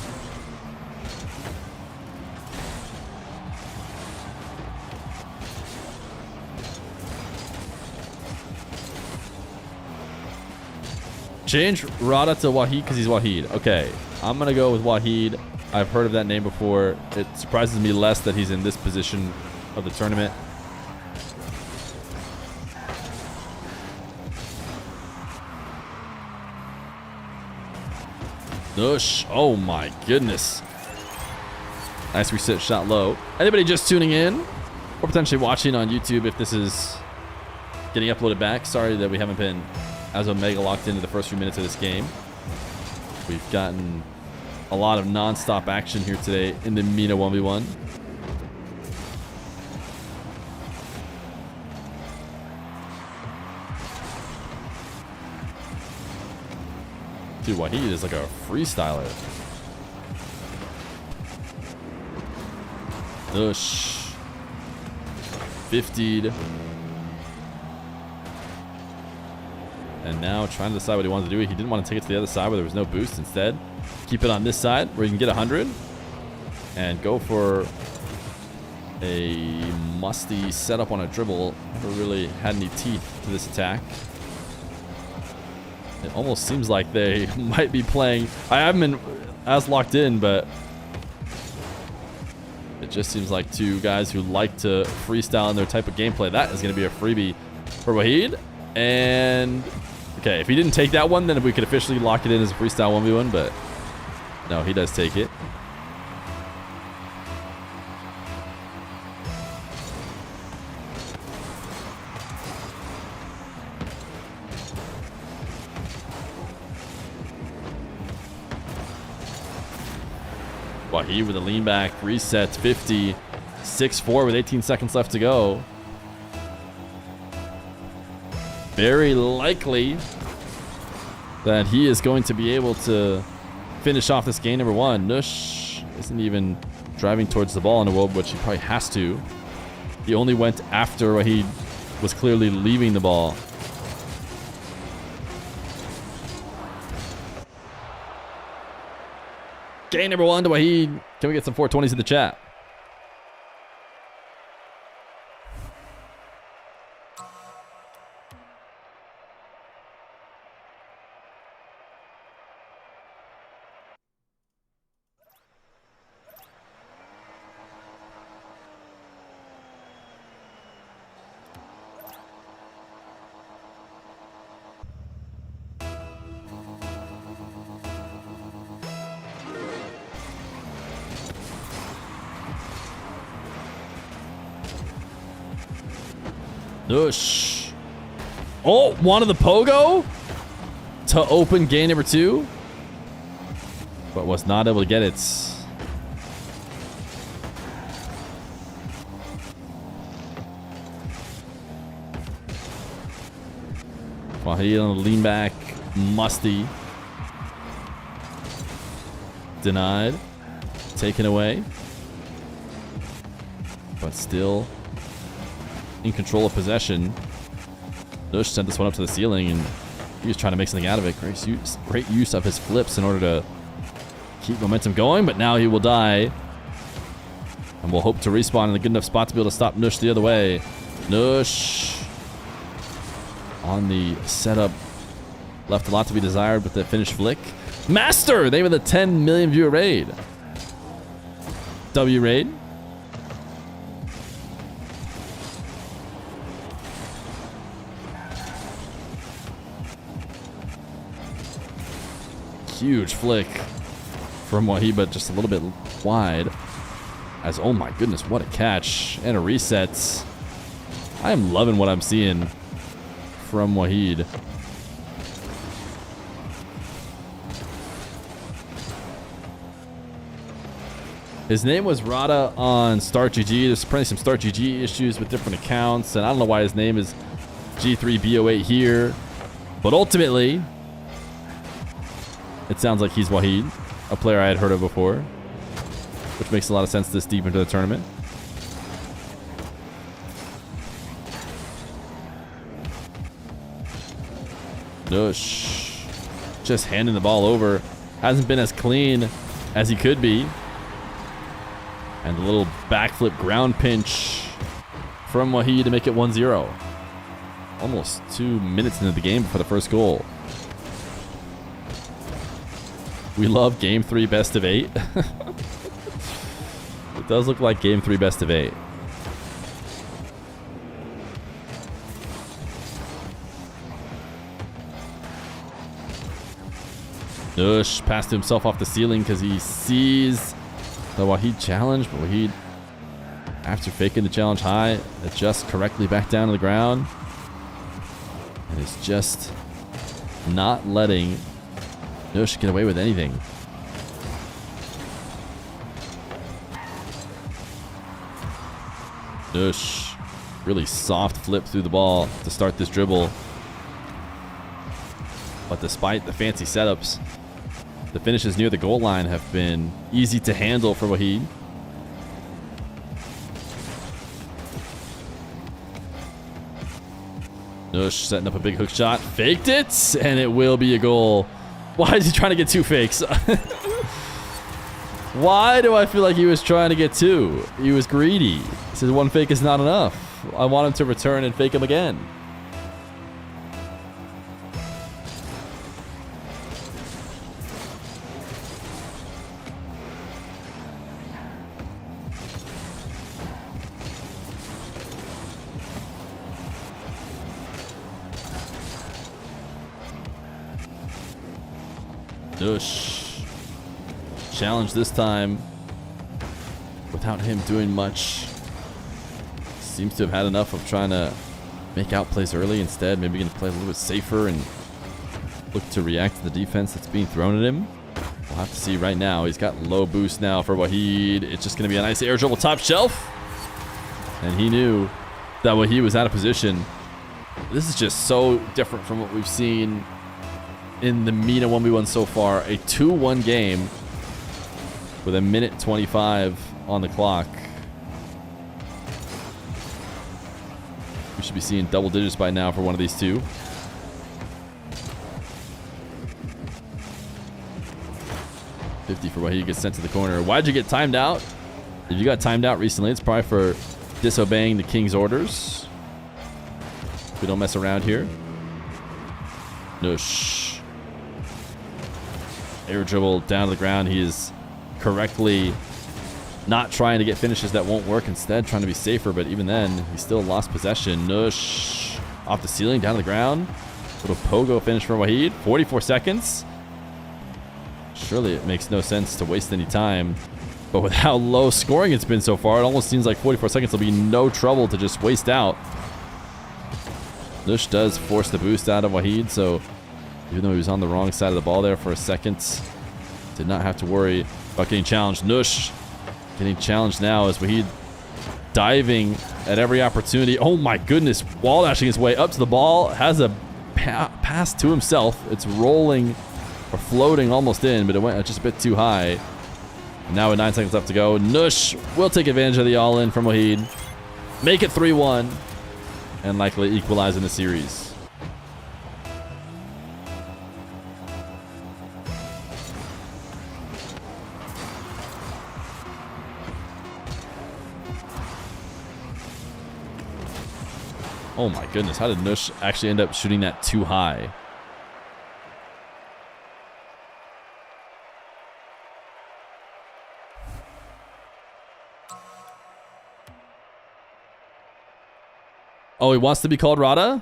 change Rada to Wahid because he's Wahid. Okay, I'm gonna go with Wahid. I've heard of that name before. It surprises me less that he's in this position of the tournament. Nush. Oh my goodness. Nice reset shot low. Anybody just tuning in or potentially watching on YouTube, if this is getting uploaded back, sorry that we haven't been as Omega locked into the first few minutes of this game. We've gotten a lot of non-stop action here today in the MENA 1v1. Dude, Wahid is like a freestyler. Nush. 50'd. And now trying to decide what he wanted to do. He didn't want to take it to the other side where there was no boost. Instead, keep it on this side where you can get 100. And go for a musty setup on a dribble. Never really had any teeth to this attack. It almost seems like they might be playing. I haven't been as locked in, but it just seems like two guys who like to freestyle in their type of gameplay. That is going to be a freebie for Wahid. And okay, if he didn't take that one, then we could officially lock it in as a freestyle 1v1, but no, he does take it. Wahid with a lean back, resets 50, 6-4 with 18 seconds left to go. Very likely that he is going to be able to finish off this game number one. Nush isn't even driving towards the ball in the world, which he probably has to. He only went after Wahid was clearly leaving the ball. Game number one to Wahid. Can we get some 420s in the chat? Nush. Oh, wanted the pogo to open game number two, but was not able to get it. Wahid on the lean back, musty. Denied. Taken away. But still in control of possession. Nush sent this one up to the ceiling, and he was trying to make something out of it. Great use of his flips in order to keep momentum going, but now he will die. And we'll hope to respawn in a good enough spot to be able to stop Nush the other way. Nush on the setup. Left a lot to be desired with the finish flick. Master! They were the 10 million viewer raid. W raid. huge flick from Wahid, but just a little bit wide. As, oh my goodness, what a catch. And a reset. I am loving what I'm seeing from Wahid. His name was Rada on Start GG. There's probably some Start GG issues with different accounts, and I don't know why his name is G3B08 here. But ultimately, it sounds like he's Wahid, a player I had heard of before, which makes a lot of sense this deep into the tournament. Nush just handing the ball over. Hasn't been as clean as he could be. And the little backflip ground pinch from Wahid to make it 1-0. Almost 2 minutes into the game for the first goal. We love Game 3 best of 8. It does look like Game 3 best of 8. Nush passed himself off the ceiling because he sees the Wahid challenge, but Wahid, after faking the challenge high, adjusts correctly back down to the ground. And is just not letting Nush get away with anything. Nush, really soft flip through the ball to start this dribble. But despite the fancy setups, the finishes near the goal line have been easy to handle for Wahid. Nush setting up a big hook shot. Faked it, and it will be a goal. Why is he trying to get 2 fakes? Why do I feel like he was trying to get 2? He was greedy. He said 1 fake is not enough. I want him to return and fake him again. Nush challenge this time without him doing much. Seems to have had enough of trying to make out plays early. Instead, maybe going to play a little bit safer and look to react to the defense that's being thrown at him. We'll have to see right now. He's got low boost now for Wahid. It's just going to be a nice air dribble top shelf. And he knew that Wahid was out of position. This is just so different from what we've seen in the MENA 1v1 so far. A 2-1 game with a minute 25 on the clock. We should be seeing double digits by now for one of these two. $50 for Wahid gets sent to the corner. Why'd you get timed out? If you got timed out recently, it's probably for disobeying the king's orders. We don't mess around here. Nush. Air dribble down to the ground. He is correctly not trying to get finishes that won't work. Instead, trying to be safer. But even then, he still lost possession. Nush off the ceiling, down to the ground. Little pogo finish for Wahid. 44 seconds. Surely it makes no sense to waste any time. But with how low scoring it's been so far, it almost seems like 44 seconds will be no trouble to just waste out. Nush does force the boost out of Wahid, so even though he was on the wrong side of the ball there for a second, did not have to worry about getting challenged. Nush getting challenged now as Wahid diving at every opportunity. Oh my goodness, wall dashing his way up to the ball. Has a pass to himself. It's rolling or floating almost in, but it went just a bit too high. And now with 9 seconds left to go, Nush will take advantage of the all-in from Wahid. Make it 3-1 and likely equalize in the series. Oh my goodness, how did Nush actually end up shooting that too high? Oh, he wants to be called Rada?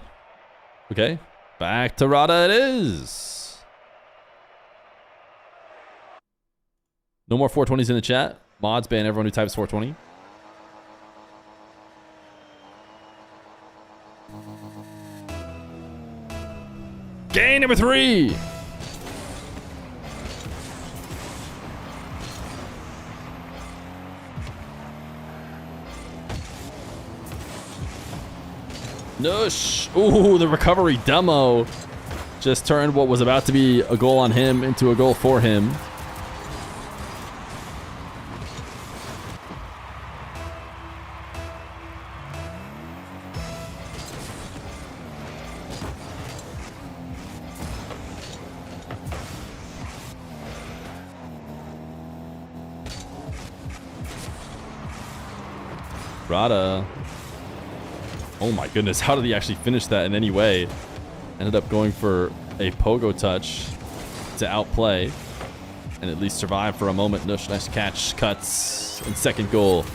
Okay, back to Rada it is. No more 420s in the chat. Mods ban everyone who types 420. Game number 3. Nush. Ooh, the recovery demo just turned what was about to be a goal on him into a goal for him. Rada. Oh my goodness, how did he actually finish that in any way? Ended up going for a pogo touch to outplay and at least survive for a moment. Nush, nice catch, cuts, and second goal.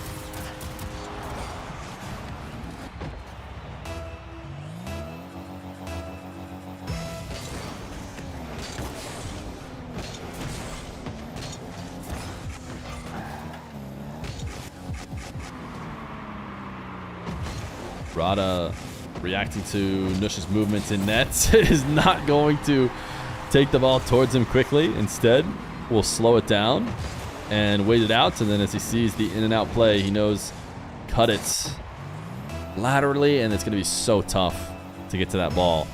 Rada reacting to Nush's movements in net is not going to take the ball towards him quickly. Instead, will slow it down and wait it out. And then as he sees the in and out play, he knows cut it laterally, and it's going to be so tough to get to that ball.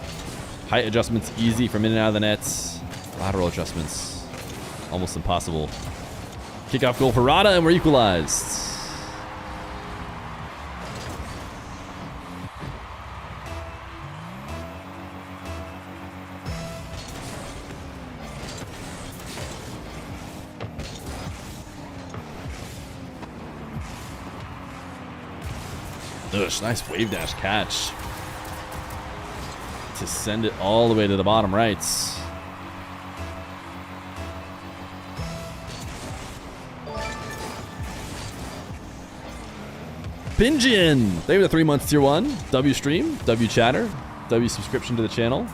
Height adjustments easy from in and out of the nets. Lateral adjustments almost impossible. Kickoff goal for Rada, and we're equalized. Nush, nice wave dash catch to send it all the way to the bottom right. Binjin, thank you for the 3 months tier 1. W stream, W chatter, W subscription to the channel.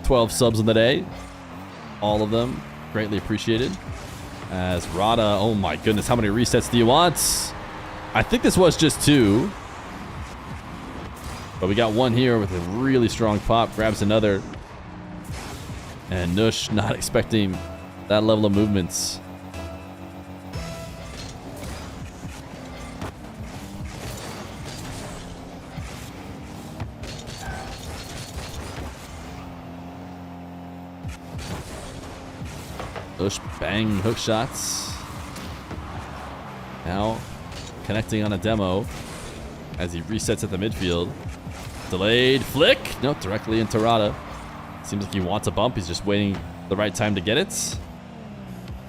12 subs in the day. All of them greatly appreciated. As Rada, oh my goodness, how many resets do you want? I think this was just 2. But we got one here with a really strong pop, grabs another. And Nush not expecting that level of movements. Nush bang hook shots. Now connecting on a demo as he resets at the midfield. Delayed flick. Nope, directly into Rada. Seems like he wants a bump. He's just waiting the right time to get it.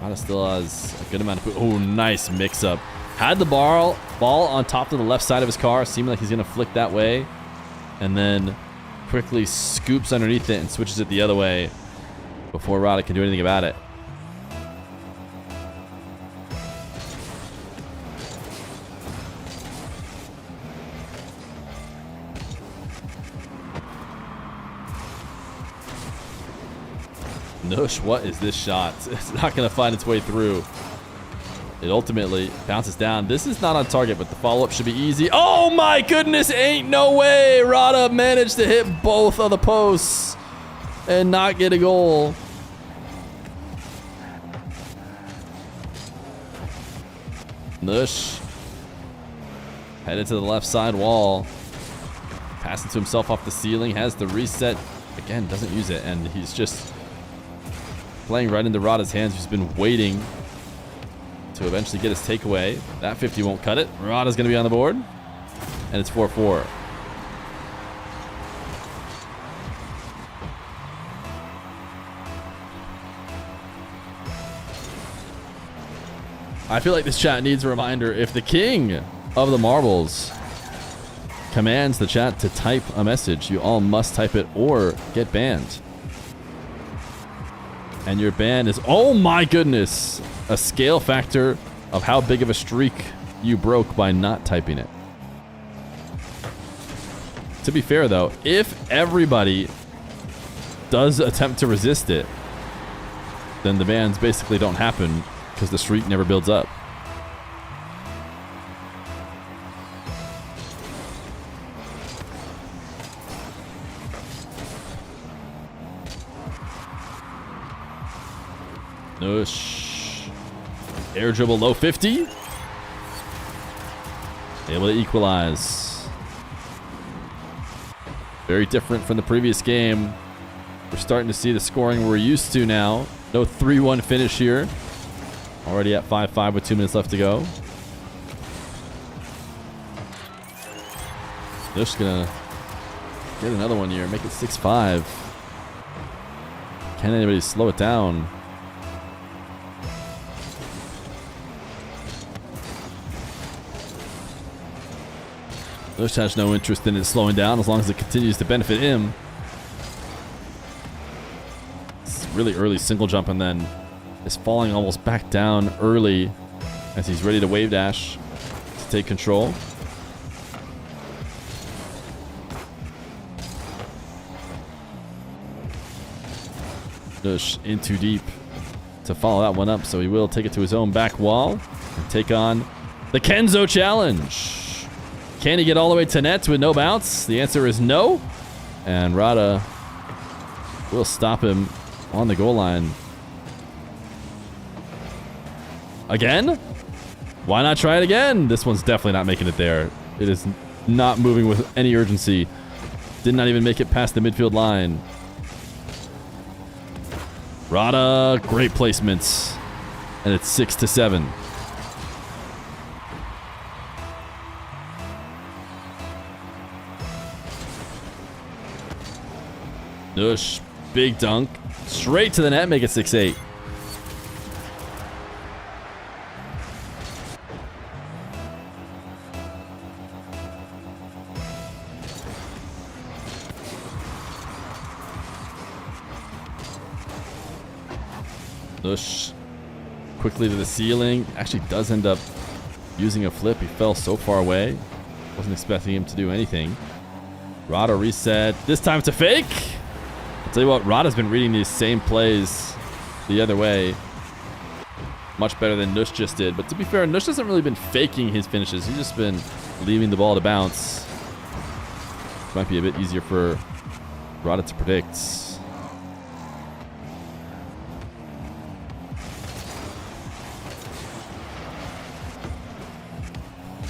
Rada still has a good amount of... Oh, nice mix-up. Had the ball on top of the left side of his car. Seemed like he's going to flick that way. And then quickly scoops underneath it and switches it the other way before Rada can do anything about it. Nush, what is this shot? It's not going to find its way through. It ultimately bounces down. This is not on target, but the follow-up should be easy. Oh my goodness, ain't no way. Rada managed to hit both of the posts and not get a goal. Nush headed to the left side wall. Passing to himself off the ceiling. Has the reset. Again, doesn't use it, and he's just playing right into Rada's hands, who's been waiting to eventually get his takeaway. That 50 won't cut it. Rada's going to be on the board, and it's 4-4. I feel like this chat needs a reminder. If the king of the marbles commands the chat to type a message, you all must type it or get banned. And your ban is, oh my goodness, a scale factor of how big of a streak you broke by not typing it. To be fair though, if everybody does attempt to resist it, then the bans basically don't happen because the streak never builds up. Nush. Air dribble low 50. Able to equalize. Very different from the previous game. We're starting to see the scoring we're used to now. No 3-1 finish here. Already at 5-5 with 2 minutes left to go. Nush gonna get another one here. Make it 6-5. Can anybody slow it down? Nush has no interest in it slowing down as long as it continues to benefit him. It's really early single jump and then is falling almost back down early as he's ready to wave dash to take control. Nush in too deep to follow that one up, so he will take it to his own back wall and take on the Kenzo challenge. Can he get all the way to net with no bounce? The answer is no. And Rada will stop him on the goal line. Again? Why not try it again? This one's definitely not making it there. It is not moving with any urgency. Did not even make it past the midfield line. Rada, great placements. And it's 6-7. Nush, big dunk. Straight to the net, make it 6-8. Nush quickly to the ceiling. Actually does end up using a flip. He fell so far away. Wasn't expecting him to do anything. Rada reset. This time to fake. I'll tell you what, Rada's been reading these same plays the other way much better than Nush just did. But to be fair, Nush hasn't really been faking his finishes. He's just been leaving the ball to bounce. Might be a bit easier for Rada to predict.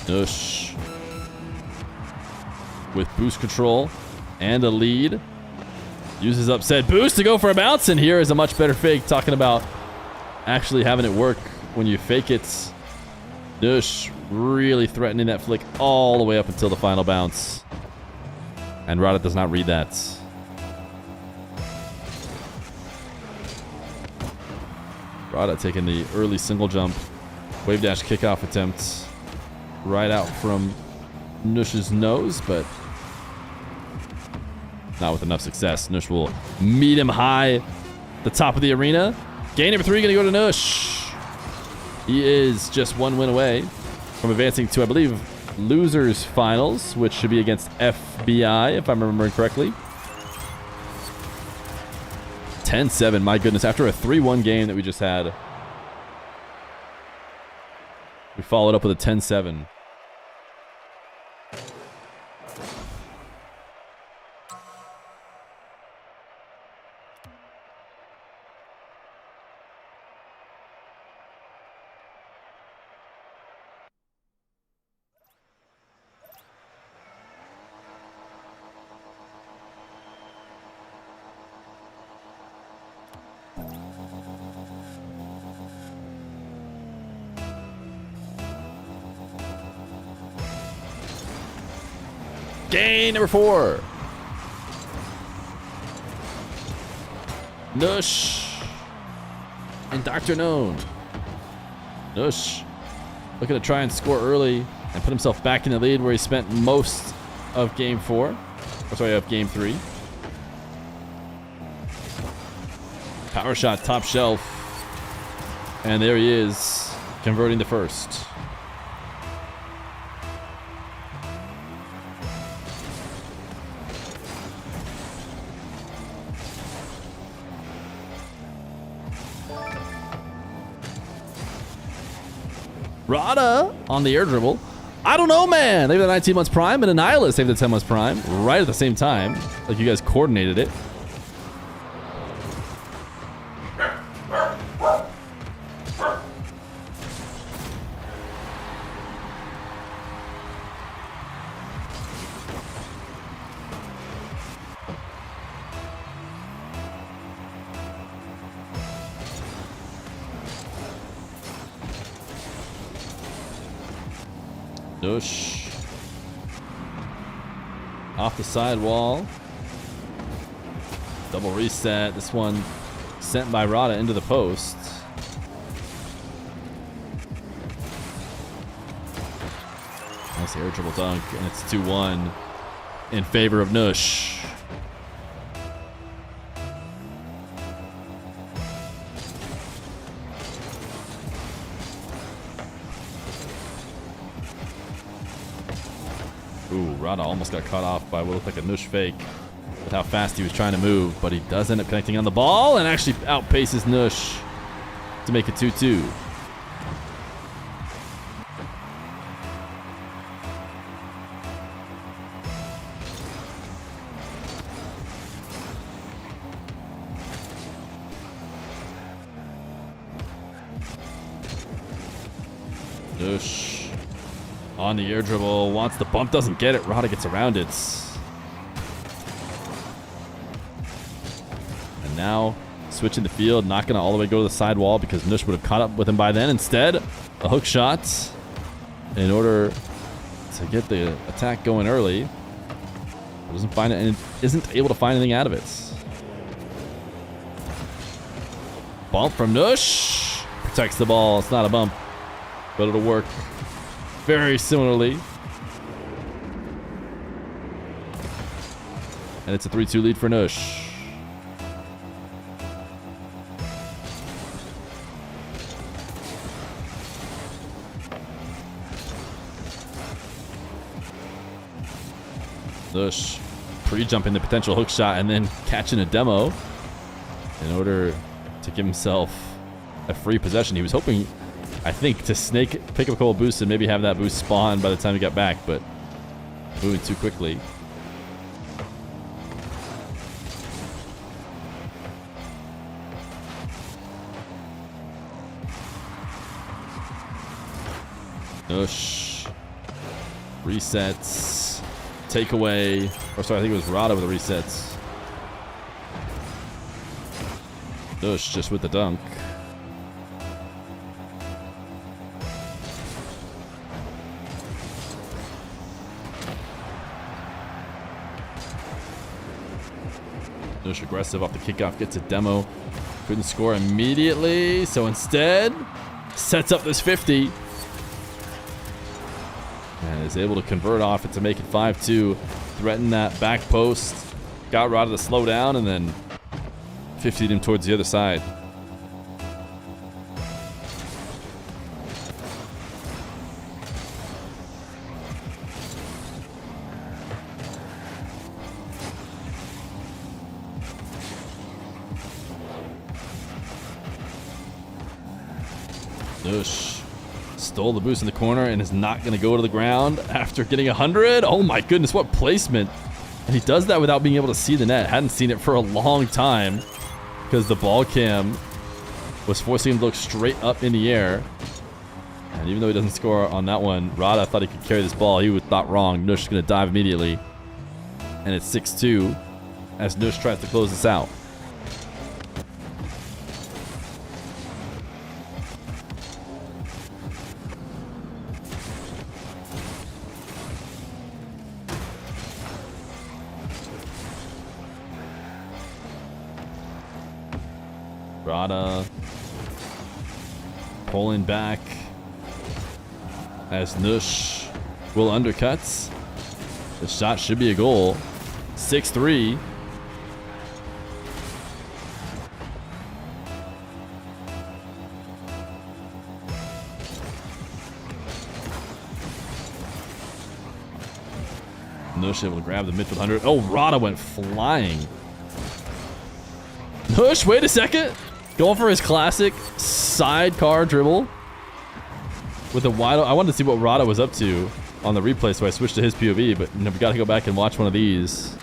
Nush with boost control and a lead. Uses upset boost to go for a bounce, and here is a much better fake. Talking about actually having it work when you fake it. Nush really threatening that flick all the way up until the final bounce. And Rada does not read that. Rada taking the early single jump. Wave dash kickoff attempt. Right out from Nush's nose, but not with enough success. Nush will meet him high the top of the arena. Game number 3 going to go to Nush. He is just one win away from advancing to, I believe, losers finals, which should be against FBI, if I'm remembering correctly. 10-7, my goodness. After a 3-1 game that we just had, we followed up with a 10-7. Game number 4. Nush and DrKnown. Nush looking to try and score early and put himself back in the lead where he spent most of game 4. Or sorry, of game 3. Power shot, top shelf. And there he is, converting the first. Rada on the air dribble. I don't know, man. They have the 19 months prime and Annihilus have the 10 months prime right at the same time. Like you guys coordinated it. Nush. Off the side wall. Double reset. This one sent by Rada into the post. Nice air dribble dunk, and it's 2-1 in favor of Nush. Ooh, Rada almost got caught off by what looked like a Nush fake with how fast he was trying to move, but he does end up connecting on the ball and actually outpaces Nush to make it 2-2. Nush on the air dribble, wants the bump, doesn't get it. Rada gets around it. And now switching the field, not going to all the way go to the side wall because Nush would have caught up with him by then. Instead, a hook shot in order to get the attack going early. Doesn't find it and isn't able to find anything out of it. Bump from Nush. Protects the ball. It's not a bump, but it'll work very similarly. And it's a 3-2 lead for Nush. Nush pre-jumping the potential hook shot and then catching a demo in order to give himself a free possession. He was hoping, I think, to snake, pick up a couple boosts and maybe have that boost spawn by the time he got back, but moving too quickly. Nush. Resets. Takeaway. Or sorry, I think it was Rada with the resets. Nush just with the dunk. Nush aggressive off the kickoff, gets a demo. Couldn't score immediately, so instead sets up this 50. And is able to convert off it to make it 5-2. Threaten that back post. Got Rada to slow down and then 50'd him towards the other side. Nush stole the boost in the corner and is not going to go to the ground after getting 100. Oh my goodness, what placement. And he does that without being able to see the net. Hadn't seen it for a long time because the ball cam was forcing him to look straight up in the air. And even though he doesn't score on that one, Rada thought he could carry this ball. He was thought wrong. Nush is going to dive immediately. And it's 6-2 as Nush tries to close this out. Rada pulling back as Nush will undercut. The shot should be a goal. 6-3. Nush able to grab the midfield 100. Oh, Rada went flying. Nush, wait a second. Going for his classic sidecar dribble. with a wide. I wanted to see what Rada was up to on the replay, so I switched to his POV. But we got to go back and watch one of these.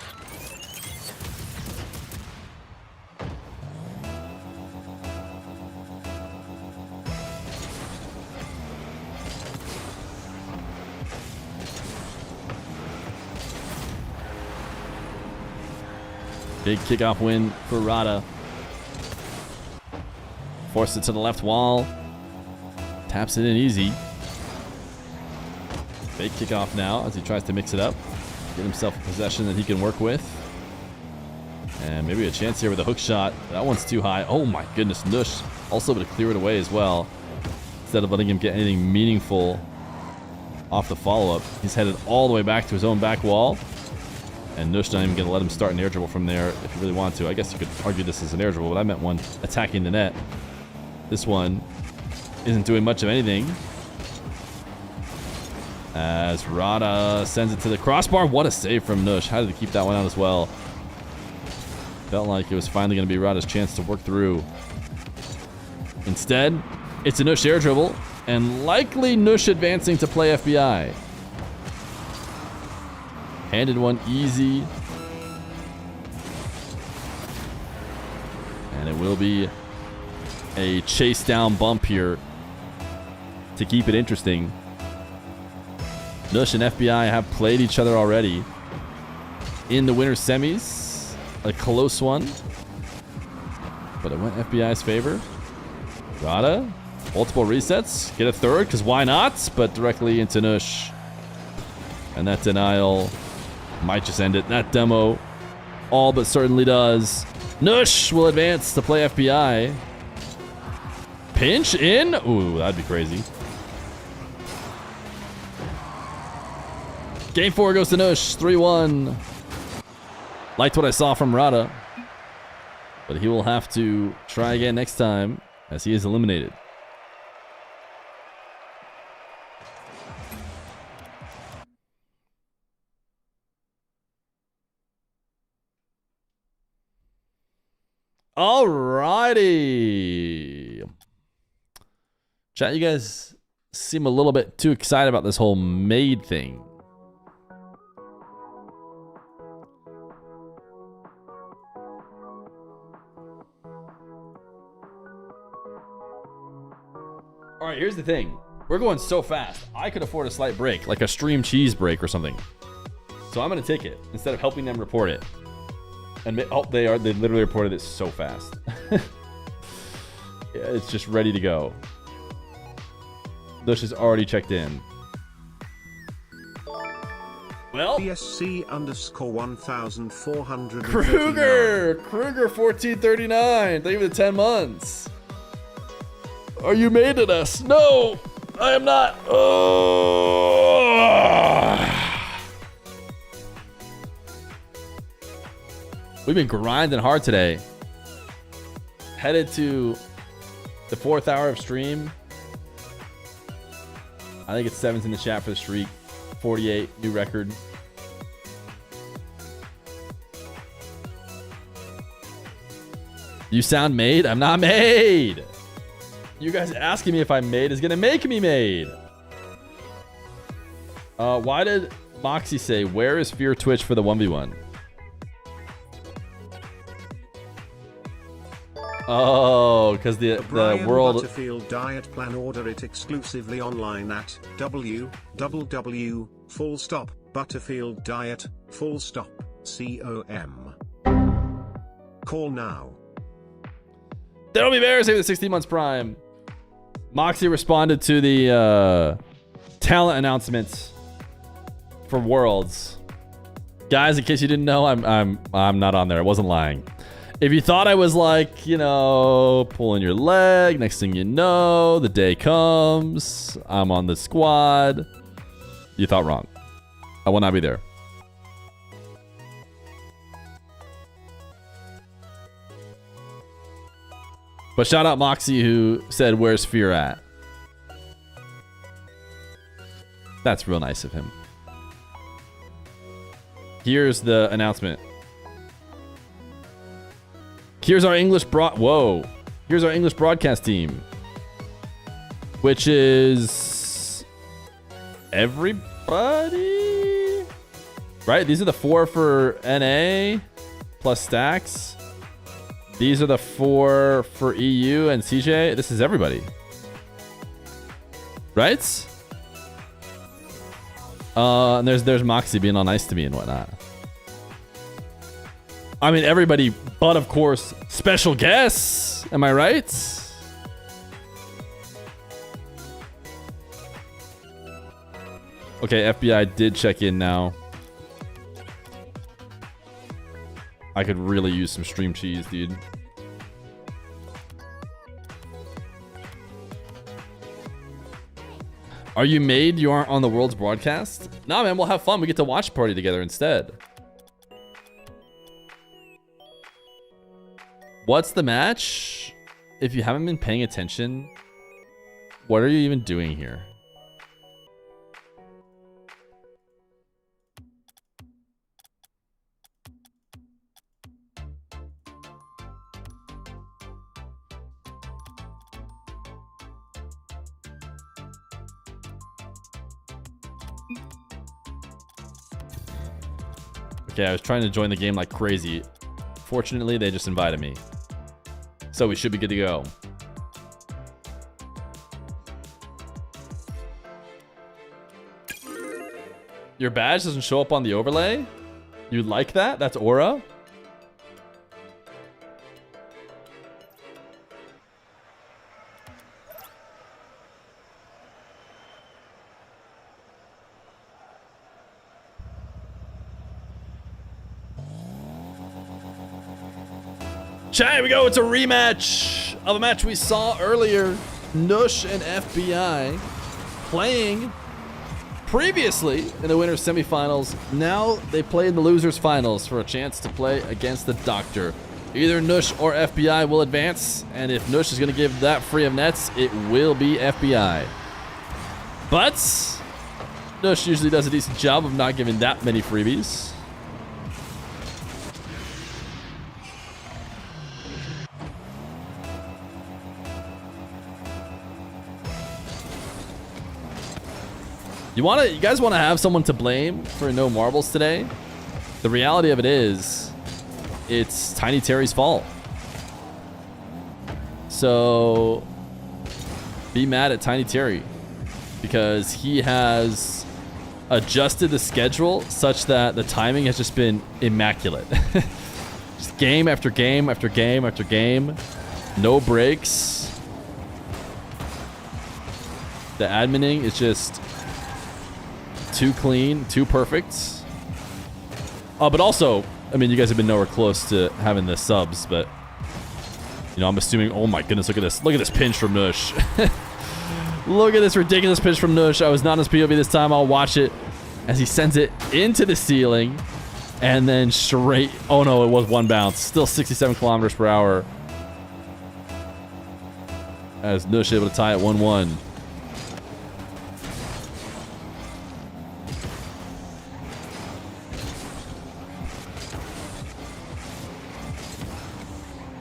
Big kickoff win for Rada. Forced it to the left wall. Taps it in easy. Fake kickoff now as he tries to mix it up. Get himself a possession that he can work with. And maybe a chance here with a hook shot. That one's too high. Oh my goodness, Nush also able to clear it away as well. Instead of letting him get anything meaningful off the follow-up. He's headed all the way back to his own back wall. And Nush not even going to let him start an air dribble from there if you really want to. I guess you could argue this is an air dribble, but I meant one attacking the net. This one isn't doing much of anything. As Rada sends it to the crossbar. What a save from Nush. How did he keep that one out as well? Felt like it was finally going to be Rada's chance to work through. Instead, it's a Nush air dribble. And likely Nush advancing to play FBI. Handed one easy. And it will be a chase down bump here to keep it interesting. Nush and FBI have played each other already in the winter semis. A close one. But it went FBI's favor. Rada, multiple resets. Get a third, because why not? But directly into Nush. And that denial might just end it. That demo all but certainly does. Nush will advance to play FBI. Pinch in? Ooh, that'd be crazy. Game 4 goes to Nush. 3-1. Liked what I saw from Rada. But he will have to try again next time as he is eliminated. Alrighty. Chat, you guys seem a little bit too excited about this whole maid thing. Alright, here's the thing. We're going so fast. I could afford a slight break, like a stream cheese break or something. So I'm going to take it instead of helping them report it. And they literally reported it so fast. Yeah, it's just ready to go. Nush is already checked in. Well, BSC _ 1439. Kruger 1439. Thank you for the 10 months. Are you made at us? No, I am not. Oh. We've been grinding hard today. Headed to the 4th hour of stream. I think it's 7's in the chat for the streak. 48, new record. You sound made? I'm not made. You guys asking me if I'm made is gonna make me made. Why did Moxie say, where is Fear Twitch for the 1v1? Oh, because the world Butterfield diet plan, order it exclusively online at www.Butterfield.com. Call now. That'll be bears over the 16 months prime. Moxie responded to the talent announcements for Worlds. Guys, in case you didn't know, I'm not on there. I wasn't lying. If you thought I was like, you know, pulling your leg, next thing you know, the day comes, I'm on the squad. You thought wrong. I will not be there. But shout out Moxie who said, where's Fear at? That's real nice of him. Here's the announcement. Here's our English Here's our English broadcast team, which is everybody. Right? These are the 4 for NA plus stacks. These are the 4 for EU and CJ. This is everybody. Right? And there's Moxie being all nice to me and whatnot. I mean, everybody, but of course, special guests. Am I right? Okay, FBI did check in now. I could really use some stream cheese, dude. Are you made? You aren't on the world's broadcast? Nah, man, we'll have fun. We get to watch party together instead. What's the match? If you haven't been paying attention, what are you even doing here? Okay, I was trying to join the game like crazy. Fortunately, they just invited me. So we should be good to go. Your badge doesn't show up on the overlay? You like that? That's aura? Chat, here we go. It's a rematch of a match we saw earlier. Nush and FBI playing previously in the winner's semifinals. Now they play in the loser's finals for a chance to play against the Doctor. Either Nush or FBI will advance, and if Nush is going to give that free of nets, it will be FBI. But Nush usually does a decent job of not giving that many freebies. You guys want to have someone to blame for no marbles today? The reality of it is, it's Tiny Terry's fault. So, be mad at Tiny Terry because he has adjusted the schedule such that the timing has just been immaculate. Just game after game after game after game. No breaks. The adminning is just too clean, too perfect. But also, I mean, you guys have been nowhere close to having the subs, but you know, I'm assuming. Oh my goodness, look at this! Look at this pinch from Nush. Look at this ridiculous pinch from Nush. I was not on his POV this time. I'll watch it as he sends it into the ceiling, and then straight. Oh no, it was one bounce. Still 67 kilometers per hour. As Nush able to tie it 1-1.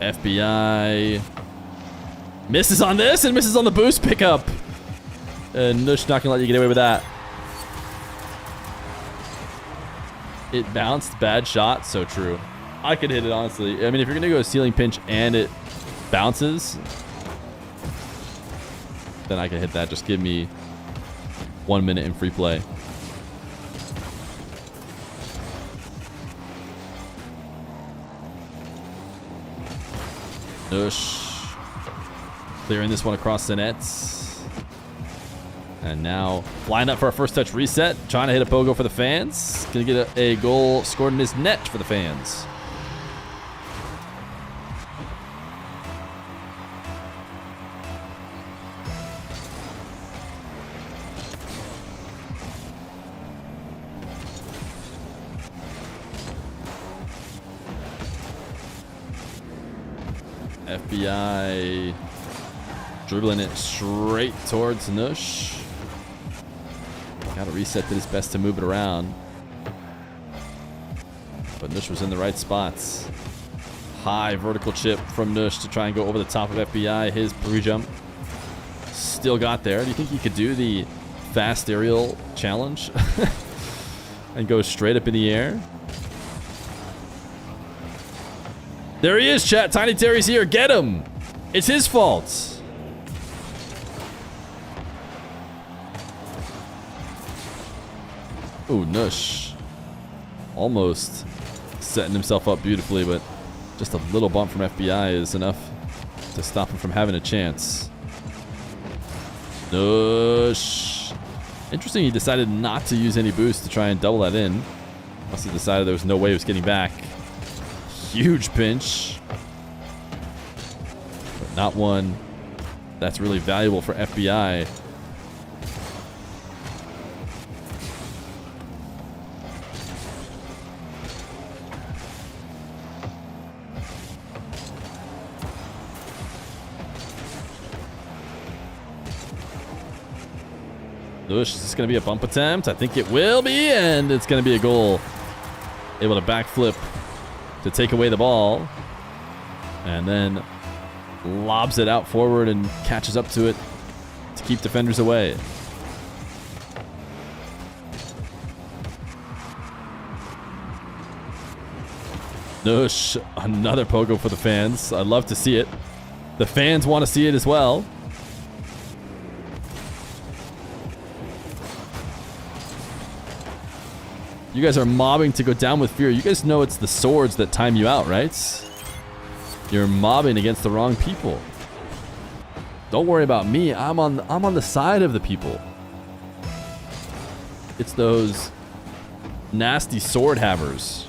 FBI misses on this and misses on the boost pickup. And Nush not gonna let you get away with that. It bounced, bad shot, so true. I could hit it, honestly. I mean, if you're gonna go a ceiling pinch and it bounces, then I can hit that. Just give me 1 minute in free play. Nush clearing this one across the nets. And now flying up for a first touch reset. Trying to hit a pogo for the fans. Gonna get a goal scored in his net for the fans. FBI dribbling it straight towards Nush. Got to reset, did his best to move it around. But Nush was in the right spots. High vertical chip from Nush to try and go over the top of FBI. His pre-jump still got there. Do you think he could do the fast aerial challenge and goes straight up in the air. There he is, chat. Tiny Terry's here. Get him. It's his fault. Ooh, Nush. Almost setting himself up beautifully, but just a little bump from FBI is enough to stop him from having a chance. Nush. Interesting, he decided not to use any boost to try and double that in. Must have decided there was no way he was getting back. Huge pinch. But not one that's really valuable for FBI. Nush, is this going to be a bump attempt? I think it will be, and it's going to be a goal. Able to backflip to take away the ball. And then lobs it out forward and catches up to it to keep defenders away. Nush, another pogo for the fans. I love to see it. The fans want to see it as well. You guys are mobbing to go down with Feer. You guys know it's the swords that time you out, right? You're mobbing against the wrong people. Don't worry about me. I'm on the side of the people. It's those nasty sword havers.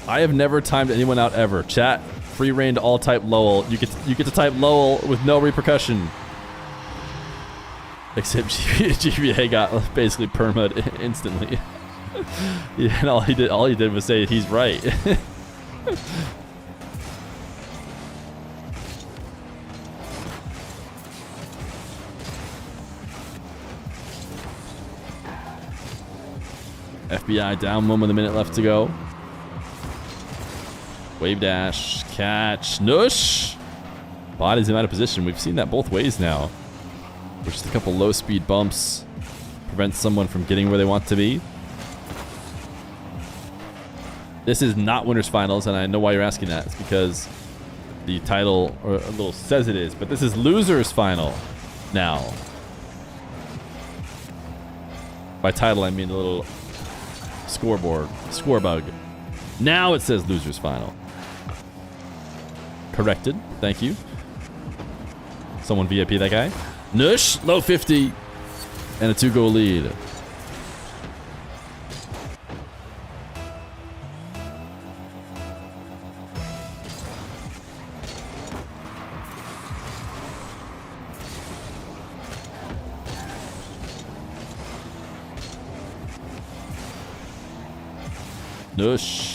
I have never timed anyone out ever. Chat, free reign to all type Lowell. You get to type Lowell with no repercussion. Except GBA got basically perma'd instantly. Yeah, and all he did was say he's right. FBI down one with a minute left to go. Wave dash, catch, Nush. Body's him out of position. We've seen that both ways now. With just a couple low speed bumps prevents someone from getting where they want to be. This is not winners finals, and I know why you're asking that. It's because the title or a little says it is, but this is losers final now. By title, I mean a little scoreboard, score bug. Now it says losers final. Corrected. Thank you. Someone VIP that guy. Nush, low 50. And a 2-goal lead. Nush.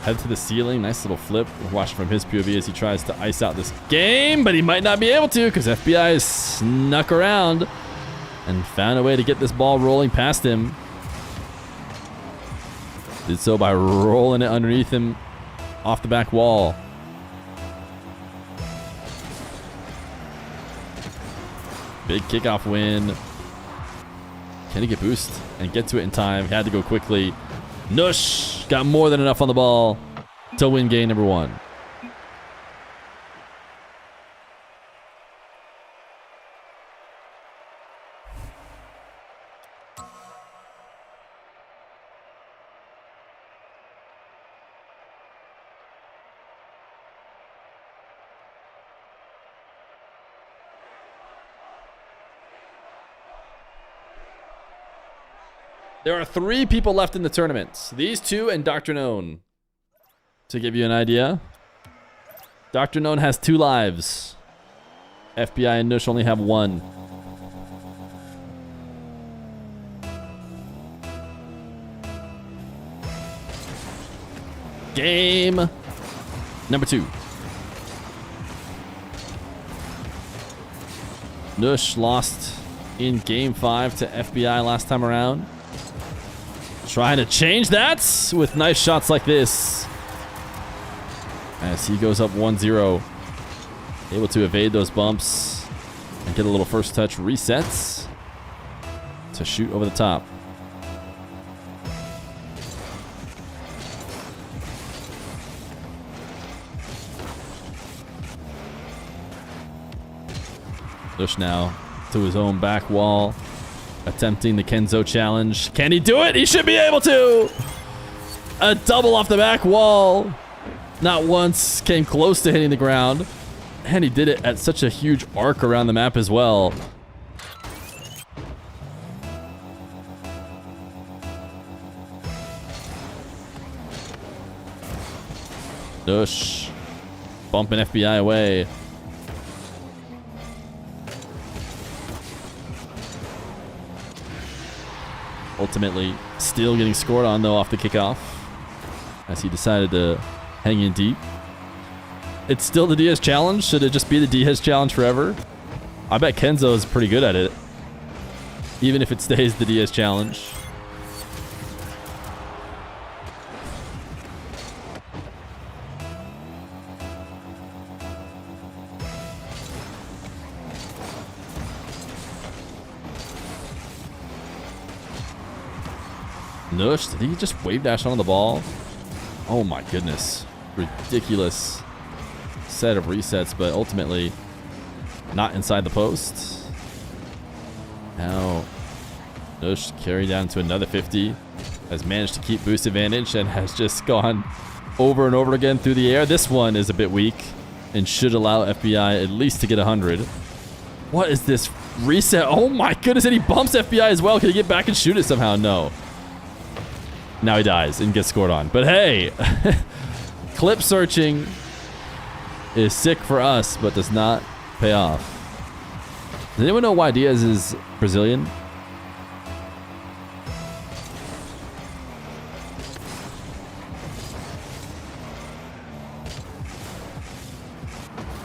Head to the ceiling. Nice little flip. We're watching from his POV as he tries to ice out this game, but he might not be able to because FBI has snuck around and found a way to get this ball rolling past him. Did so by rolling it underneath him off the back wall. Big kickoff win. Can he get boost and get to it in time? He had to go quickly. Nush got more than enough on the ball to win game number 1. There are 3 people left in the tournament. These 2 and DrKnown. To give you an idea, DrKnown has 2 lives. FBI and Nush only have 1. Game number 2. Nush lost in Game 5 to FBI last time around. Trying to change that with nice shots like this. As he goes up 1-0. Able to evade those bumps and get a little first touch resets to shoot over the top. Nush now to his own back wall, attempting the Kenzo challenge. Can he do it? He should be able to. A double off the back wall. Not once came close to hitting the ground. And he did it at such a huge arc around the map as well. Nush bumping FBI away. Ultimately, still getting scored on, though, off the kickoff. As he decided to hang in deep. It's still the Diaz challenge. Should it just be the Diaz challenge forever? I bet Kenzo is pretty good at it. Even if it stays the Diaz challenge. Nush, did he just wave dash on the ball? Oh my goodness. Ridiculous set of resets, but ultimately not inside the post. Now Nush carried down to another 50. Has managed to keep boost advantage and has just gone over and over again through the air. This one is a bit weak and should allow FBI at least to get 100. What is this reset? Oh my goodness, and he bumps FBI as well. Can he get back and shoot it somehow? No. Now he dies and gets scored on. But hey, clip searching is sick for us, but does not pay off. Does anyone know why Diaz is Brazilian?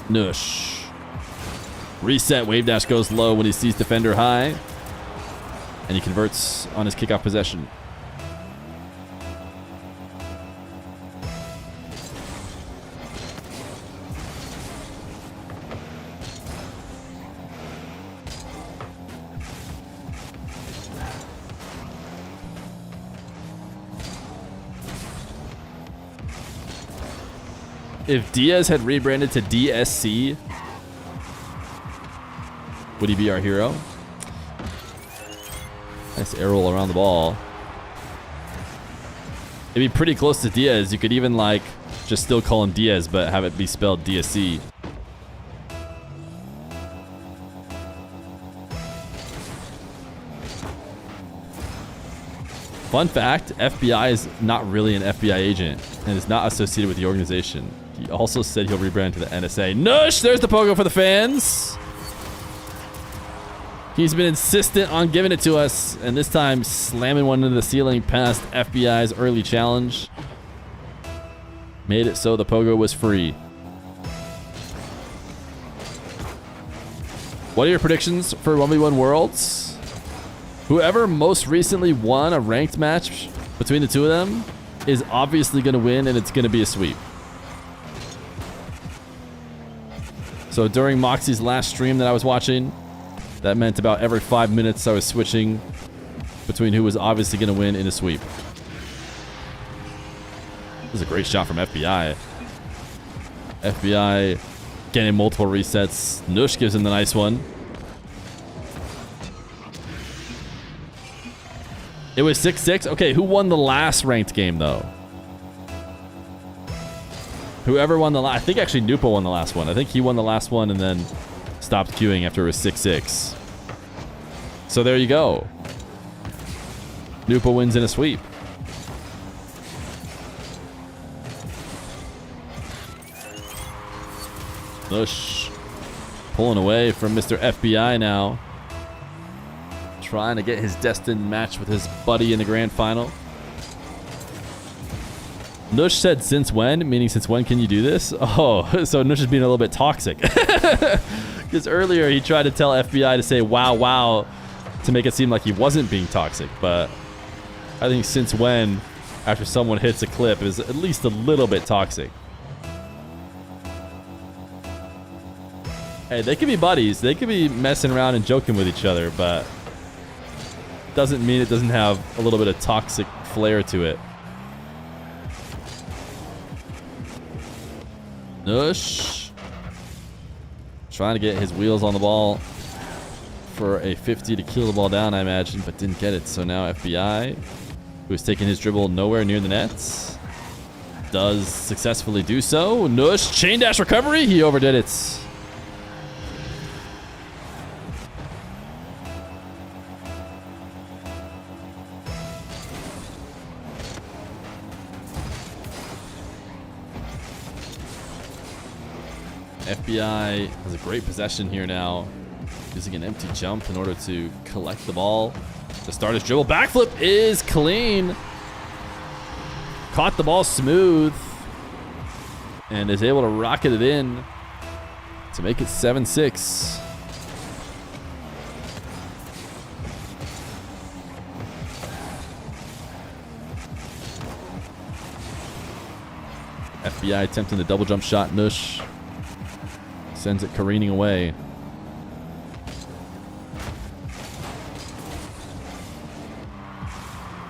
Nush. Reset, wave dash goes low when he sees defender high. And he converts on his kickoff possession. If Diaz had rebranded to DSC, would he be our hero? Nice air roll around the ball. It'd be pretty close to Diaz. You could even like just still call him Diaz, but have it be spelled DSC. Fun fact, FBI is not really an FBI agent and is not associated with the organization. He also said he'll rebrand to the NSA. Nush! There's the pogo for the fans. He's been insistent on giving it to us, and this time slamming one into the ceiling past FBI's early challenge. Made it so the pogo was free. What are your predictions for 1v1 Worlds? Whoever most recently won a ranked match between the two of them is obviously going to win, and it's going to be a sweep. So during Moxie's last stream that I was watching, that meant about every 5 minutes I was switching between who was obviously going to win in a sweep. This is a great shot from FBI. FBI getting multiple resets. Nush gives him the nice one. It was 6-6. Okay, who won the last ranked game, though? Whoever won the last... I think actually Nupa won the last one. I think he won the last one and then stopped queuing after it was 6-6. So there you go. Nupa wins in a sweep. Nush pulling away from Mr. FBI now. Trying to get his destined match with his buddy in the grand final. Nush said, since when? Meaning, since when can you do this? Oh, so Nush is being a little bit toxic. Because earlier he tried to tell FBI to say, wow, wow, to make it seem like he wasn't being toxic, but I think since when, after someone hits a clip, is at least a little bit toxic. Hey, they could be buddies. They could be messing around and joking with each other, but doesn't mean it doesn't have a little bit of toxic flair to it. Nush trying to get his wheels on the ball for a 50 to kill the ball down, I imagine, but didn't get it. So now FBI, who's taking his dribble nowhere near the nets, does successfully do so. Nush, chain dash recovery. He overdid it. FBI has a great possession here now, using an empty jump in order to collect the ball. To start his dribble, backflip is clean. Caught the ball smooth and is able to rocket it in to make it 7-6. FBI attempting the double jump shot. Nush sends it careening away.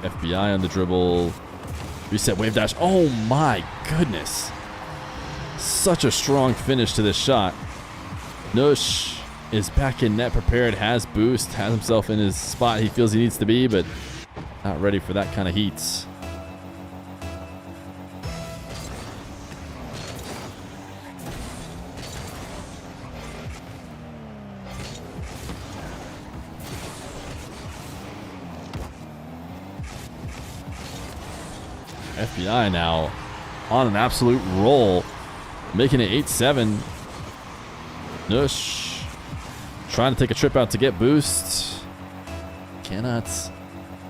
FBI on the dribble. Reset wave dash. Oh my goodness. Such a strong finish to this shot. Nush is back in net prepared, has boost, has himself in his spot he feels he needs to be, but not ready for that kind of heat. FBI now on an absolute roll, making it 8-7. Nush trying to take a trip out to get boost. Cannot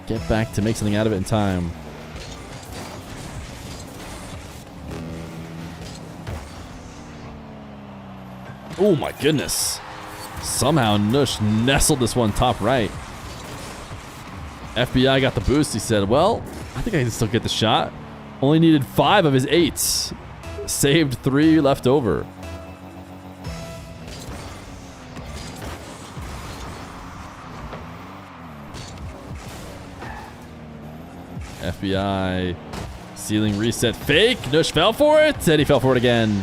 get back to make something out of it in time. Oh my goodness. Somehow Nush nestled this one top right. FBI got the boost. He said, well, I think I can still get the shot. Only needed 5 of his 8. Saved 3 left over. FBI ceiling reset fake. Nush fell for it. And he fell for it again.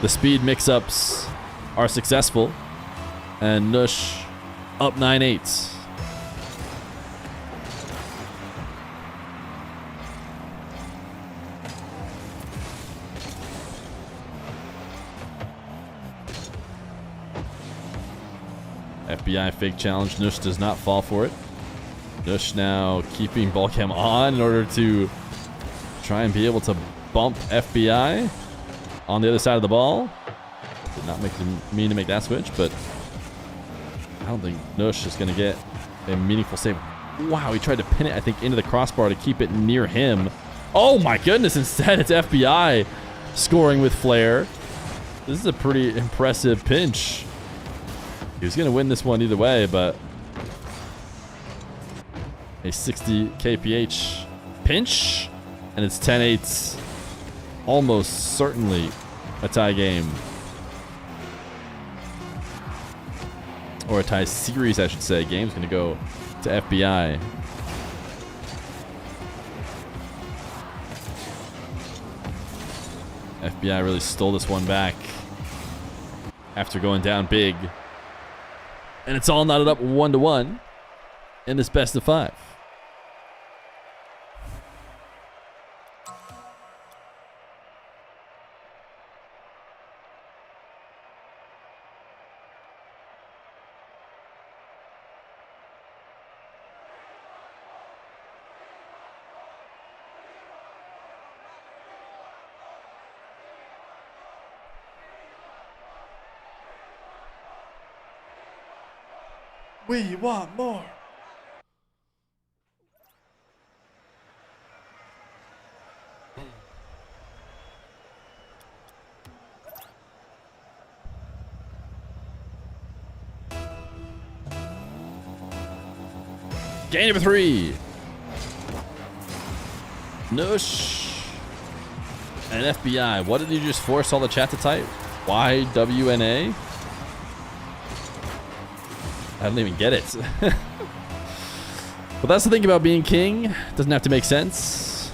The speed mix-ups are successful. And Nush up 9-8. FBI fake challenge. Nush does not fall for it. Nush now keeping ball cam on in order to try and be able to bump FBI on the other side of the ball. Did not mean to make that switch, but I don't think Nush is going to get a meaningful save. Wow, he tried to pin it, I think, into the crossbar to keep it near him. Oh my goodness, instead it's FBI scoring with flair. This is a pretty impressive pinch. He was going to win this one either way, but a 60 kph pinch, and it's 10-8. Almost certainly a tie game. Or a tie series, I should say. Game's going to go to FBI. FBI really stole this one back after going down big. And it's all knotted up 1-1 in this best of 5. We want more. Game number 3. Nush and FBI. What did you just force all the chat to type? YWNA? I don't even get it. But that's the thing about being king. Doesn't have to make sense.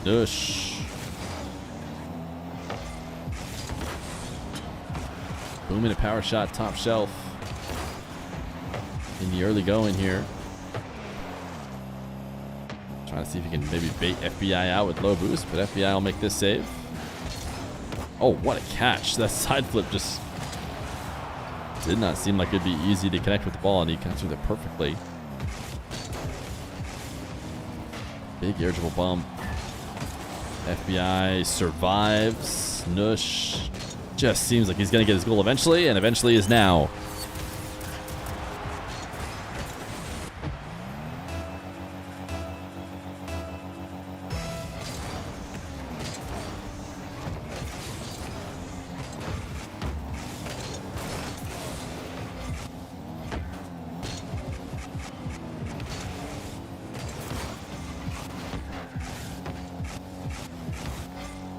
Nush. Booming a power shot, top shelf. In the early going here. Trying to see if he can maybe bait FBI out with low boost, but FBI will make this save. Oh, what a catch. That side flip just did not seem like it'd be easy to connect with the ball, and he connects with it perfectly. Big irritable bump. FBI survives. Nush just seems like he's going to get his goal eventually, and eventually is now.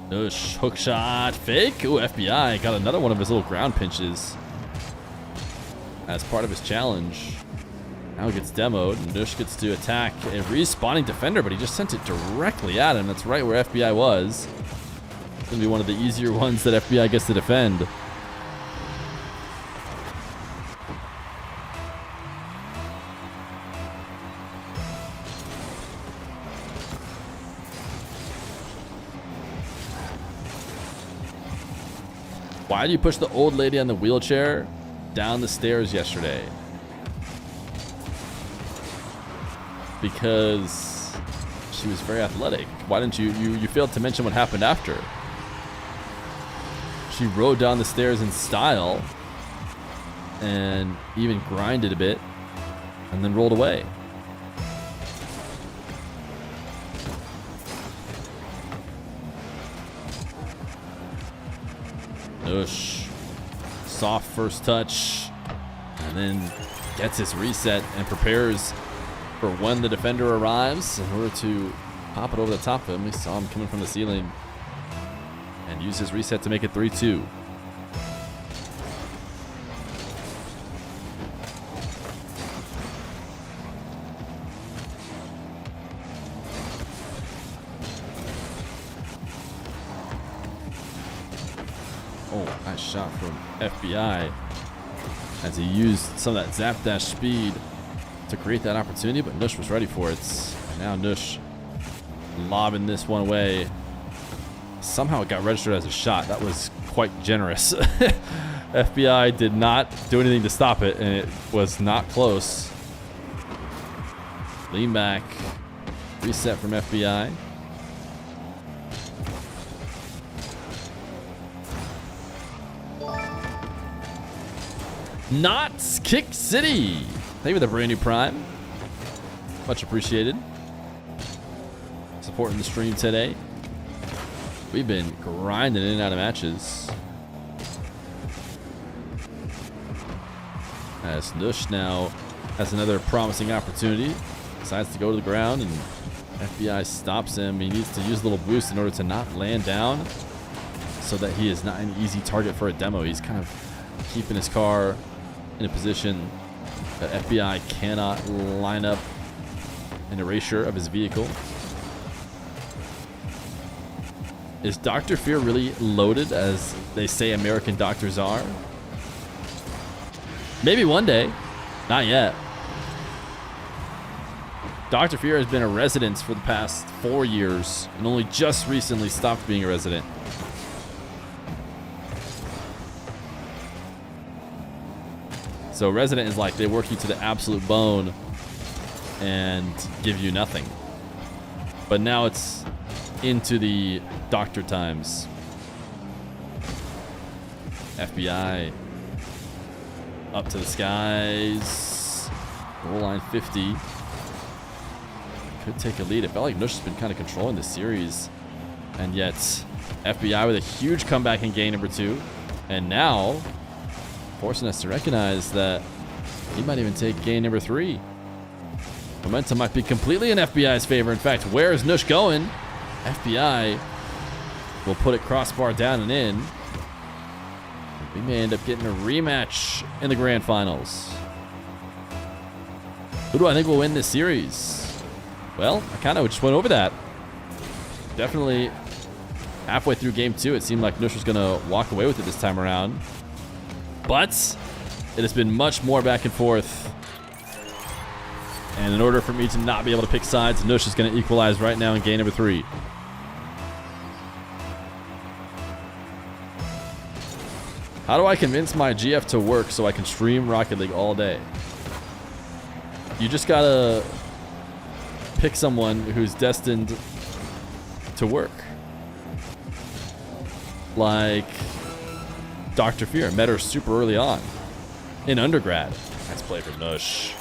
Nush, hook shot, fake. Ooh, FBI got another one of his little ground pinches as part of his challenge. Now he gets demoed. Nush gets to attack a respawning defender, but he just sent it directly at him. That's right where FBI was. It's going to be one of the easier ones that FBI gets to defend. Why did you push the old lady on the wheelchair down the stairs yesterday? Because she was very athletic. Why didn't you failed to mention what happened after? She rode down the stairs in style and even grinded a bit and then rolled away. Nush, soft first touch, and then gets his reset and prepares for when the defender arrives in order to pop it over the top of him. We saw him coming from the ceiling and use his reset to make it 3-2. Oh, nice shot from FBI as he used some of that zap dash speed to create that opportunity, but Nush was ready for it. And now Nush lobbing this one away. Somehow it got registered as a shot. That was quite generous. FBI did not do anything to stop it, and it was not close. Lean back. Reset from FBI. Knots Kick City. Thank you for the brand new Prime. Much appreciated. Supporting the stream today. We've been grinding in and out of matches. As Nush now has another promising opportunity. Decides to go to the ground and FBI stops him. He needs to use a little boost in order to not land down so that he is not an easy target for a demo. He's kind of keeping his car in a position that FBI cannot line up an erasure of his vehicle. Is Dr. Feer really loaded as they say American doctors are? Maybe one day. Not yet. Dr. Feer has been a resident for the past 4 years and only just recently stopped being a resident. So resident is like they work you to the absolute bone and give you nothing. But now it's into the doctor times. FBI up to the skies. Goal line 50. Could take a lead. It felt like Nush has been kind of controlling the series. And yet, FBI with a huge comeback in game number 2. And now, forcing us to recognize that he might even take game number 3. Momentum might be completely in FBI's favor. In fact, where is Nush going? FBI will put it crossbar down and in. We may end up getting a rematch in the grand finals. Who do I think will win this series? Well, I kind of just went over that. Definitely halfway through game 2, it seemed like Nush was going to walk away with it this time around. But it has been much more back and forth. And in order for me to not be able to pick sides, Nush is going to equalize right now in game number 3. How do I convince my GF to work so I can stream Rocket League all day? You just gotta pick someone who's destined to work. Like Dr. Feer. Met her super early on in undergrad. Nice play for Nush.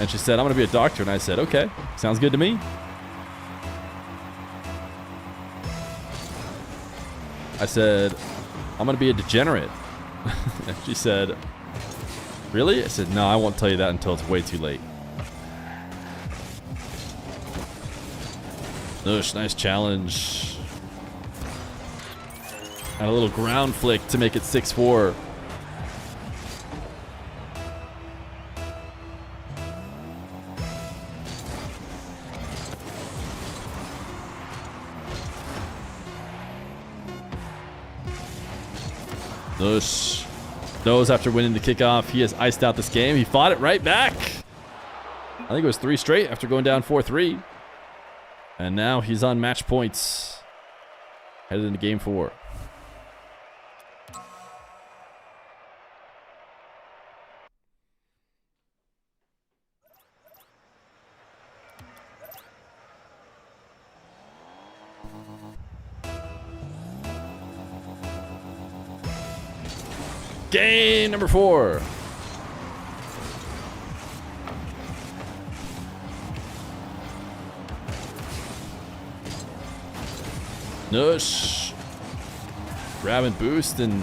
And she said, I'm gonna be a doctor. And I said, okay, sounds good to me. I said, I'm gonna be a degenerate. And she said, really? I said, no, I won't tell you that until it's way too late. Nush, nice challenge. And a little ground flick to make it 6-4. Nush knows after winning the kickoff, he has iced out this game. He fought it right back. I think it was 3 straight after going down 4-3. And now he's on match points. Headed into game 4. Game number 4. Nush grabbing boost and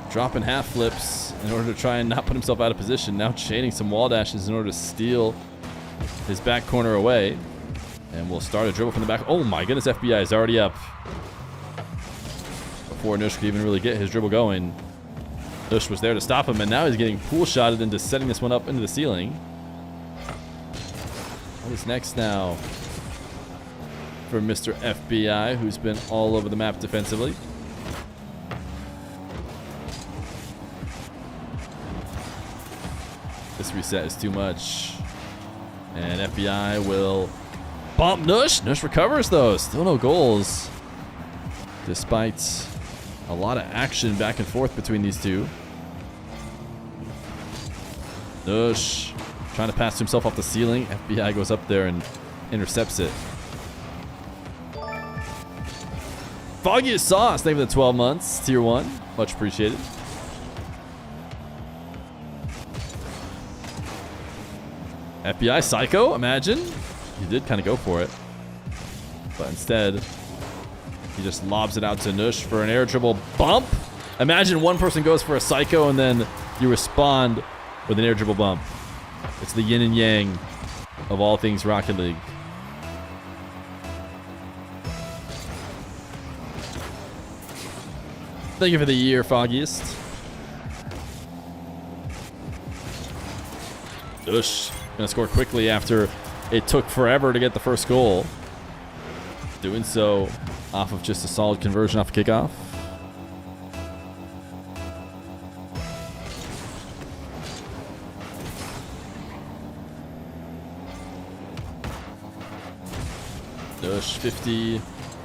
dropping half flips in order to try and not put himself out of position. Now chaining some wall dashes in order to steal his back corner away. And we'll start a dribble from the back. Oh my goodness, FBI is already up. Before Nush could even really get his dribble going. Nush was there to stop him, and now he's getting pool shotted into setting this one up into the ceiling. What is next now for Mr. FBI, who's been all over the map defensively? This reset is too much. And FBI will bump Nush. Nush recovers, though. Still no goals, despite a lot of action back and forth between these two. Nush trying to pass himself off the ceiling. FBI goes up there and intercepts it. Foggiest Sauce, thank you for the 12 months. Tier 1, much appreciated. FBI Psycho, imagine. He did kind of go for it. But instead, he just lobs it out to Nush for an air dribble bump. Imagine one person goes for a Psycho and then you respond with an air dribble bump. It's the yin and yang of all things Rocket League. Thank you for the year, Foggiest. Nush gonna score quickly after it took forever to get the first goal. Doing so off of just a solid conversion off a kickoff. Nush 50,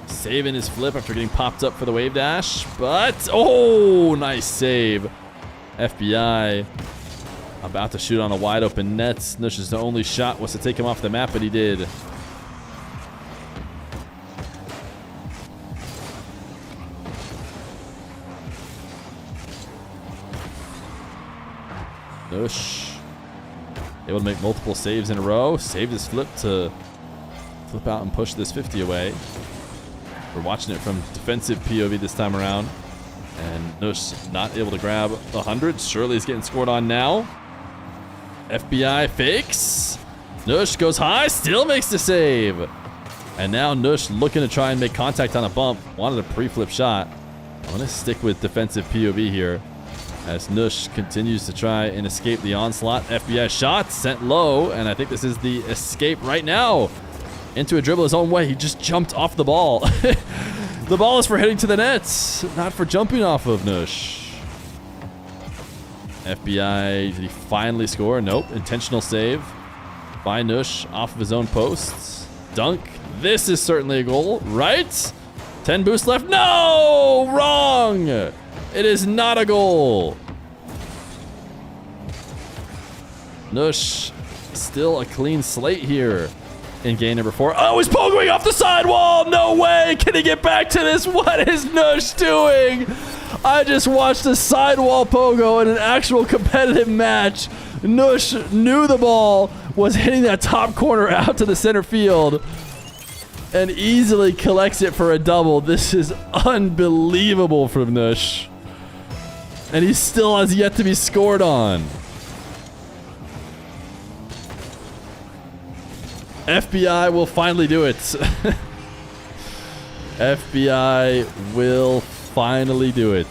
saving his flip after getting popped up for the wave dash, but oh, nice save. FBI about to shoot on a wide open net. Nush's only shot was to take him off the map, but he did. Nush able to make multiple saves in a row. Save this flip to flip out and push this 50 away. We're watching it from defensive POV this time around. And Nush not able to grab 100. Shirley's getting scored on now. FBI fakes. Nush goes high, still makes the save. And now Nush looking to try and make contact on a bump. Wanted a pre-flip shot. I'm going to stick with defensive POV here as Nush continues to try and escape the onslaught. FBI shot sent low, and I think this is the escape right now. Into a dribble his own way. He just jumped off the ball. The ball is for hitting to the nets, not for jumping off of Nush. FBI, did he finally score? Nope. Intentional save by Nush off of his own posts. Dunk. This is certainly a goal, right? 10 boosts left. No! Wrong! It is not a goal. Nush still a clean slate here in game number 4. Oh, he's pogoing off the sidewall. No way. Can he get back to this? What is Nush doing? I just watched a sidewall pogo in an actual competitive match. Nush knew the ball was hitting that top corner out to the center field and easily collects it for a double. This is unbelievable from Nush. And he still has yet to be scored on. FBI will finally do it. FBI will finally do it.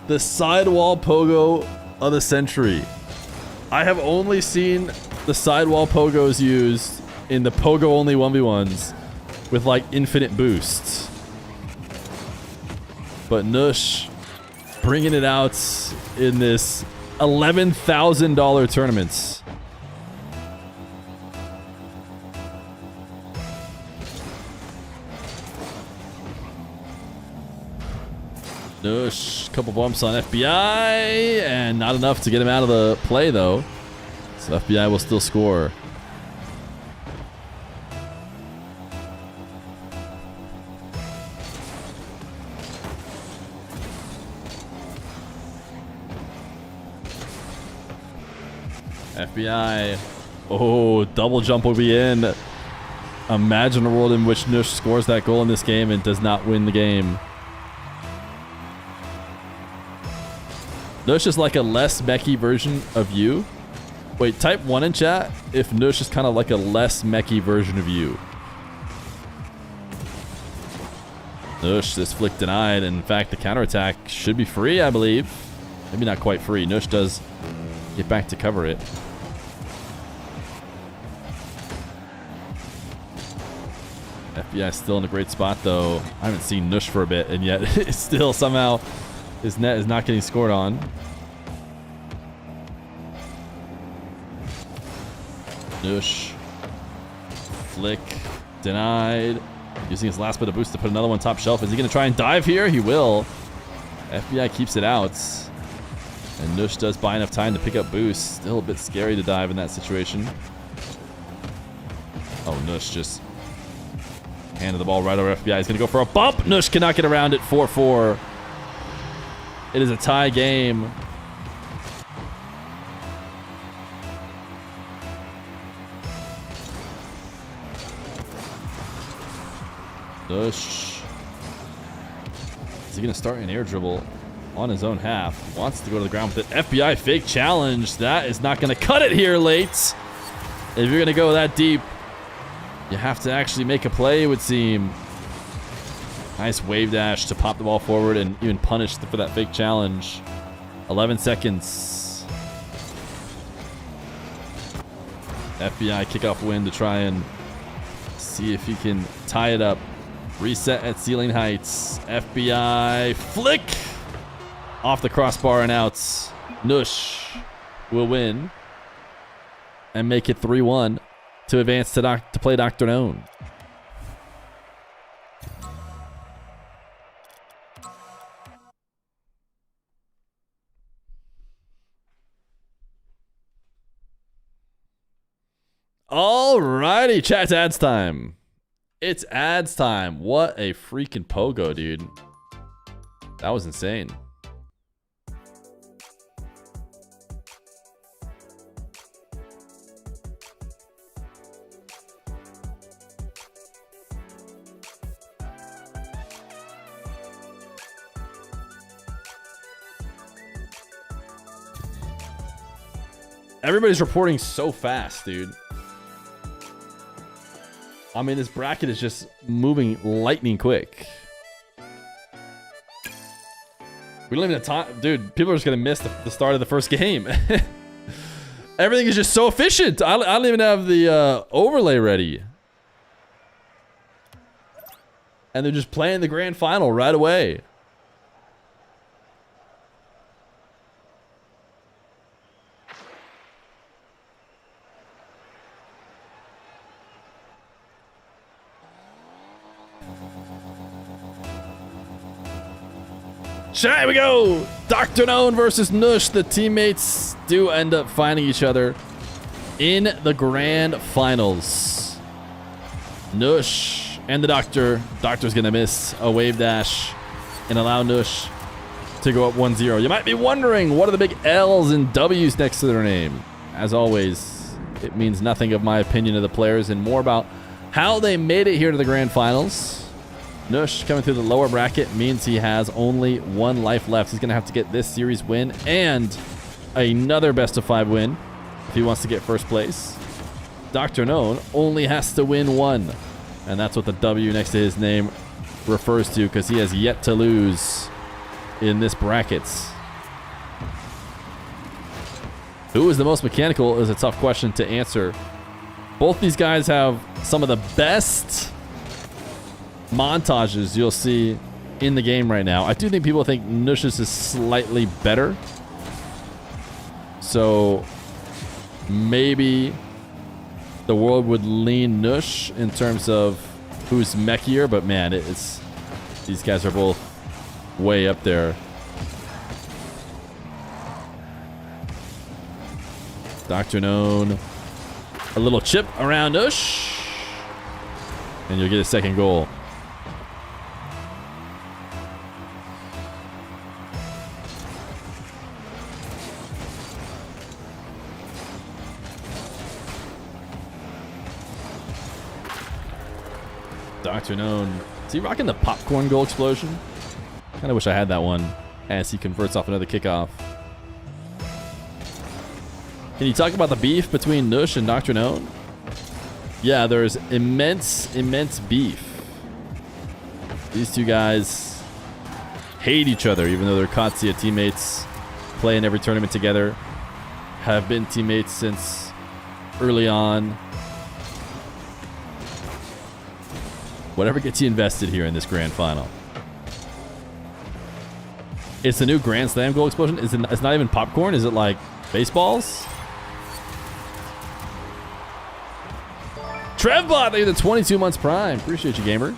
The sidewall pogo of the century. I have only seen the sidewall pogos used in the pogo only 1v1s with like infinite boosts. But Nush bringing it out in this $11,000 tournament. Nush, couple bumps on FBI, and not enough to get him out of the play though. So FBI will still score. FBI. Oh, double jump will be in. Imagine a world in which Nush scores that goal in this game and does not win the game. Nush is like a less mechy version of you. Wait, type 1 in chat if Nush is kind of like a less mechy version of you. Nush, this flick denied. And in fact, the counterattack should be free, I believe. Maybe not quite free. Nush does get back to cover it. FBI still in a great spot, though. I haven't seen Nush for a bit, and yet still somehow his net is not getting scored on. Nush. Flick. Denied. Using his last bit of boost to put another one top shelf. Is he going to try and dive here? He will. FBI keeps it out. And Nush does buy enough time to pick up boost. Still a bit scary to dive in that situation. Oh, Nush just handed the ball right over FBI. He's going to go for a bump. Nush cannot get around it. 4-4. It is a tie game. Nush. Is he going to start an air dribble on his own half? Wants to go to the ground with it. FBI fake challenge. That is not going to cut it here late. If you're going to go that deep, you have to actually make a play, it would seem. Nice wave dash to pop the ball forward and even punish for that fake challenge. 11 seconds. FBI kickoff win to try and see if he can tie it up. Reset at ceiling heights. FBI flick off the crossbar and out. Nush will win and make it 3-1 to advance to play DrKnown. Alrighty, chat, ads time. It's ads time. What a freaking pogo, dude. That was insane. Everybody's reporting so fast, dude. I mean, this bracket is just moving lightning quick. We don't even have time. Dude, people are just going to miss the start of the first game. Everything is just so efficient. I don't even have the overlay ready. And they're just playing the grand final right away. Here we go. DrKnown versus Nush. The teammates do end up finding each other in the grand finals. Nush and the Doctor. Doctor's going to miss a wave dash and allow Nush to go up 1-0. You might be wondering, what are the big L's and W's next to their name? As always, it means nothing of my opinion of the players and more about how they made it here to the grand finals. Nush coming through the lower bracket means he has only 1 life left. He's going to have to get this series win and another best of 5 win if he wants to get first place. DrKnown only has to win 1. And that's what the W next to his name refers to, because he has yet to lose in this bracket. Who is the most mechanical is a tough question to answer. Both these guys have some of the best montages you'll see in the game right now. I do think people think Nush's is slightly better. So maybe the world would lean Nush in terms of who's mechier, but man, it's these guys are both way up there. DrKnown, a little chip around Nush, and you'll get a second goal. DrKnown. Is he rocking the popcorn goal explosion? Kind of wish I had that one as he converts off another kickoff. Can you talk about the beef between Nush and DrKnown? Yeah, there's immense beef. These two guys hate each other, even though they're Katsuya teammates, play in every tournament together, have been teammates since early on. Whatever gets you invested here in this grand final. It's the new Grand Slam goal explosion. It's not even popcorn. Is it like baseballs? Trevbot, thank you the 22 months prime. Appreciate you, gamer.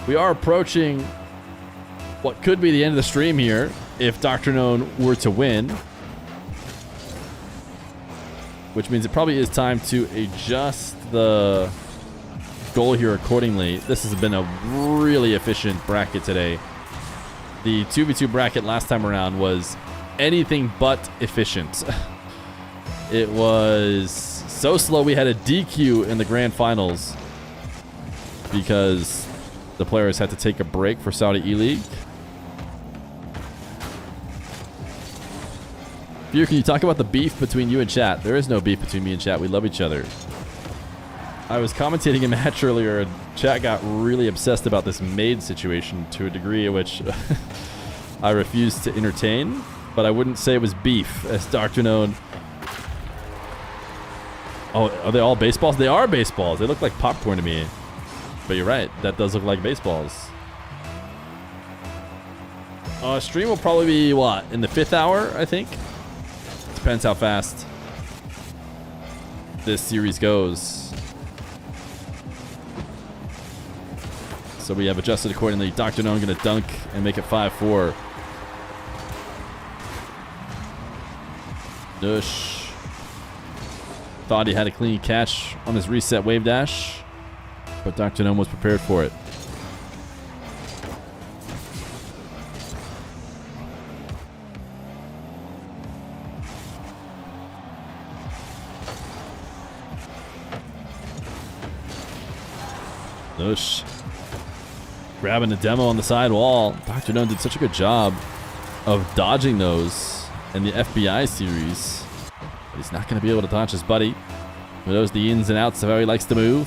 We are approaching what could be the end of the stream here if DrKnown were to win. Which means it probably is time to adjust the goal here accordingly. This has been a really efficient bracket today. The 2v2 bracket last time around was anything but efficient. It was so slow we had a DQ in the grand finals because the players had to take a break for Saudi E-League. Feer, can you talk about the beef between you and chat? There is no beef between me and chat. We love each other. I was commentating a match earlier, and chat got really obsessed about this maid situation to a degree at which I refused to entertain, but I wouldn't say it was beef, as DrKnown. Oh, are they all baseballs? They are baseballs. They look like popcorn to me. But you're right, that does look like baseballs. Stream will probably be, what, in the 5th hour, I think? Depends how fast this series goes. So we have adjusted accordingly. DrKnown going to dunk and make it 5-4. Nush thought he had a clean catch on his reset wave dash, but DrKnown was prepared for it. Nush grabbing the demo on the side wall. DrKnown did such a good job of dodging those in the FBI series. He's not going to be able to dodge his buddy. Who knows the ins and outs of how he likes to move.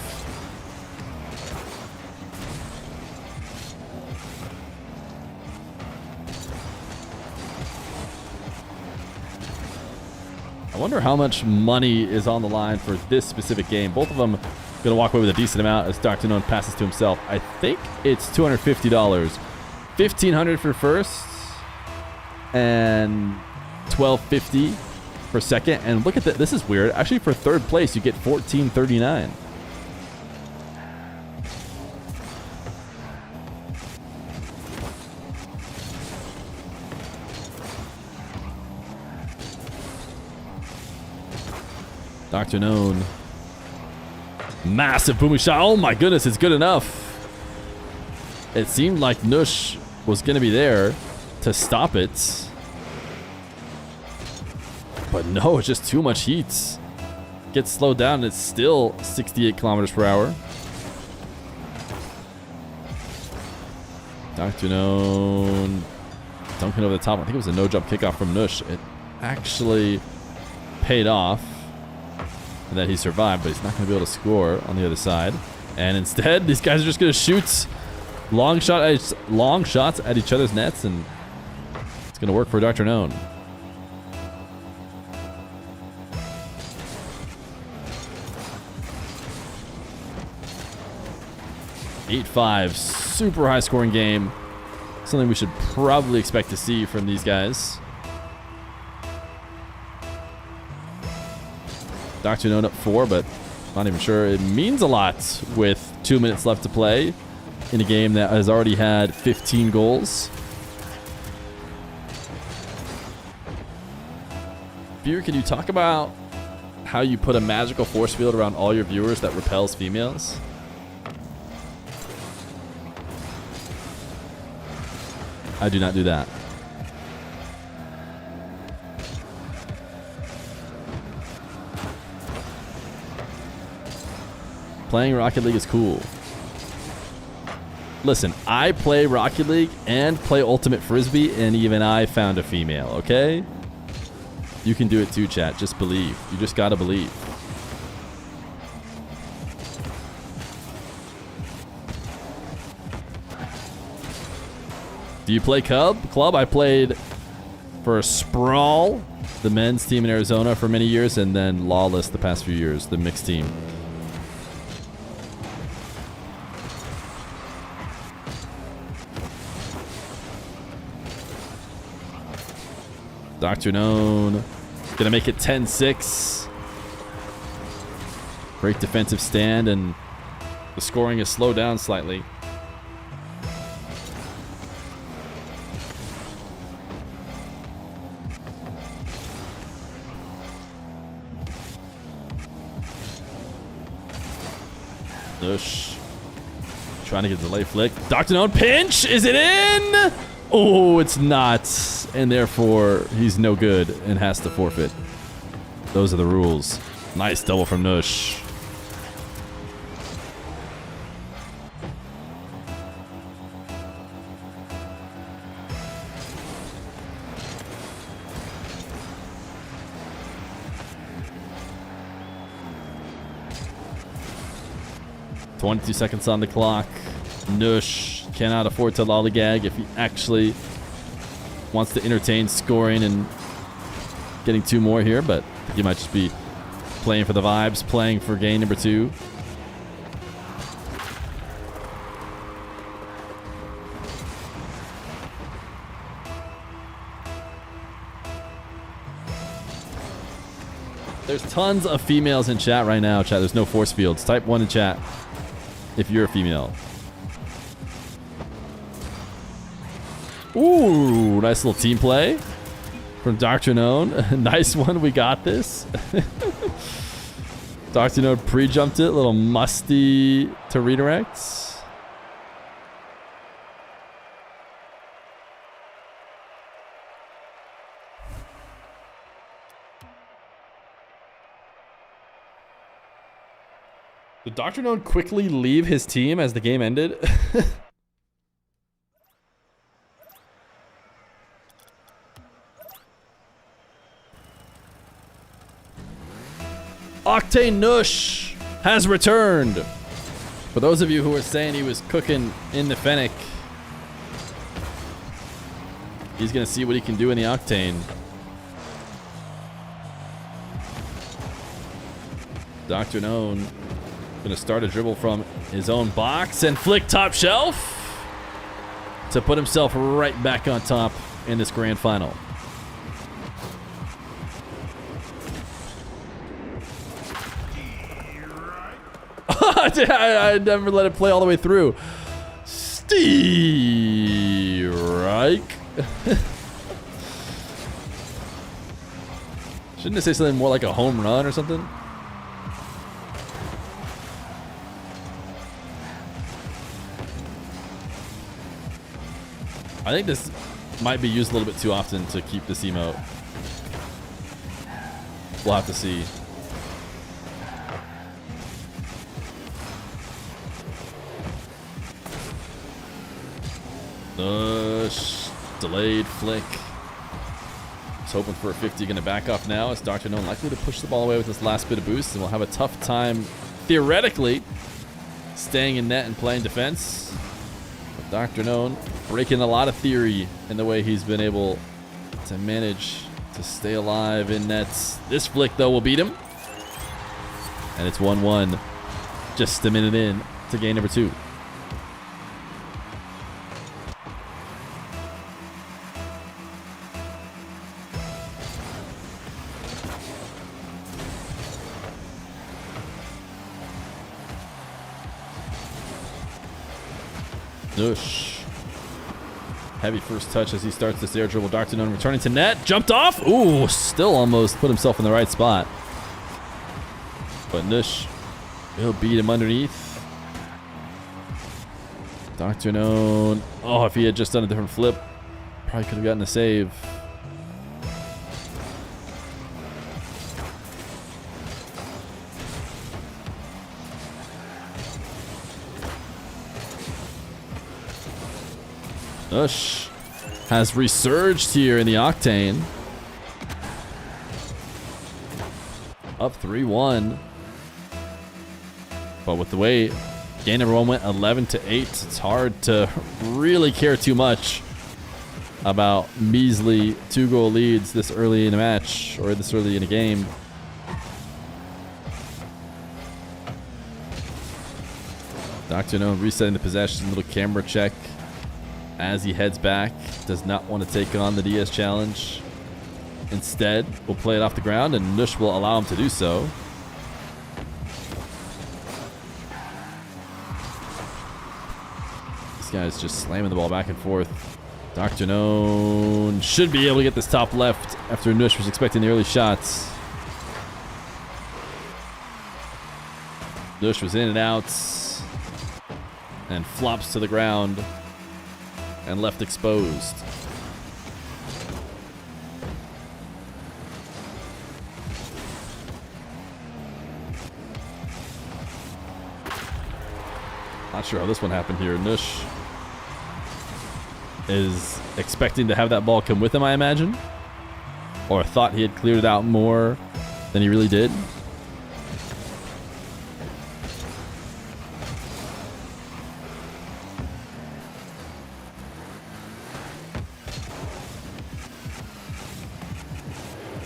I wonder how much money is on the line for this specific game. Both of them going to walk away with a decent amount as DrKnown passes to himself. I think it's $250. $1,500 for first and $1,250 for second. And look at that. This is weird. Actually, for third place, you get $1,439. DrKnown. Massive booming shot. Oh my goodness, it's good enough. It seemed like Nush was going to be there to stop it. But no, it's just too much heat. Gets slowed down and it's still 68 kilometers per hour. DrKnown dunking over the top. I think it was a no-jump kickoff from Nush. It actually paid off. And that he survived, but he's not going to be able to score on the other side. And instead, these guys are just going to shoot long shots at each other's nets, and it's going to work for DrKnown. (8-5), super high scoring game. Something we should probably expect to see from these guys. DrKnown up 4, but not even sure it means a lot with 2 minutes left to play in a game that has already had 15 goals. Feer, can you talk about how you put a magical force field around all your viewers that repels females? I do not do that. Playing Rocket League is cool. Listen, I play Rocket League and play Ultimate Frisbee, and even I found a female, okay? You can do it too, chat. Just believe. You just gotta believe. Do you play Club? I played for Sprawl, the men's team in Arizona, for many years, and then Lawless the past few years, the mixed team. DrKnown gonna make it 10-6. Great defensive stand, and the scoring is slowed down slightly. Nush trying to get the delay flick. DrKnown pinch. Is it in? Oh, it's not. And therefore, he's no good and has to forfeit. Those are the rules. Nice double from Nush. .22 seconds on the clock. Nush cannot afford to lollygag if he actually wants to entertain scoring and getting 2 more here, but he might just be playing for the vibes, playing for game number 2. There's tons of females in chat right now, chat. There's no force fields. Type 1 in chat if you're a female. Ooh, nice little team play from DrKnown. Nice one. We got this. DrKnown pre-jumped it. Little musty to redirects. Did DrKnown quickly leave his team as the game ended? Octane Nush has returned. For those of you who were saying he was cooking in the Fennec, he's going to see what he can do in the Octane. DrKnown going to start a dribble from his own box and flick top shelf to put himself right back on top in this grand final. I never let it play all the way through. Strike. Shouldn't it say something more like a home run or something? I think this might be used a little bit too often to keep this emote. We'll have to see. Nush, delayed flick. He's hoping for a 50, gonna back off now. It's DrKnown likely to push the ball away with this last bit of boost, and will have a tough time, theoretically, staying in net and playing defense. But DrKnown breaking a lot of theory in the way he's been able to manage to stay alive in nets. This flick, though, will beat him. And it's 1-1. Just a minute in to game number 2. Nush. Heavy first touch as he starts this air dribble. DrKnown returning to net. Jumped off. Ooh, still almost put himself in the right spot. But Nush will beat him underneath. DrKnown. Oh, if he had just done a different flip, probably could have gotten a save. Nush has resurged here in the Octane. Up 3-1. But with the way game number 1 went 11-8, it's hard to really care too much about measly 2-goal leads this early in a match or this early in a game. DrKnown resetting the possession, little camera check as he heads back. Does not want to take on the Diaz challenge. Instead, will play it off the ground, and Nush will allow him to do so. This guy's just slamming the ball back and forth. DrKnown should be able to get this top left after Nush was expecting the early shots. Nush was in and out and flops to the ground and left exposed. Not sure how this one happened here. Nush is expecting to have that ball come with him, I imagine. Or thought he had cleared it out more than he really did.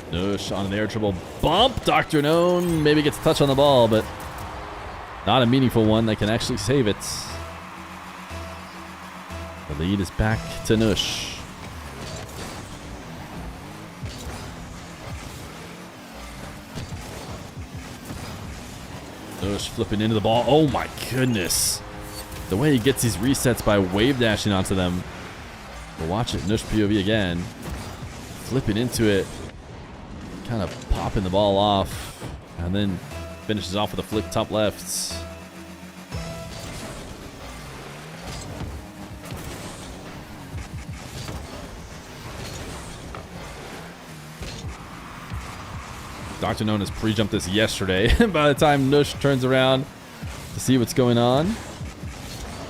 Nush on an air dribble bump. DrKnown maybe gets a touch on the ball, but not a meaningful one that can actually save it. The lead is back to Nush. Nush flipping into the ball. Oh my goodness. The way he gets these resets by wave dashing onto them. We'll watch it. Nush POV again. Flipping into it. Kind of popping the ball off. And then finishes off with a flick top left. DrKnown has pre-jumped this yesterday. By the time Nush turns around to see what's going on,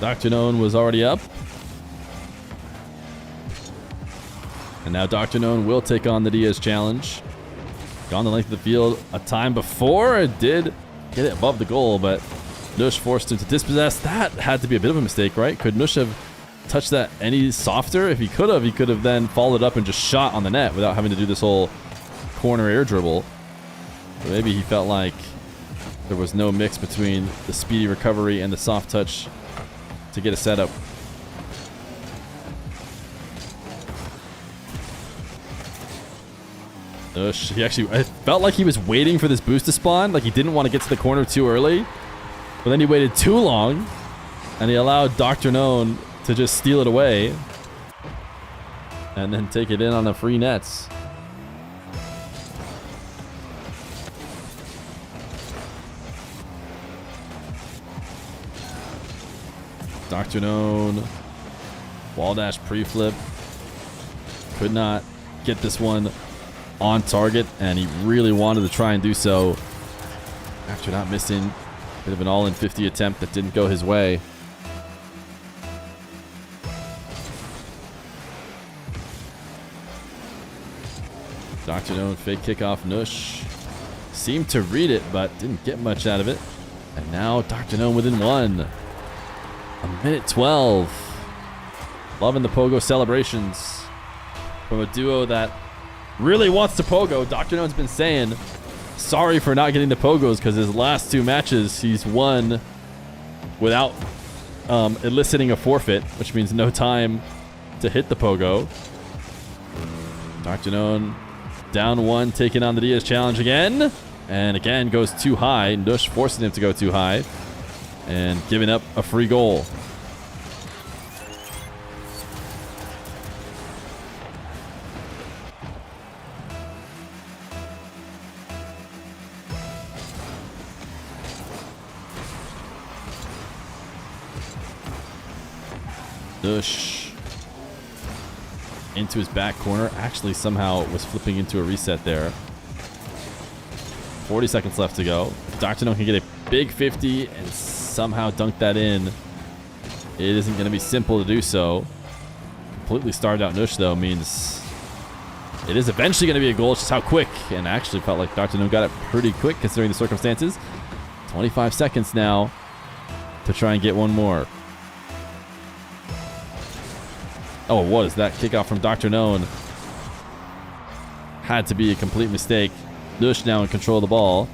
DrKnown was already up. And now DrKnown will take on the Diaz challenge. Gone the length of the field a time before. It did get it above the goal, but Nush forced him to dispossess. That had to be a bit of a mistake, right? Could Nush have touched that any softer? If he could have then followed up and just shot on the net without having to do this whole corner air dribble. But maybe he felt like there was no mix between the speedy recovery and the soft touch to get a setup. Nush, I felt like he was waiting for this boost to spawn. Like he didn't want to get to the corner too early. But then he waited too long. And he allowed DrKnown to just steal it away. And then take it in on the free nets. DrKnown. Wall dash pre-flip. Could not get this one on target, and he really wanted to try and do so after not missing. Bit of an all-in 50 attempt that didn't go his way. DrKnown fake kickoff. Nush seemed to read it, but didn't get much out of it. And now DrKnown within one. A minute 12. Loving the pogo celebrations from a duo that really wants to pogo. DrKnown's been saying sorry for not getting the pogos because his last two matches he's won without eliciting a forfeit, which means no time to hit the pogo. DrKnown down one, taking on the Diaz challenge again. And again goes too high. Nush forcing him to go too high and giving up a free goal. Nush into his back corner. Actually, somehow was flipping into a reset there. 40 seconds left to go. If DrKnown can get a big 50 and somehow dunk that in, it isn't going to be simple to do so. Completely starved out Nush, though, means it is eventually going to be a goal. It's just how quick. And I actually felt like DrKnown got it pretty quick considering the circumstances. 25 seconds now to try and get one more. Oh, it was. That kickoff from DrKnown had to be a complete mistake. Nush now in control of the ball.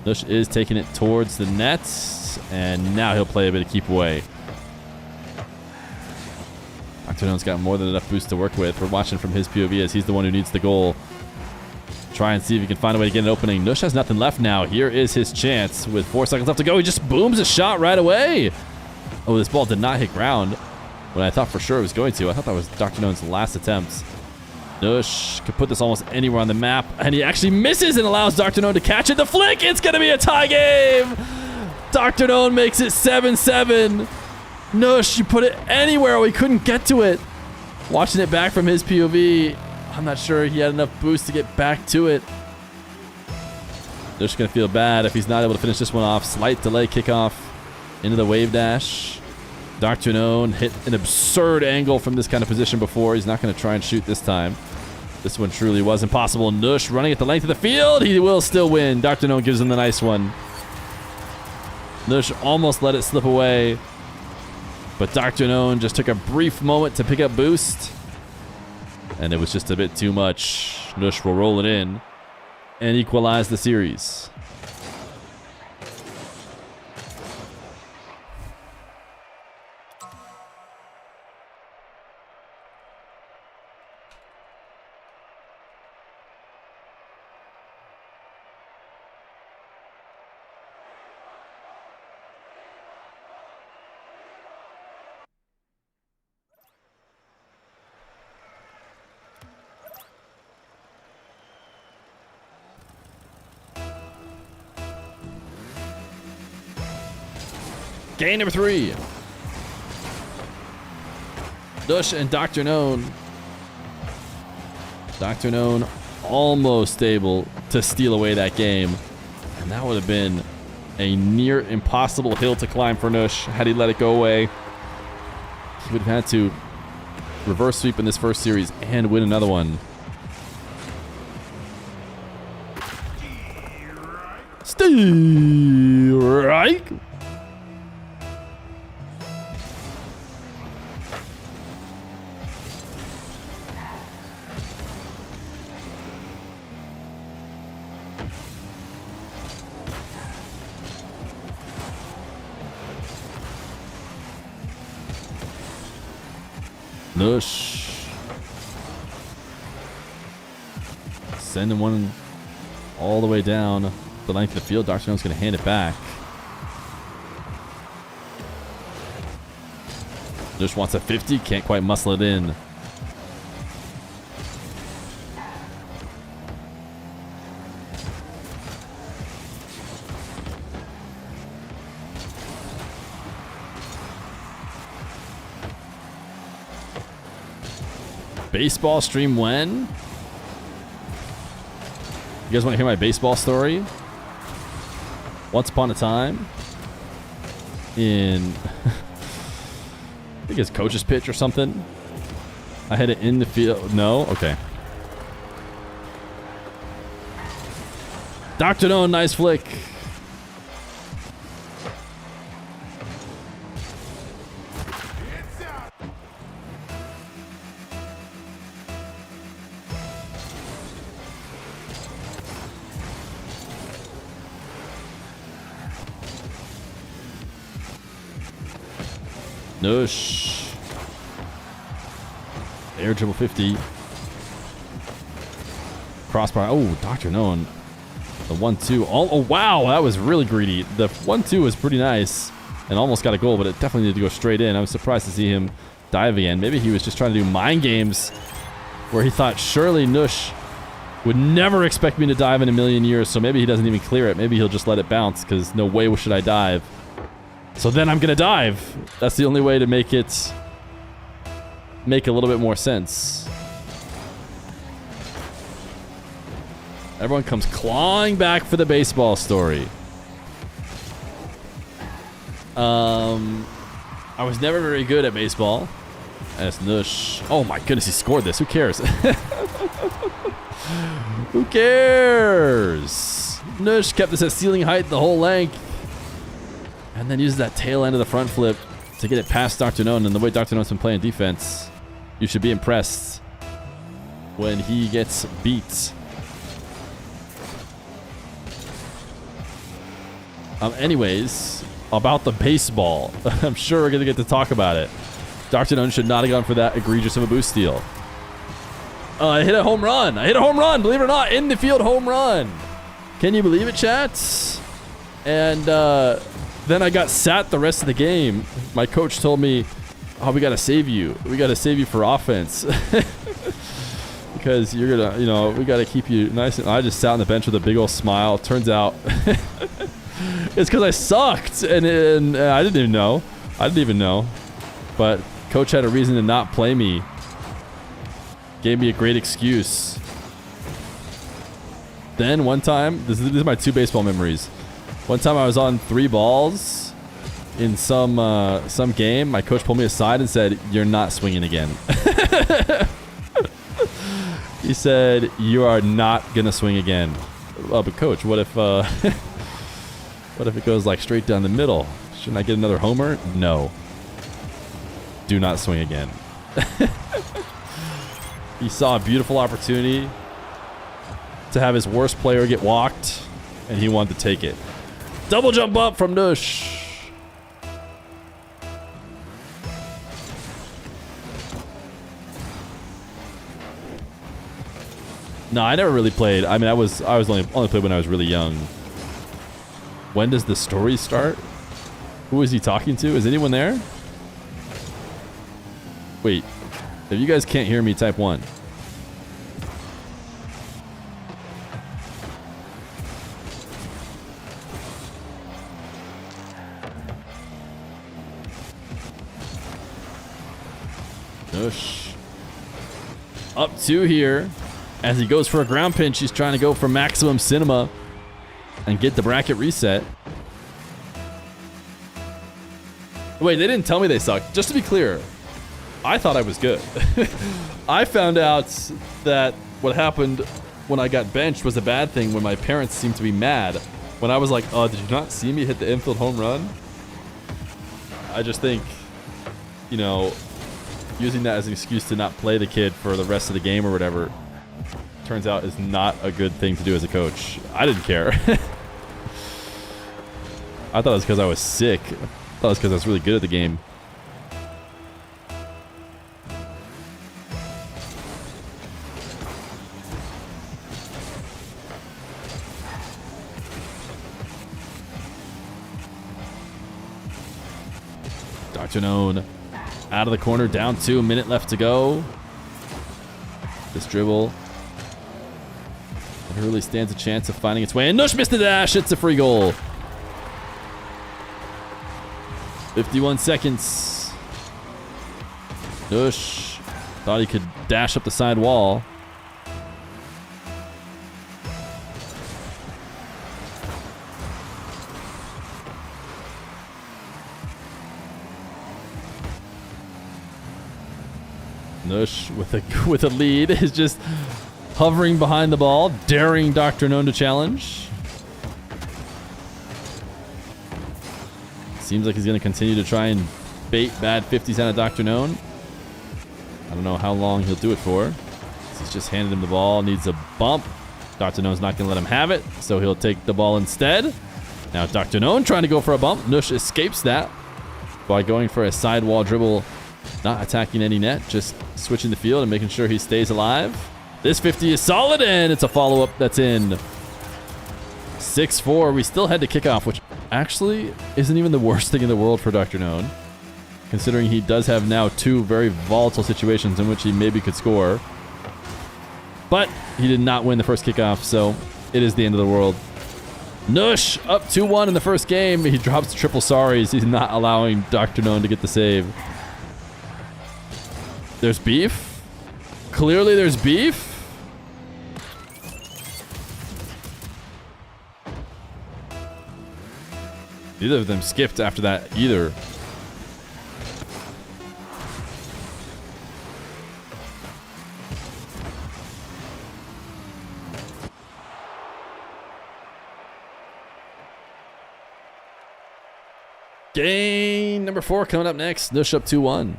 Nush is taking it towards the nets, and now he'll play a bit of keep away. DrKnown's got more than enough boost to work with. We're watching from his POV as he's the one who needs the goal. Try and see if he can find a way to get an opening. Nush has nothing left now. Here is his chance with 4 seconds left to go. He just booms a shot right away. Oh, this ball did not hit ground when I thought for sure it was going to. I thought that was DrKnown's last attempt. Nush could put this almost anywhere on the map, and he actually misses and allows DrKnown to catch it. The flick, it's going to be a tie game. DrKnown makes it 7-7. Nush, you put it anywhere. We couldn't get to it. Watching it back from his POV, I'm not sure he had enough boost to get back to it. Nush going to feel bad if he's not able to finish this one off. Slight delay kickoff into the wave dash. DrKnown hit an absurd angle from this kind of position before. He's not going to try and shoot this time. This one truly was impossible. Nush running at the length of the field. He will still win. DrKnown gives him the nice one. Nush almost let it slip away, but DrKnown just took a brief moment to pick up boost, and it was just a bit too much. Nush will roll it in and equalize the series. Game number 3. Nush and DrKnown. DrKnown almost able to steal away that game. And that would have been a near impossible hill to climb for Nush had he let it go away. He would have had to reverse sweep in this first series and win another one. Strike. Nush. Sending one all the way down the length of the field. DrKnown's going to hand it back. Nush wants a 50. Can't quite muscle it in. Baseball stream when? You guys want to hear my baseball story? Once upon a time in I think it's coach's pitch or something. I had it in the field. No? Okay. DrKnown, nice flick. Nush. Air triple 50. Crossbar. Oh, DrKnown. The 1-2. Oh, wow. That was really greedy. The 1-2 was pretty nice and almost got a goal, but it definitely needed to go straight in. I was surprised to see him dive again. Maybe he was just trying to do mind games where he thought surely Nush would never expect me to dive in a million years, so maybe he doesn't even clear it. Maybe he'll just let it bounce because no way should I dive. So then I'm going to dive. That's the only way to make it make a little bit more sense. Everyone comes clawing back for the baseball story. I was never very good at baseball. That's Nush. Oh my goodness, he scored this. Who cares? Who cares? Nush kept this at ceiling height the whole length. And then uses that tail end of the front flip to get it past DrKnown. And the way DrKnown's been playing defense, you should be impressed when he gets beat. Anyways, about the baseball. I'm sure we're going to get to talk about it. DrKnown should not have gone for that egregious of a boost steal. I hit a home run. I hit a home run. Believe it or not, in the field home run. Can you believe it, chat? And then I got sat the rest of the game. My coach told me, oh, we got to save you. We got to save you for offense. Because you're going to, you know, we got to keep you nice. And I just sat on the bench with a big old smile. Turns out it's because I sucked. And I didn't even know. But coach had a reason to not play me. Gave me a great excuse. Then one time, this is my 2 baseball memories. One time I was on 3 balls in some game. My coach pulled me aside and said, "You're not swinging again." He said, "You are not gonna swing again." Well, but coach, what if it goes like straight down the middle? Shouldn't I get another homer? No. Do not swing again. He saw a beautiful opportunity to have his worst player get walked, and he wanted to take it. Double jump up from Nush. No, I never really played. I mean, I was only played when I was really young. When does the story start? Who is he talking to? Is anyone there? Wait. If you guys can't hear me, type 1. Nush. Up 2 here. As he goes for a ground pinch, he's trying to go for maximum cinema and get the bracket reset. Wait, they didn't tell me they sucked. Just to be clear, I thought I was good. I found out that what happened when I got benched was a bad thing when my parents seemed to be mad When I was like, oh, did you not see me hit the infield home run? I just think, you know, using that as an excuse to not play the kid for the rest of the game or whatever, turns out is not a good thing to do as a coach. I didn't care. I thought it was because I was sick. I thought it was because I was really good at the game. DrKnown out of the corner, down 2, minute left to go. This dribble. It really stands a chance of finding its way. And Nush missed the dash. It's a free goal. 51 seconds. Nush thought he could dash up the side wall. Nush with a lead is just hovering behind the ball, daring DrKnown to challenge. Seems like he's going to continue to try and bait bad 50s out of DrKnown. I don't know how long he'll do it for. He's just handed him the ball, needs a bump. DrKnown's not going to let him have it, so he'll take the ball instead. Now DrKnown trying to go for a bump. Nush escapes that by going for a sidewall dribble, not attacking any net, just switching the field and making sure he stays alive. This 50 is solid, and it's a follow-up that's in. 6-4. We still had to kick off, which actually isn't even the worst thing in the world for DrKnown, considering he does have now 2 very volatile situations in which he maybe could score. But he did not win the first kickoff, so it is the end of the world. Nush up 2-1 in the first game. He drops triple sorries. He's not allowing DrKnown to get the save. There's beef. Clearly there's beef. Neither of them skipped after that either. Game number 4 coming up next. Nush up 2-1.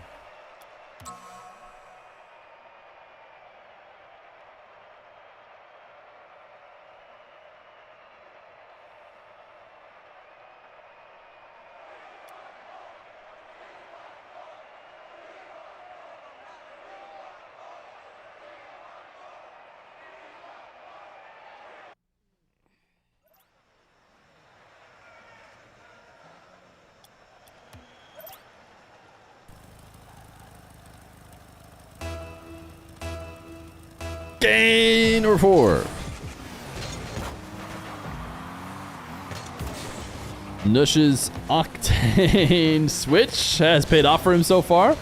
Game number 4. Nush's Octane switch has paid off for him so far,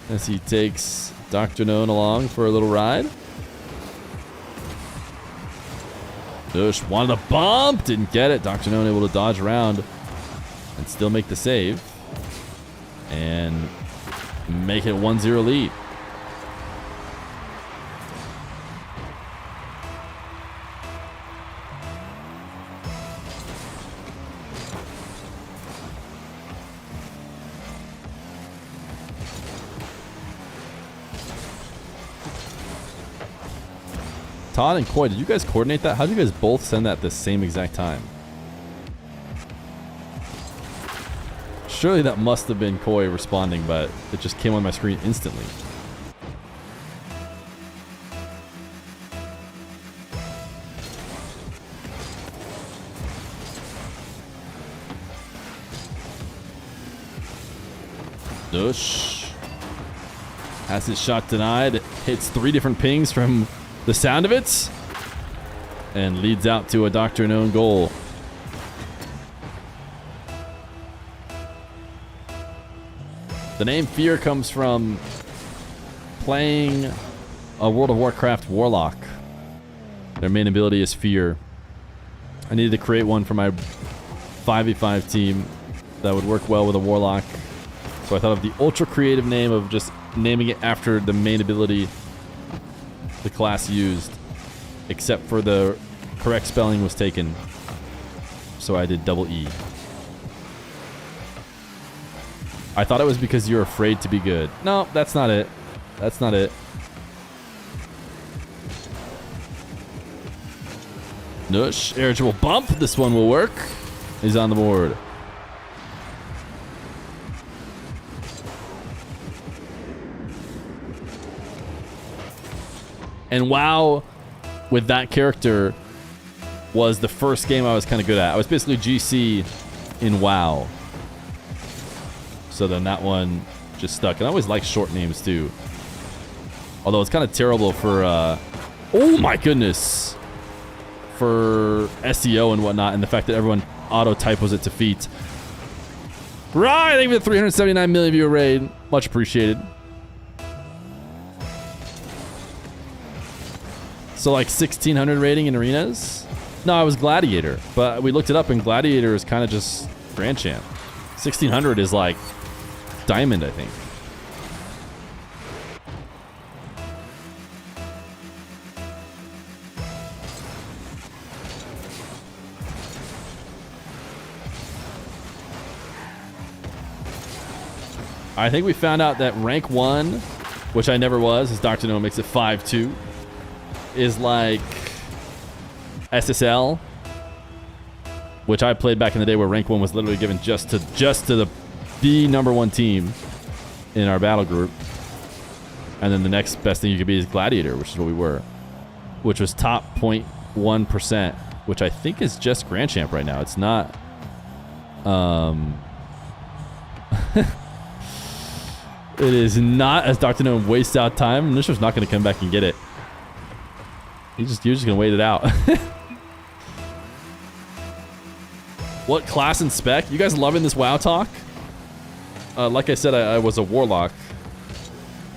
as he takes DrKnown along for a little ride. Nush wanted a bump, didn't get it. DrKnown able to dodge around and still make the save and make it a 1-0 lead. Todd and Koi, did you guys coordinate that? How did you guys both send that at the same exact time? Surely that must have been Koi responding, but it just came on my screen instantly. Nush has his shot denied. It hits 3 different pings from the sound of it, and leads out to a DrKnown goal. The name Feer comes from playing a World of Warcraft warlock. Their main ability is Fear. I needed to create one for my 5v5 team that would work well with a warlock, so I thought of the ultra creative name of just naming it after the main ability the class used, except for the correct spelling was taken. so I did double E. I thought it was because you're afraid to be good. No, that's not it. That's not it. Nush, irritable bump. This one will work. He's on the board. And WoW, with that character, was the first game I was kind of good at. I was basically GC in WoW. So then that one just stuck. And I always like short names too. Although it's kind of terrible for, oh my goodness, for SEO and whatnot, and the fact that everyone auto-typos it to feet. Right, thank you for the 379 million viewer raid. Much appreciated. So like 1600 rating in arenas? No, I was Gladiator, but we looked it up and Gladiator is kind of just Grand Champ. 1600 is like Diamond, I think. I think we found out that rank 1, which I never was, as DrKnown makes it 5-2, is like SSL, which I played back in the day where rank 1 was literally given just to the number 1 team in our battle group. And then the next best thing you could be is Gladiator, which is what we were, which was top 0.1%, which I think is just Grand Champ right now. It's not it is not, as DrKnown wastes out time. Nush's not going to come back and get it. You're just going to wait it out. What class and spec? You guys loving this WoW talk? Like I said, I was a Warlock.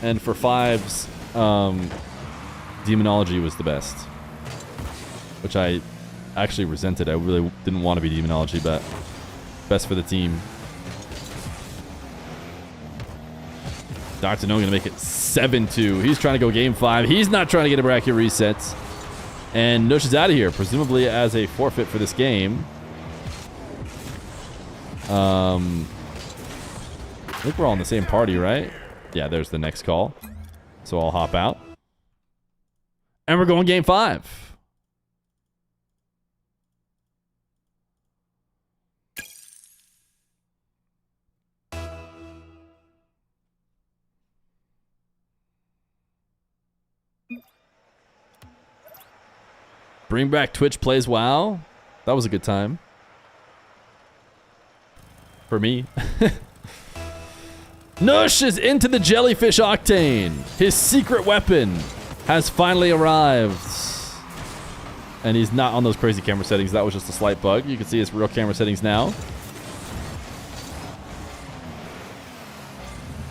And for 5s, Demonology was the best. Which I actually resented. I really didn't want to be Demonology, but best for the team. DrKnown going to make it 7-2. He's trying to go game 5. He's not trying to get a bracket reset. And Nush is out of here, presumably as a forfeit for this game. I think we're all in the same party, right? Yeah, there's the next call. So I'll hop out. And we're going game 5. Bring back Twitch Plays WoW. That was a good time. For me. Nush is into the jellyfish octane. His secret weapon has finally arrived. And he's not on those crazy camera settings. That was just a slight bug. You can see his real camera settings now.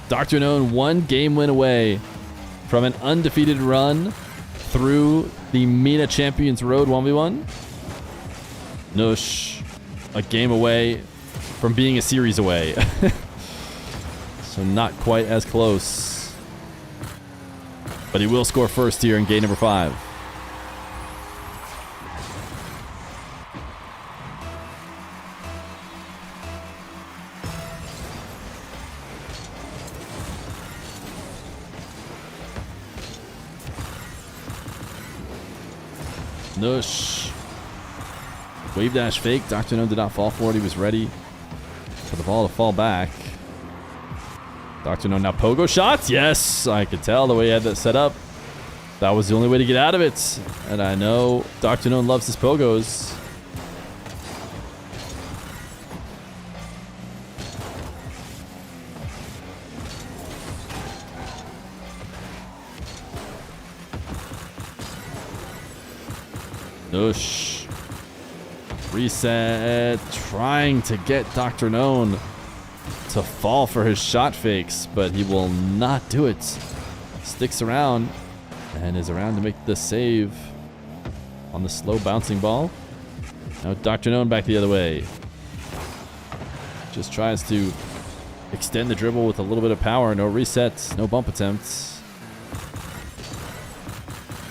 DrKnown 1 game win away from an undefeated run through the MENA Champions Road 1v1. Nush, a game away from being a series away. So not quite as close. But he will score first here in game number 5. Nush. Wave dash fake. DrKnown did not fall for it. He was ready for the ball to fall back. DrKnown now pogo shots. Yes, I could tell the way he had that set up. That was the only way to get out of it. And I know DrKnown loves his pogos. Nush. Reset. Trying to get DrKnown to fall for his shot fakes, but he will not do it. Sticks around and is around to make the save on the slow bouncing ball. Now DrKnown back the other way. Just tries to extend the dribble with a little bit of power. No resets, no bump attempts.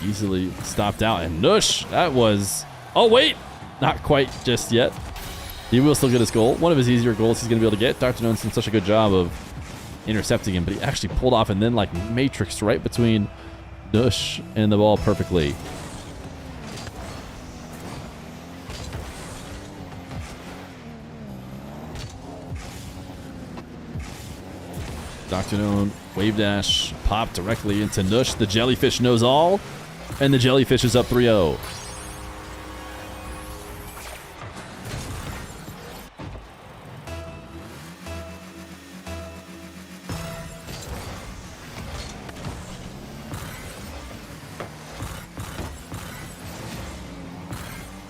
Easily stopped out. And Nush, that was... Oh, wait! Not quite just yet. He will still get his goal. One of his easier goals he's going to be able to get. DrKnown's done such a good job of intercepting him, but he actually pulled off and then like matrixed right between Nush and the ball perfectly. DrKnown wave dash pop directly into Nush. The jellyfish knows all, and the jellyfish is up 3-0.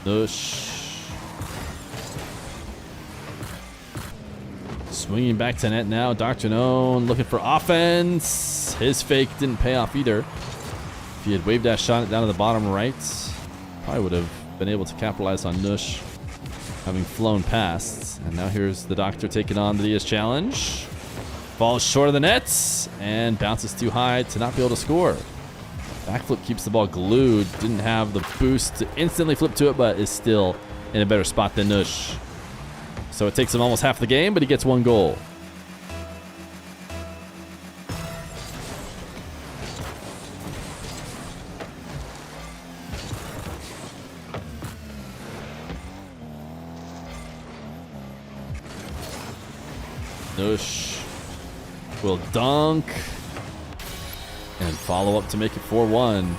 Nush swinging back to net now. DrKnown looking for offense. His fake didn't pay off either. If he had wave dash shot it down to the bottom right, probably would have been able to capitalize on Nush having flown past. And now here's the Doctor taking on the Diaz challenge. Falls short of the nets and bounces too high to not be able to score. Backflip keeps the ball glued. Didn't have the boost to instantly flip to it, but is still in a better spot than Nush. So it takes him almost half the game, but he gets one goal. Nush will dunk and follow up to make it 4-1.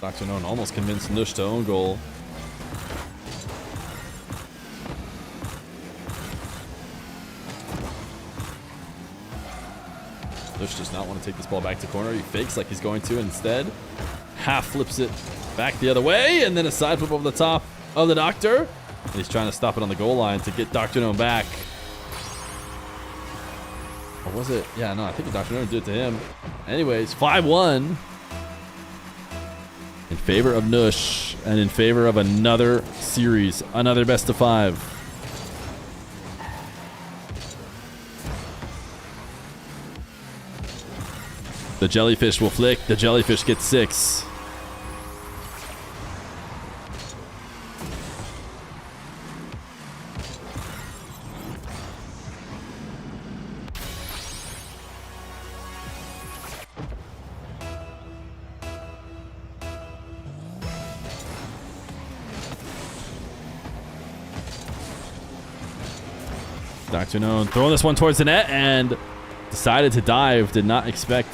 DrKnown almost convinced Nush to own goal. Nush does not want to take this ball back to corner. He fakes like he's going to instead. Half flips it back the other way, and then a side flip over the top of the Doctor. And he's trying to stop it on the goal line to get DrKnown back. Or was it? Yeah, no, I think DrKnown did it to him. Anyways, 5-1. In favor of Nush, and in favor of another series, another best of 5. The jellyfish will flick. The jellyfish gets 6. DrKnown throwing this one towards the net and decided to dive. Did not expect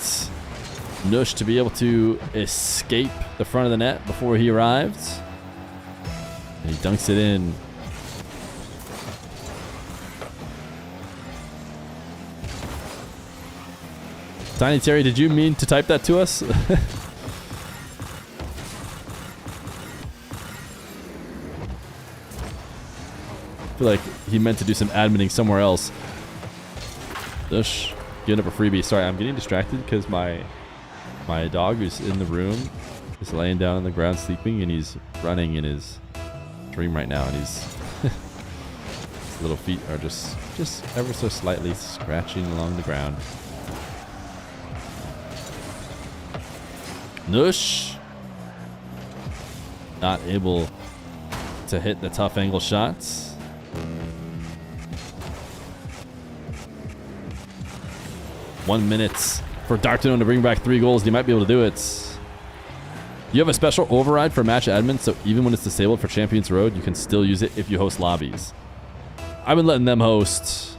Nush to be able to escape the front of the net before he arrived. And he dunks it in. Tiny Terry, did you mean to type that to us? I feel like he meant to do some adminning somewhere else. Nush getting up a freebie. Sorry, I'm getting distracted because my dog who's in the room is laying down on the ground sleeping, and he's running in his dream right now, and his little feet are just ever so slightly scratching along the ground. Nush not able to hit the tough angle shots. 1 minute for DrKnown to bring back 3 goals. He might be able to do it. You have a special override for match admin, so even when it's disabled for Champions Road, you can still use it if you host lobbies. I've been letting them host.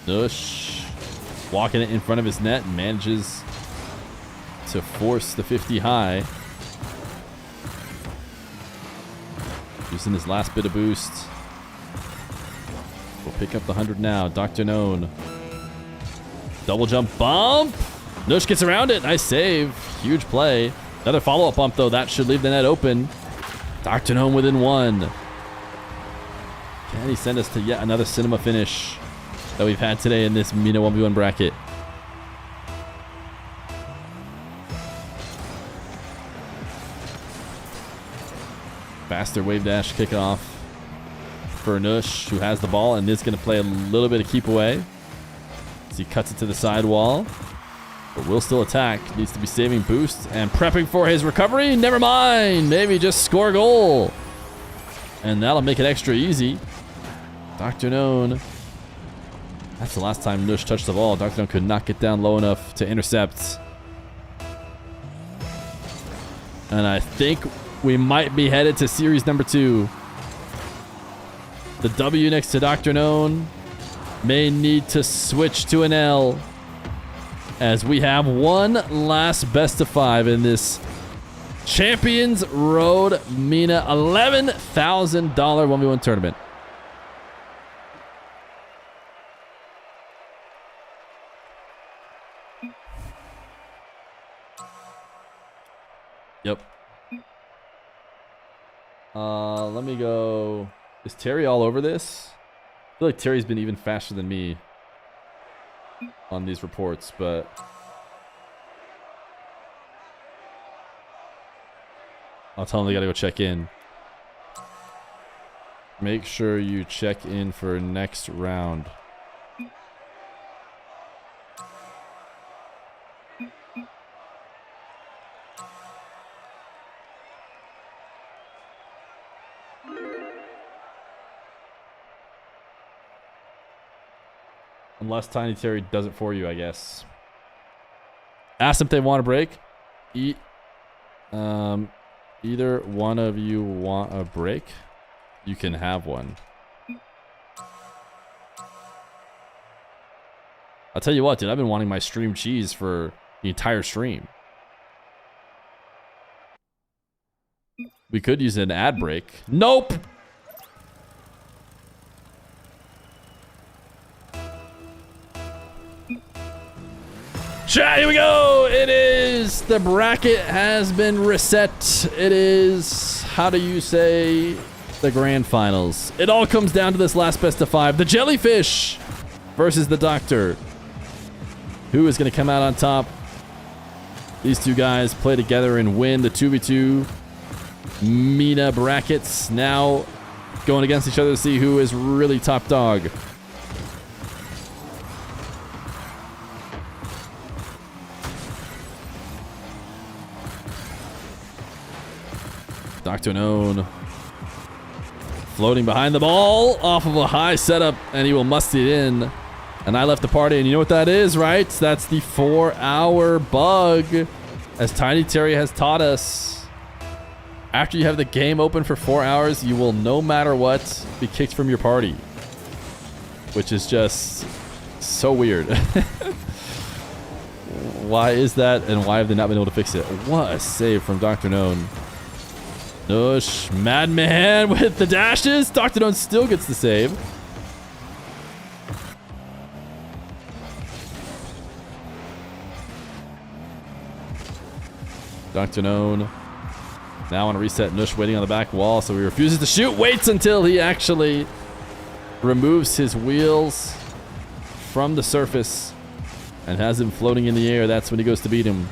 Nush walking it in front of his net and manages to force the 50 high. Using his last bit of boost. We'll pick up the 100 now. DrKnown. Double jump bump. Nush gets around it. Nice save. Huge play. Another follow-up bump, though. That should leave the net open. DrKnown within 1. Can he send us to yet another cinema finish that we've had today in this MENA 1v1 bracket? Faster wave dash kickoff for Nush, who has the ball and is going to play a little bit of keep away as he cuts it to the side wall, but will still attack. Needs to be saving boost and prepping for his recovery. Never mind. Maybe just score a goal, and that'll make it extra easy. DrKnown. That's the last time Nush touched the ball. DrKnown could not get down low enough to intercept. And I think we might be headed to series number 2. The W next to DrKnown may need to switch to an L, as we have one last best of 5 in this Champions Road MENA $11,000 1v1 tournament. Yep. Let me go. Is Terry all over this? I feel like Terry's been even faster than me on these reports, but I'll tell him they gotta go check in. Make sure you check in for next round. Unless Tiny Terry does it for you, I guess. Ask them if they want a break. Either one of you want a break, you can have one. I'll tell you what, dude, I've been wanting my stream cheese for the entire stream. We could use an ad break. Nope! Chat, here we go. It is, the bracket has been reset. It is, how do you say, the grand finals. It all comes down to this last best of 5. The Jellyfish versus the Doctor. Who is going to come out on top? These two guys play together and win the 2v2 MENA brackets. Now going against each other to see who is really top dog. DrKnown floating behind the ball off of a high setup, and he will must it in. And I left the party, and you know what that is, right? That's the 4-hour bug, as Tiny Terry has taught us. After you have the game open for 4 hours, you will, no matter what, be kicked from your party, which is just so weird. Why is that, and why have they not been able to fix it? What a save from DrKnown. Nush, Madman with the dashes. DrKnown still gets the save. DrKnown now on a reset. Nush waiting on the back wall, so he refuses to shoot. Waits until he actually removes his wheels from the surface and has him floating in the air. That's when he goes to beat him.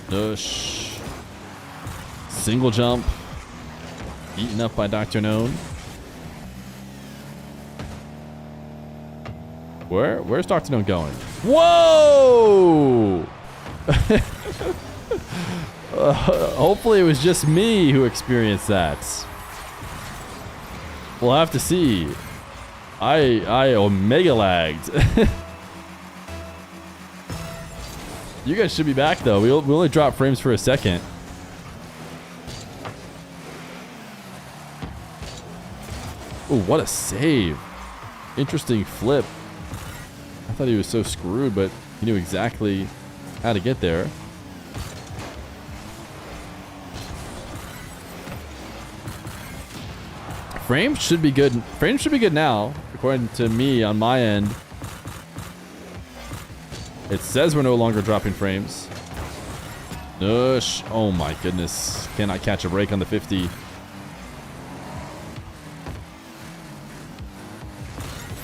Nush. Single jump. Eaten up by DrKnown. Where's DrKnown going? Whoa! Hopefully it was just me who experienced that. We'll have to see. I omega lagged. You guys should be back though. We only dropped frames for a second. Oh, what a save. Interesting flip. I thought he was so screwed, but he knew exactly how to get there. Frames should be good. Frames should be good now, according to me on my end. It says we're no longer dropping frames. Nush. Oh my goodness. Cannot catch a break on the 50.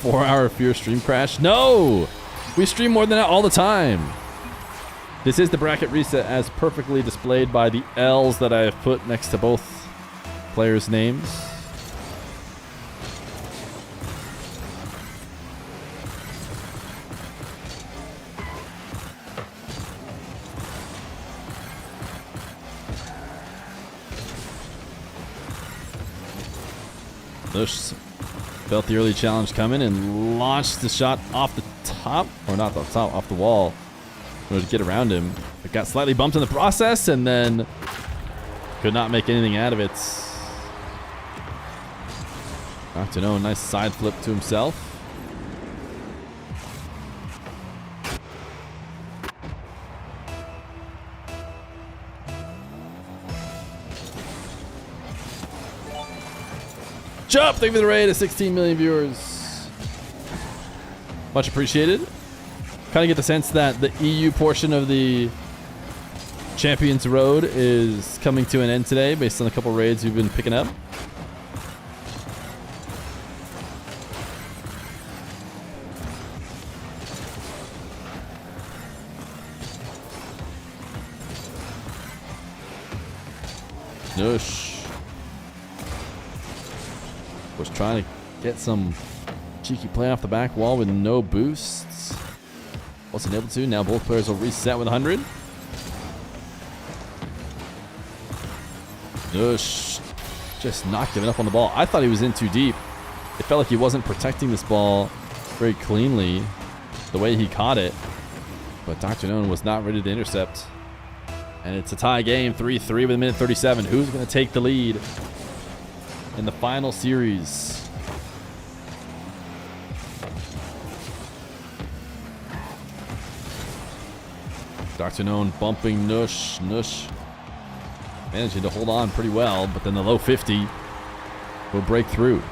4-hour Fear stream crash. No! We stream more than that all the time. This is the bracket reset as perfectly displayed by the L's that I have put next to both players' names. Nush felt the early challenge coming and launched the shot off the top, or not the top, off the wall in order to get around him. It got slightly bumped in the process and then could not make anything out of it. DrKnown, nice side flip to himself. Jump! Thank you for the raid to 16 million viewers. Much appreciated. Kind of get the sense that the EU portion of the Champions Road is coming to an end today based on a couple raids we've been picking up. Nush was trying to get some cheeky play off the back wall with no boosts. Wasn't able to. Now both players will reset with 100. Nush just not giving up on the ball. I thought he was in too deep. It felt like he wasn't protecting this ball very cleanly the way he caught it. But DrKnown was not ready to intercept. And it's a tie game, 3-3 with a minute 37. Who's going to take the lead in the final series? DrKnown bumping Nush. Nush managing to hold on pretty well, but then the low 50 will break through.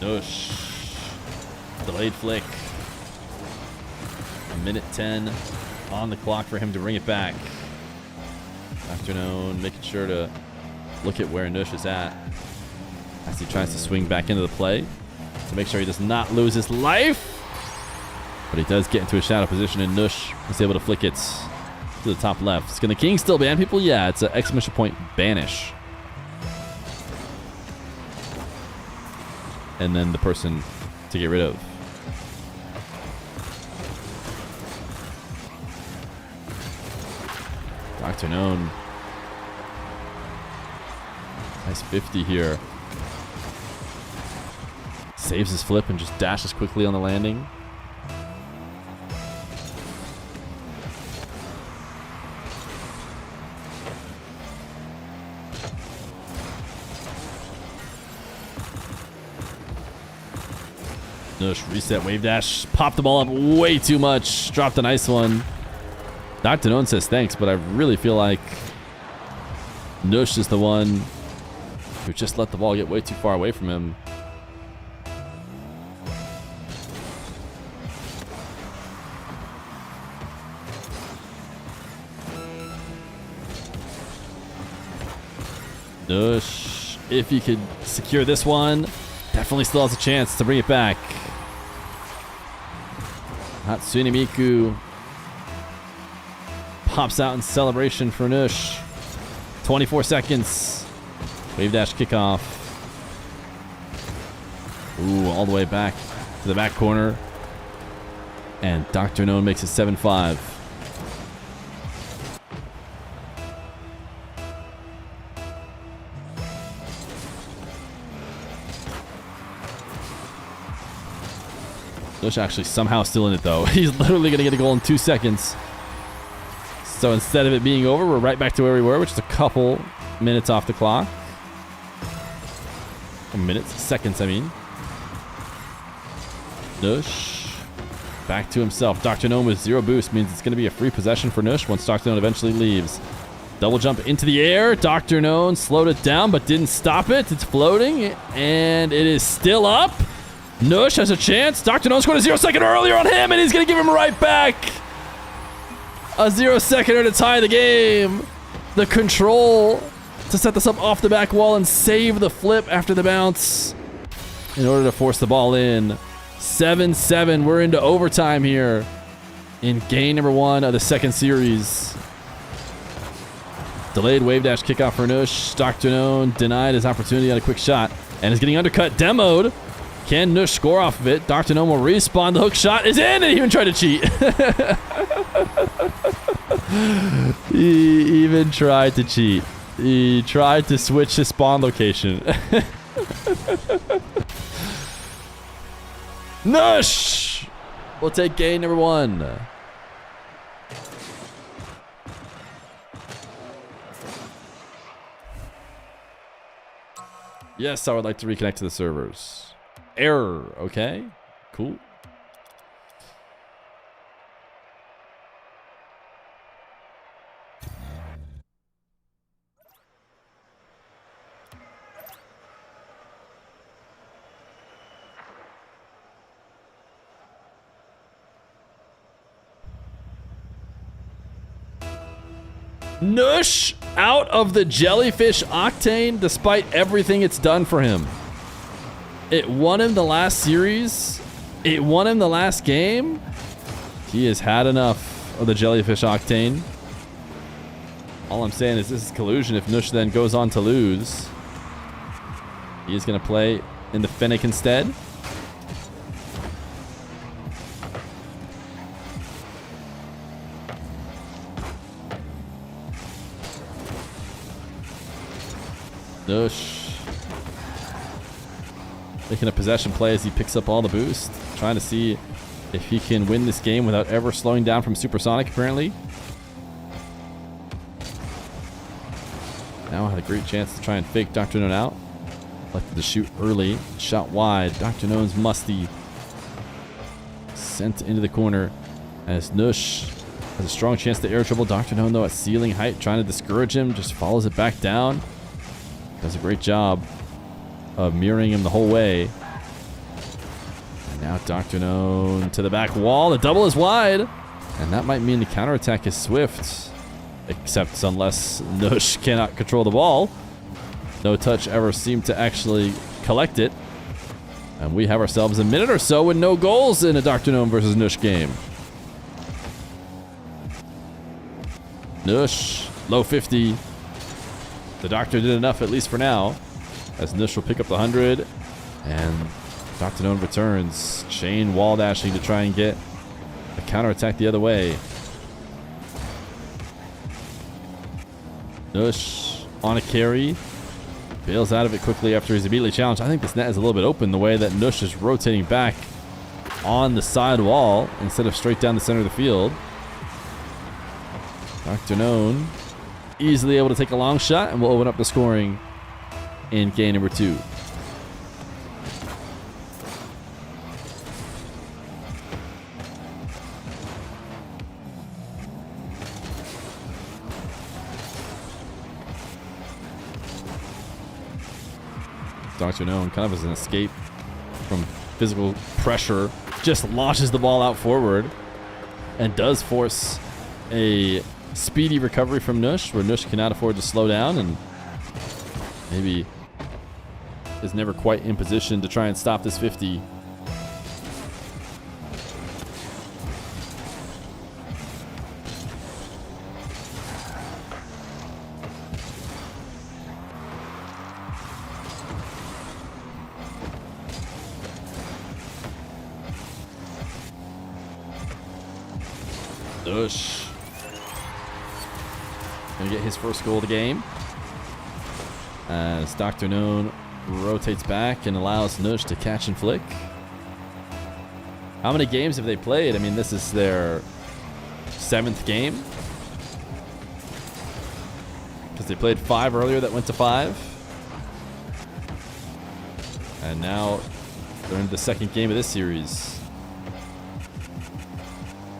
Nush. Delayed flick. A minute 10 on the clock for him to bring it back. DrKnown making sure to look at where Nush is at as he tries to swing back into the play to make sure he does not lose his life. But he does get into a shadow position, and Nush is able to flick it to the top left. Can the King still ban people? Yeah, it's an exclamation point banish. And then the person to get rid of. DrKnown. Nice 50 here. Saves his flip and just dashes quickly on the landing. Nush reset wave dash, popped the ball up way too much, dropped a nice one. DrKnown says thanks, but I really feel like Nush is the one who just let the ball get way too far away from him. Nush, if he could secure this one, definitely still has a chance to bring it back. Hatsune Miku pops out in celebration for Nush. 24 seconds. Wave dash kickoff. Ooh, all the way back to the back corner. And DrKnown makes it 7-5. Nush actually somehow still in it though. He's literally going to get a goal in 2 seconds. So instead of it being over, we're right back to where we were, which is a couple minutes off the clock. Minutes. Seconds, I mean. Nush. Back to himself. DrKnown with 0 boost means it's going to be a free possession for Nush once DrKnown eventually leaves. Double jump into the air. DrKnown slowed it down but didn't stop it. It's floating and it is still up. Nush has a chance. DrKnown scored a 0 second earlier on him and he's going to give him right back. A 0 seconder to tie the game. The control to set this up off the back wall and save the flip after the bounce in order to force the ball in. 7-7. We're into overtime here in game number 1 of the second series. Delayed wave dash kickoff for Nush. DrKnown denied his opportunity on a quick shot and is getting undercut. Demoed. Can Nush score off of it? DrKnown will respawn. The hook shot is in and he even tried to cheat. He even tried to cheat. He tried to switch his spawn location. Nush will take game number 1. Yes, I would like to reconnect to the servers. Error. Okay, cool. Nush out of the jellyfish octane despite everything it's done for him. It won him the last series. It won him the last game. He has had enough of the jellyfish octane. All I'm saying is this is collusion if Nush then goes on to lose. He is going to play in the Fennec instead. Nush making a possession play as he picks up all the boost, trying to see if he can win this game without ever slowing down from supersonic, apparently. Now had a great chance to try and fake DrKnown out. Elected to shoot early, shot wide. DrKnown's musty. Sent into the corner as Nush has a strong chance to air dribble. DrKnown, though, at ceiling height, trying to discourage him, just follows it back down. Does a great job of mirroring him the whole way. And now DrKnown to the back wall. The double is wide. And that might mean the counterattack is swift. Except unless Nush cannot control the ball. No touch ever seemed to actually collect it. And we have ourselves a minute or so with no goals in a DrKnown versus Nush game. Nush, low 50. The Doctor did enough, at least for now, as Nush will pick up the 100. And DrKnown returns. Chain wall dashing to try and get a counterattack the other way. Nush on a carry. Bails out of it quickly after he's immediately challenged. I think this net is a little bit open the way that Nush is rotating back on the side wall instead of straight down the center of the field. DrKnown easily able to take a long shot and will open up the scoring in game number 2. DrKnown, kind of as an escape from physical pressure, just launches the ball out forward and does force a speedy recovery from Nush, where Nush cannot afford to slow down and maybe is never quite in position to try and stop this 50. Nush gonna get his first goal of the game as DrKnown rotates back and allows Nush to catch and flick. How many games have they played? I mean, this is their 7th game, because they played 5 earlier that went to 5. And now they're into the second game of this series.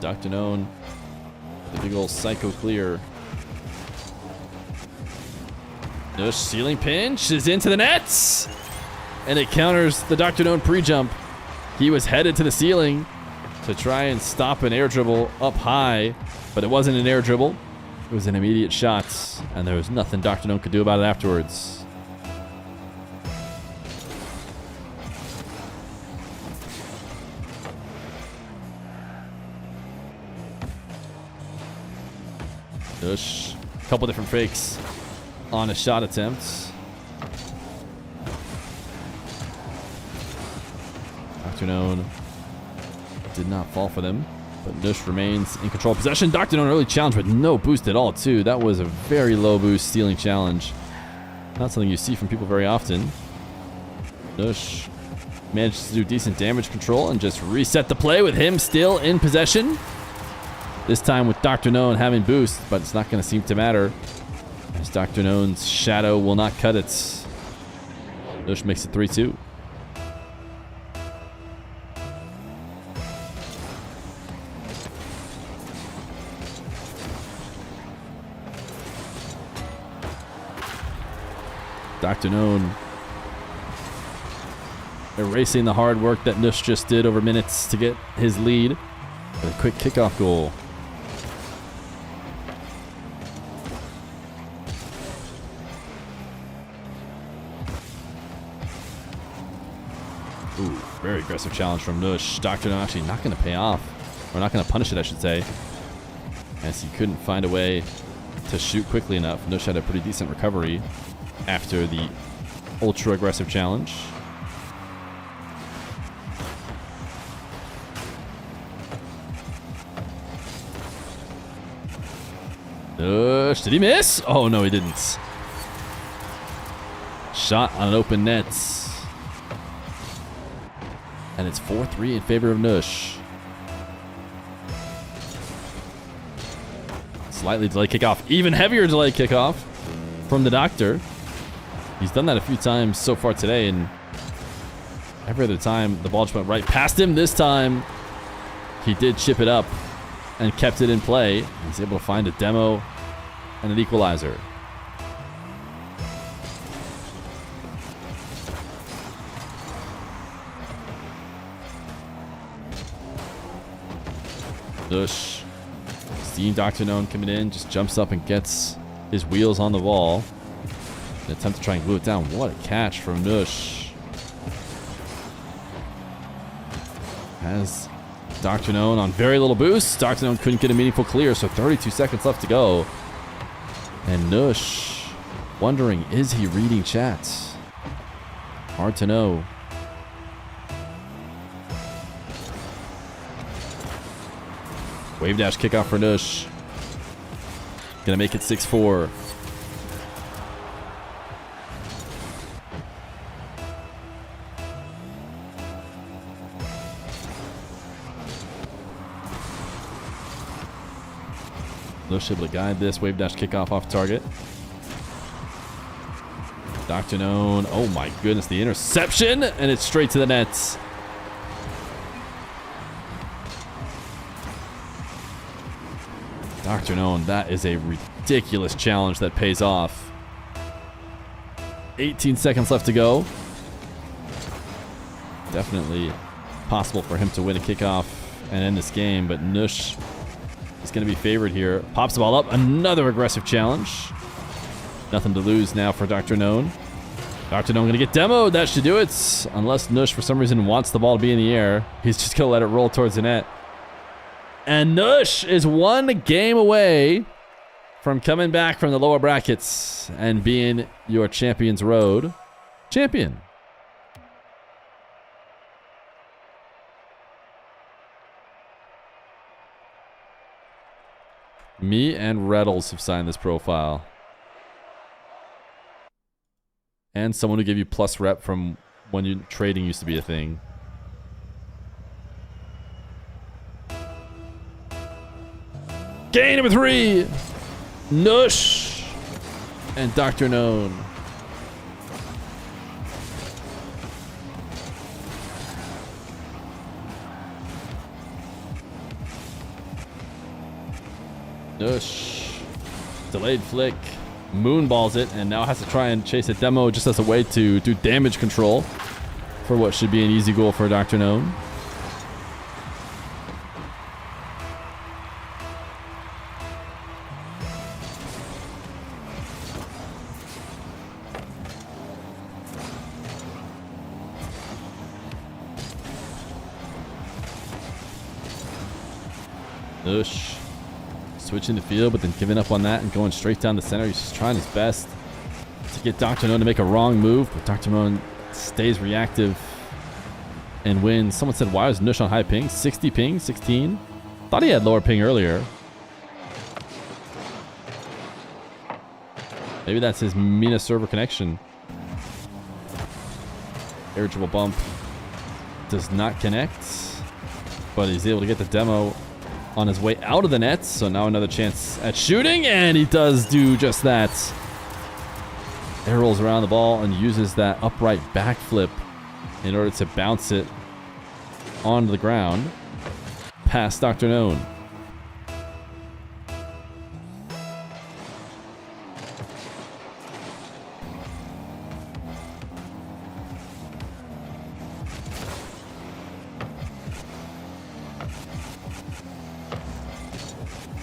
DrKnown, the big old psycho clear. Nush ceiling pinch is into the nets. And it counters the DrKnown pre-jump. He was headed to the ceiling to try and stop an air dribble up high, but it wasn't an air dribble. It was an immediate shot, and there was nothing DrKnown could do about it afterwards. Nush, a couple different fakes on a shot attempt. DrKnown did not fall for them, but Nush remains in control of possession. DrKnown early challenge with no boost at all, too. That was a very low boost stealing challenge. Not something you see from people very often. Nush managed to do decent damage control and just reset the play with him still in possession. This time with DrKnown having boost, but it's not going to seem to matter, as DrKnown's shadow will not cut it. Nush makes it 3-2. DrKnown erasing the hard work that Nush just did over minutes to get his lead with a quick kickoff goal. Ooh, very aggressive challenge from Nush. DrKnown actually not going to pay off, or not going to punish it, I should say, as he couldn't find a way to shoot quickly enough. Nush had a pretty decent recovery after the ultra aggressive challenge. Nush, did he miss? Oh no, he didn't. Shot on an open net. And it's 4-3 in favor of Nush. Slightly delayed kickoff. Even heavier delayed kickoff from the Doctor. He's done that a few times so far today, and every other time the ball just went right past him. This time he did chip it up and kept it in play. He's able to find a demo and an equalizer. Nush, seeing DrKnown coming in, just jumps up and gets his wheels on the ball. An attempt to try and glue it down. What a catch from Nush. Has DrKnown on very little boost. DrKnown couldn't get a meaningful clear, so 32 seconds left to go. And Nush wondering, is he reading chat? Hard to know. Wave dash kickoff for Nush. Gonna make it 6-4. Nush able to guide this wave dash kickoff off target. DrKnown, oh my goodness, the interception, and it's straight to the nets. DrKnown, that is a ridiculous challenge that pays off. 18 seconds left to go. Definitely possible for him to win a kickoff and end this game, but Nush is going to be favored here. Pops the ball up. Another aggressive challenge. Nothing to lose now for DrKnown. DrKnown going to get demoed. That should do it. Unless Nush, for some reason, wants the ball to be in the air. He's just going to let it roll towards the net. And Nush is one game away from coming back from the lower brackets and being your Champions Road champion. Me and Reddles have signed this profile. And someone who gave you plus rep from when trading used to be a thing. Game number 3. Nush and DrKnown. Nush. Delayed flick. Moonballs it, and now has to try and chase a demo just as a way to do damage control for what should be an easy goal for DrKnown. Nush switching the field, but then giving up on that and going straight down the center. He's just trying his best to get DrKnown to make a wrong move, but DrKnown stays reactive and wins. Someone said, why is Nush on high ping? 60 ping, 16? Thought he had lower ping earlier. Maybe that's his MENA server connection. Air dribble bump does not connect, but he's able to get the demo on his way out of the net. So now another chance at shooting, and he does do just that. Air rolls around the ball and uses that upright backflip in order to bounce it onto the ground past DrKnown.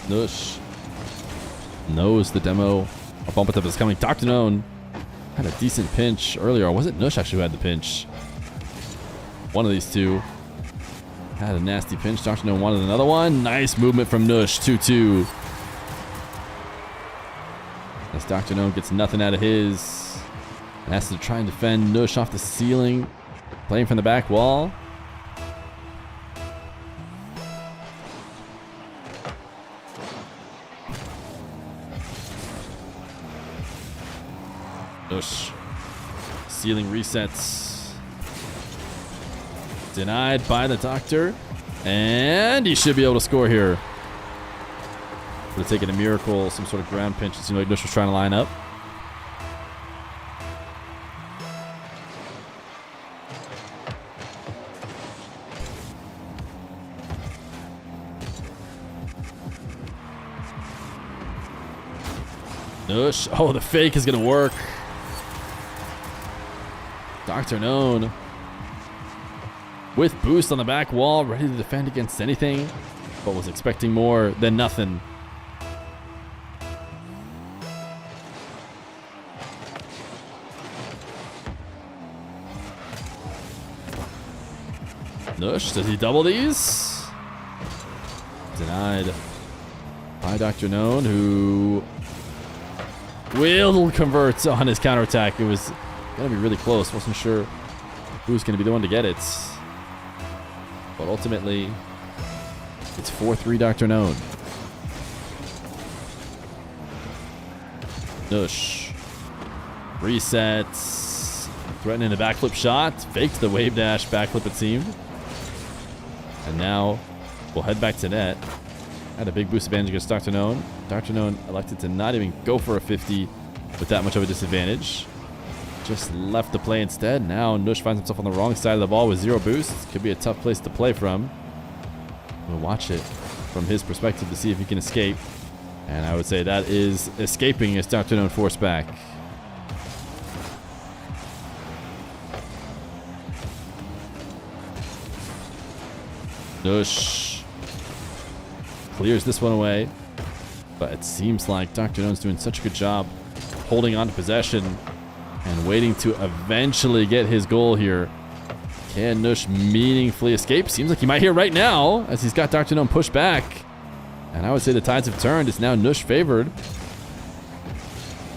Nush knows the demo. A bump it up is coming. DrKnown had a decent pinch earlier. Or was it Nush actually who had the pinch? One of these two had a nasty pinch. DrKnown wanted another one. Nice movement from Nush. 2-2. As DrKnown gets nothing out of his. And has to try and defend Nush off the ceiling. Playing from the back wall. Nush. Ceiling resets. Denied by the doctor. And he should be able to score here. Would have taken a miracle, some sort of ground pinch. It seemed like Nush was trying to line up. Nush. Oh, the fake is going to work. DrKnown with boost on the back wall, ready to defend against anything, but was expecting more than nothing. Nush, does he double these? Denied by DrKnown, who will convert on his counterattack. It was going to be really close. Wasn't sure who's going to be the one to get it. But ultimately, it's 4-3 DrKnown. Nush resets. Threatening a backflip shot. Faked the wave dash backflip, it seemed. And now we'll head back to net. Had a big boost advantage against DrKnown. DrKnown elected to not even go for a 50 with that much of a disadvantage. Just left the play instead. Now Nush finds himself on the wrong side of the ball with 0 boosts. Could be a tough place to play from. We'll watch it from his perspective to see if he can escape. And I would say that is escaping as DrKnown forced back. Nush clears this one away. But it seems like DrKnown's doing such a good job holding on to possession and waiting to eventually get his goal here. Can Nush meaningfully escape? Seems like he might here right now as he's got DrKnown pushed back. And I would say the tides have turned. It's now Nush favored.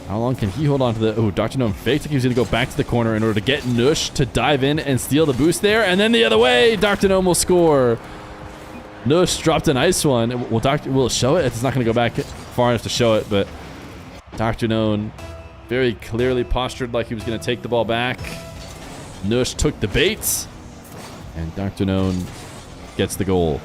How long can he hold on to the... Oh, DrKnown faked like he was going to go back to the corner in order to get Nush to dive in and steal the boost there. And then the other way, DrKnown will score. Nush dropped a nice one. Will it show it? It's not going to go back far enough to show it, but DrKnown very clearly postured like he was going to take the ball back. Nush took the bait, and DrKnown gets the goal.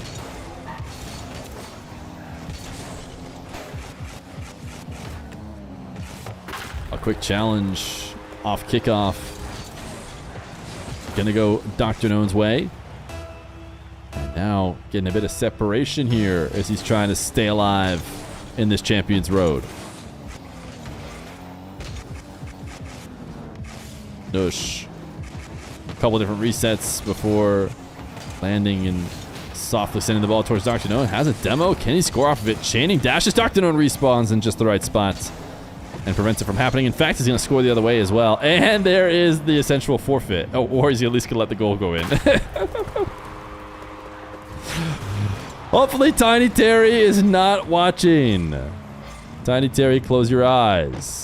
A quick challenge off kickoff. Gonna go DrKnown's way. And now getting a bit of separation here as he's trying to stay alive. in this Champions Road. Nush. A couple different resets before landing and softly sending the ball towards DrKnown. Has a demo. Can he score off of it? Chaining dashes. DrKnown respawns in just the right spot and prevents it from happening. In fact, he's going to score the other way as well. And there is the essential forfeit. Oh, or he's at least going to let the goal go in. Hopefully, Tiny Terry is not watching. Tiny Terry, close your eyes.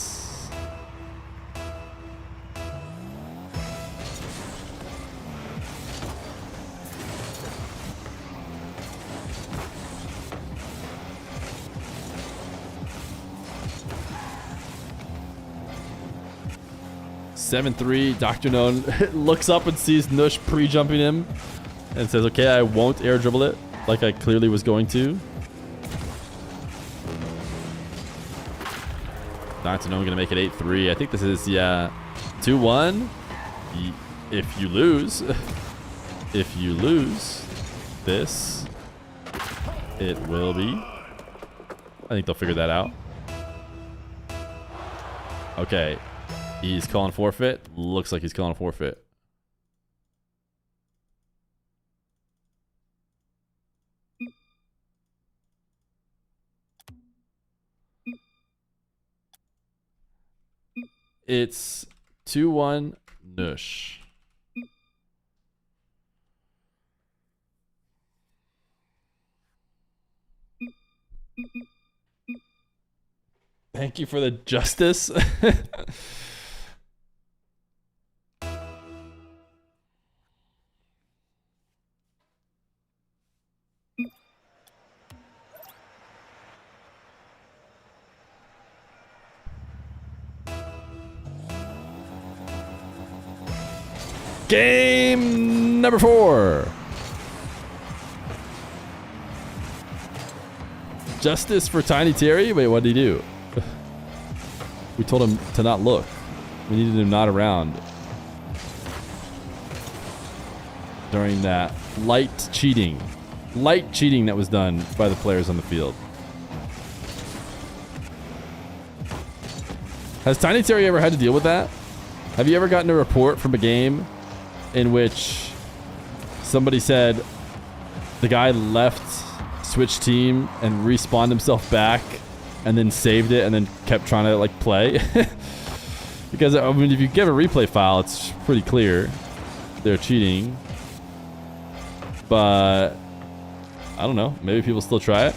(7-3). DrKnown looks up and sees Nush pre-jumping him and says, okay, I won't air dribble it like I clearly was going to. DrKnown going to make it 8-3. I think this is, yeah, 2-1. If you lose, this, it will be. I think they'll figure that out. Okay. He's calling forfeit. Looks like he's calling forfeit. It's 2-1 Nush. Thank you for the justice. Game number 4. Justice for Tiny Terry? Wait, what did he do? We told him to not look. We needed him not around during that light cheating that was done by the players on the field. Has Tiny Terry ever had to deal with that? Have you ever gotten a report from a game in which somebody said the guy left switch team and respawned himself back and then saved it and then kept trying to like play? Because I mean, if you give a replay file, it's pretty clear they're cheating. But I don't know, maybe people still try it.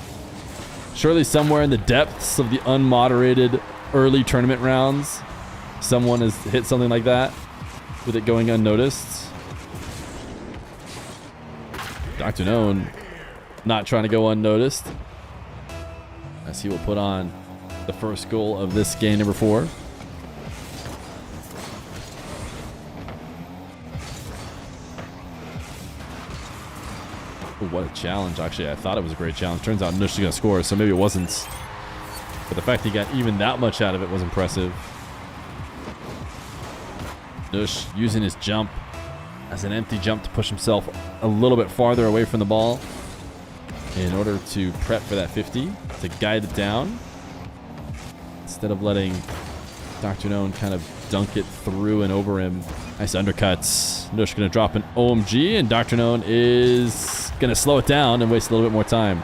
Surely somewhere in the depths of the unmoderated early tournament rounds, someone has hit something like that with it going unnoticed. DrKnown not trying to go unnoticed, as he will put on the first goal of this game number 4. Ooh, what a challenge. Actually, I thought it was a great challenge. Turns out Nush is going to score, so maybe it wasn't. But the fact he got even that much out of it was impressive. Nush using his jump as an empty jump to push himself a little bit farther away from the ball in order to prep for that 50, to guide it down instead of letting DrKnown kind of dunk it through and over him. Nice undercuts. Nush going to drop an OMG, and DrKnown is going to slow it down and waste a little bit more time.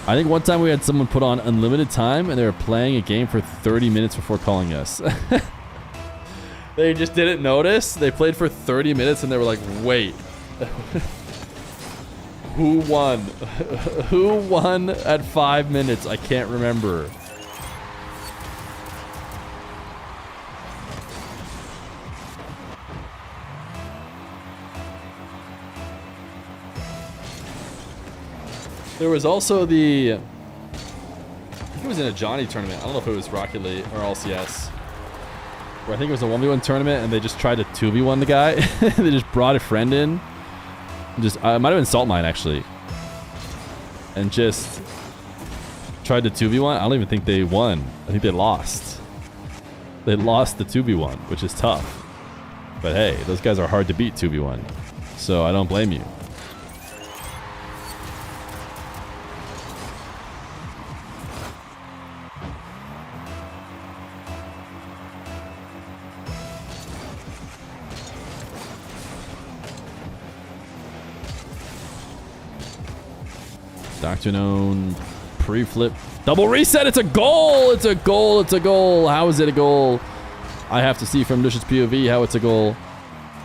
I think one time we had someone put on unlimited time and they were playing a game for 30 minutes before calling us. They just didn't notice. They played for 30 minutes and they were like, wait. Who won? Who won at 5 minutes? I can't remember. There was also the... I think it was in a Johnny tournament. I don't know if it was Rocket League or LCS. Where I think it was a 1v1 tournament and they just tried to 2v1 the guy. They just brought a friend in. Just it might have been Salt Mine actually. And just tried to 2v1. I don't even think they won. I think they lost. They lost the 2v1, which is tough. But hey, those guys are hard to beat 2v1. So I don't blame you. DrKnown pre-flip. Double reset. It's a goal. It's a goal. It's a goal. How is it a goal? I have to see from Nush's POV how it's a goal.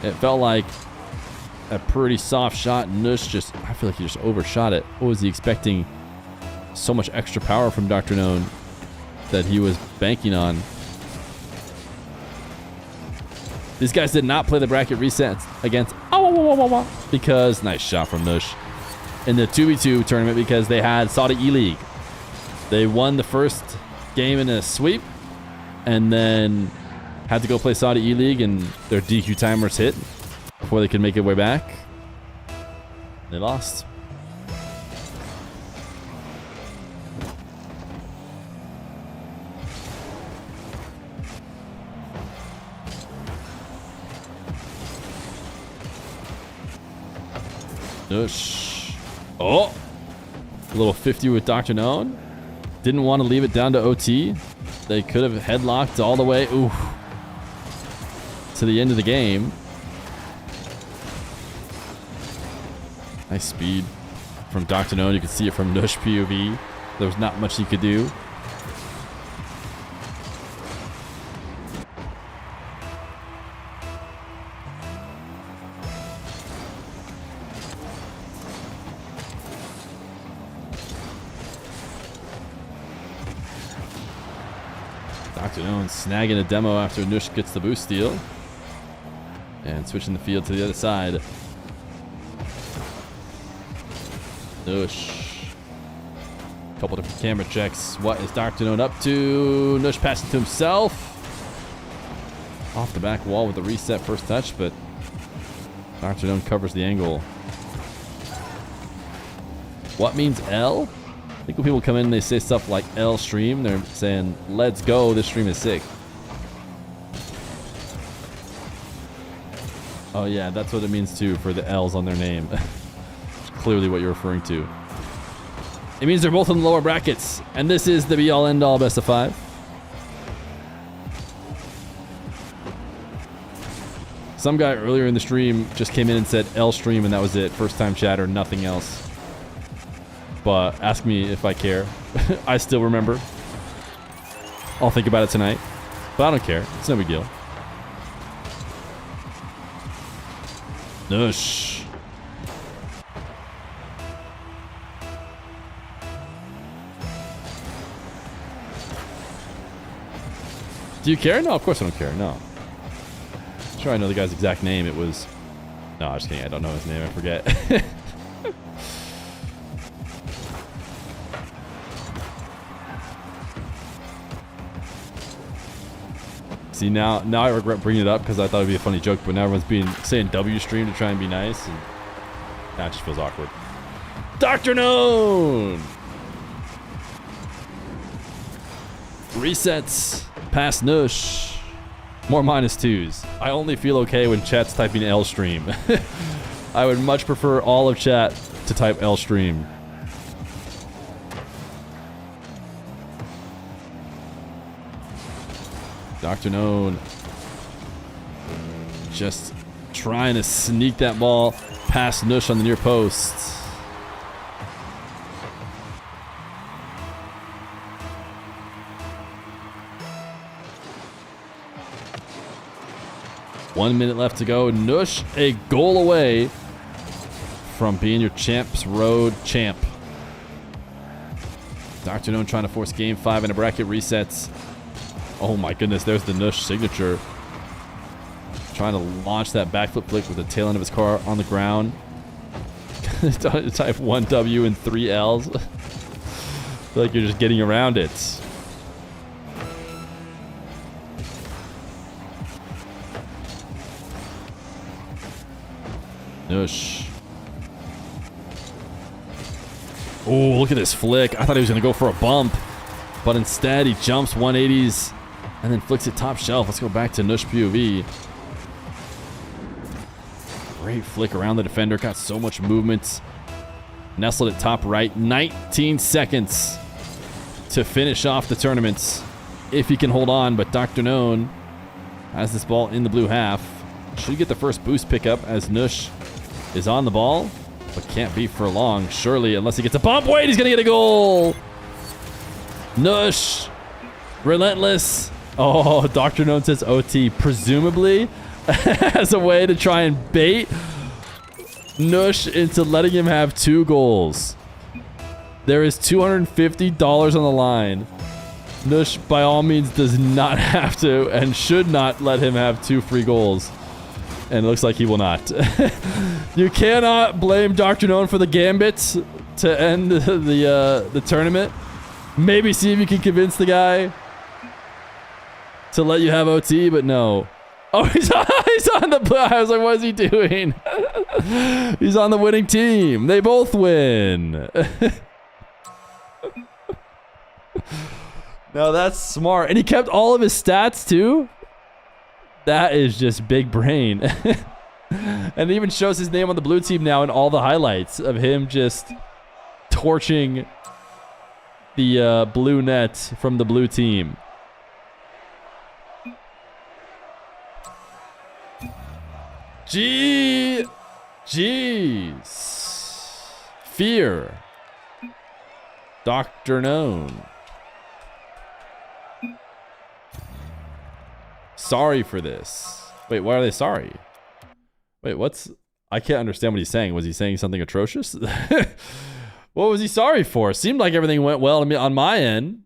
It felt like a pretty soft shot. Nush just, I feel like he just overshot it. What was he expecting? So much extra power from DrKnown that he was banking on. These guys did not play the bracket resets against because nice shot from Nush in the 2v2 tournament because they had Saudi E-League. They won the first game in a sweep and then had to go play Saudi E-League and their DQ timers hit before they could make their way back. They lost. Nush. Oh! A little 50 with DrKnown. Didn't want to leave it down to OT. They could have headlocked all the way to the end of the game. Nice speed from DrKnown. You can see it from Nush POV. There was not much he could do. DrKnown snagging a demo after Nush gets the boost steal. And switching the field to the other side. Nush. Couple different camera checks. What is DrKnown up to? Nush passing to himself. Off the back wall with the reset first touch, but DrKnown covers the angle. What means L? I think when people come in and they say stuff like L stream, they're saying, let's go, this stream is sick. Oh yeah, that's what it means too for the L's on their name. Clearly what you're referring to. It means they're both in the lower brackets, and this is the be-all end-all best of 5. Some guy earlier in the stream just came in and said L stream and that was it. First time chatter, nothing else. But ask me if I care. I still remember. I'll think about it tonight. But I don't care. It's no big deal. Nush. Do you care? No, of course I don't care. No. I'm sure I know the guy's exact name. It was... No, I'm just kidding. I don't know his name. I forget. See, now I regret bringing it up because I thought it'd be a funny joke, but now everyone's saying W stream to try and be nice, and that just feels awkward. DrKnown! Resets past Nush. More -2s. I only feel okay when chat's typing L stream. I would much prefer all of chat to type L stream. DrKnown just trying to sneak that ball past Nush on the near post. One minute left to go. Nush a goal away from being your Champs Road champ. DrKnown trying to force game 5 in a bracket resets. Oh my goodness, there's the Nush signature. Trying to launch that backflip flick with the tail end of his car on the ground. Type 1 W and 3 L's. Feel like you're just getting around it. Nush. Oh, look at this flick. I thought he was going to go for a bump. But instead, he jumps 180s and then flicks it top shelf. Let's go back to Nush POV. Great flick around the defender. Got so much movement. Nestled at top right. 19 seconds to finish off the tournament. If he can hold on, but DrKnown has this ball in the blue half. Should get the first boost pickup as Nush is on the ball. But can't be for long, surely, unless he gets a bump. Wait, he's gonna get a goal. Nush. Relentless. Oh, DrKnown says OT, presumably as a way to try and bait Nush into letting him have 2 goals. There is $250 on the line. Nush, by all means, does not have to and should not let him have 2 free goals. And it looks like he will not. You cannot blame DrKnown for the gambit to end the tournament. Maybe see if you can convince the guy to let you have OT, but no. Oh, he's on the... I was like, what is he doing? He's on the winning team. They both win. No, that's smart. And he kept all of his stats, too? That is just big brain. And it even shows his name on the blue team now in all the highlights of him just torching the blue net from the blue team. Jeez. Feer. DrKnown. Sorry for this. Wait, why are they sorry? Wait, what's... I can't understand what he's saying. Was he saying something atrocious? What was he sorry for? Seemed like everything went well to me on my end.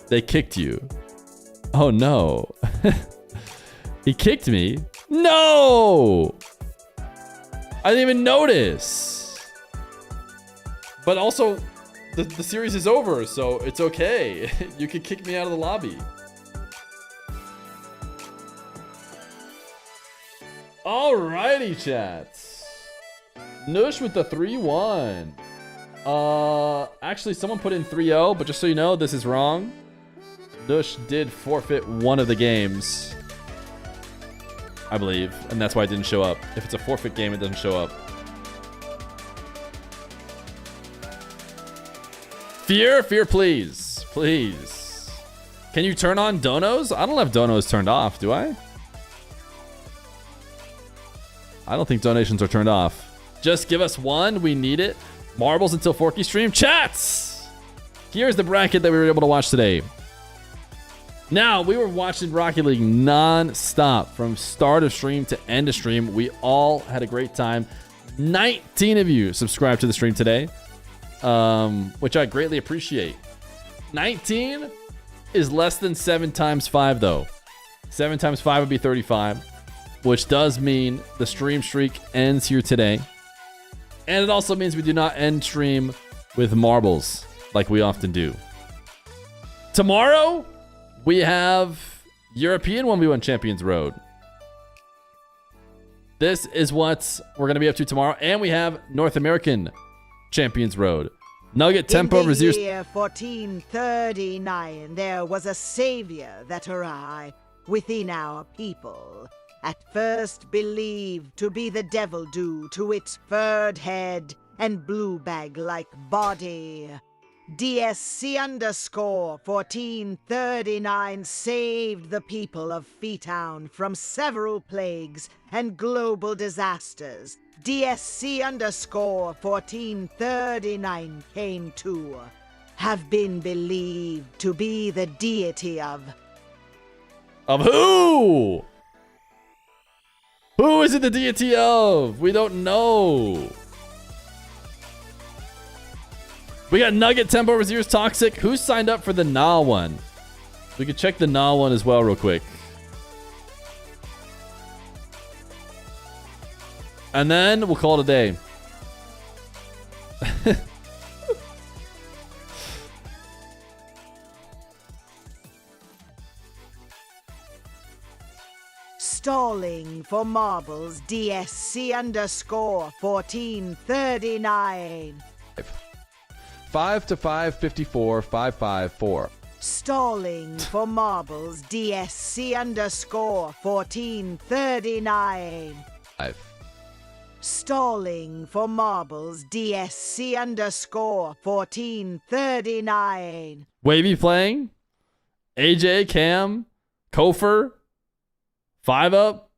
They kicked you. Oh, no. He kicked me? No! I didn't even notice. But also... The series is over, so it's okay. You can kick me out of the lobby. Alrighty, chats. Nush with the 3-1. Actually, someone put in 3-0, but just so you know, this is wrong. Nush did forfeit one of the games, I believe, and that's why it didn't show up. If it's a forfeit game, it doesn't show up. Fear, please. Please. Can you turn on donos? I don't have donos turned off, do I? I don't think donations are turned off. Just give us one. We need it. Marbles until Forky stream. Chats! Here's the bracket that we were able to watch today. Now, we were watching Rocket League non-stop from start of stream to end of stream. We all had a great time. 19 of you subscribed to the stream today. Which I greatly appreciate. 19 is less than 7 times 5 though. 7 times 5 would be 35, which does mean the stream streak ends here today. And it also means we do not end stream with marbles like we often do. Tomorrow, we have European 1v1 Champions Road. This is what we're going to be up to tomorrow. And we have North American Champions Road. Nugget Tempo In the Reserves. year 1439, there was a savior that arrived within our people. At first believed to be the devil due to its furred head and blue bag-like body. DSC_1439 saved the people of Feetown from several plagues and global disasters. DSC_1439 came to have been believed to be the deity of... Of who? Who is it the deity of? We don't know. We got Nugget, Tempo, Reserves, Toxic. Who signed up for the Na one? We could check the Na one as well real quick. And then we'll call it a day. Stalling for marbles, DSC_1439. 5 to 5, 54, 554. Stalling for marbles, DSC_1439. 5. Stalling for marbles, DSC_1439. Wavy playing. AJ, Cam, Kofer. 5 up.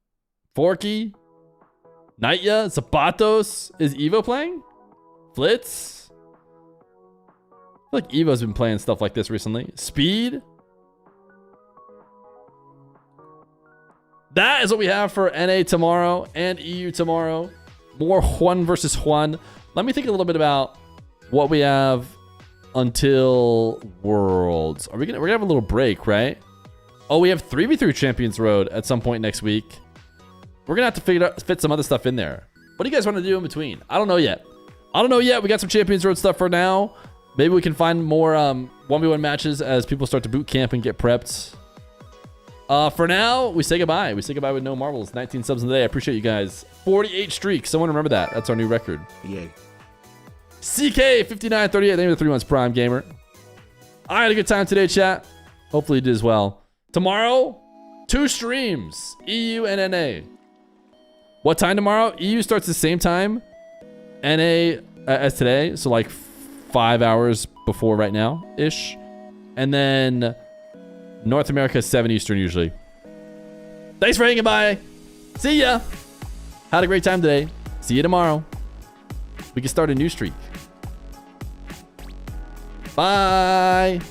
Forky, Nightya, Zapatos. Is Evo playing? Flitz? I feel like Evo's been playing stuff like this recently. Speed. That is what we have for NA tomorrow and EU tomorrow. More Juan versus Juan. Let me think a little bit about what we have until Worlds. We're gonna have a little break, right? Oh, we have 3v3 Champions Road at some point next week. We're gonna have to fit some other stuff in there. What do you guys want to do in between? I don't know yet. We got some Champions Road stuff for now. Maybe we can find more 1v1 matches as people start to boot camp and get prepped. For now, we say goodbye. We say goodbye with no marbles. 19 subs in the day. I appreciate you guys. 48 streaks. Someone remember that. That's our new record. Yay. CK5938. Thank you for the 3 months Prime Gamer. I had a good time today, chat. Hopefully you did as well. Tomorrow, 2 streams. EU and NA. What time tomorrow? EU starts the same time. NA as today. So like 5 hours before right now-ish. And then North America 7 Eastern usually. Thanks for hanging by. See ya. Had a great time today. See you tomorrow. We can start a new streak. Bye.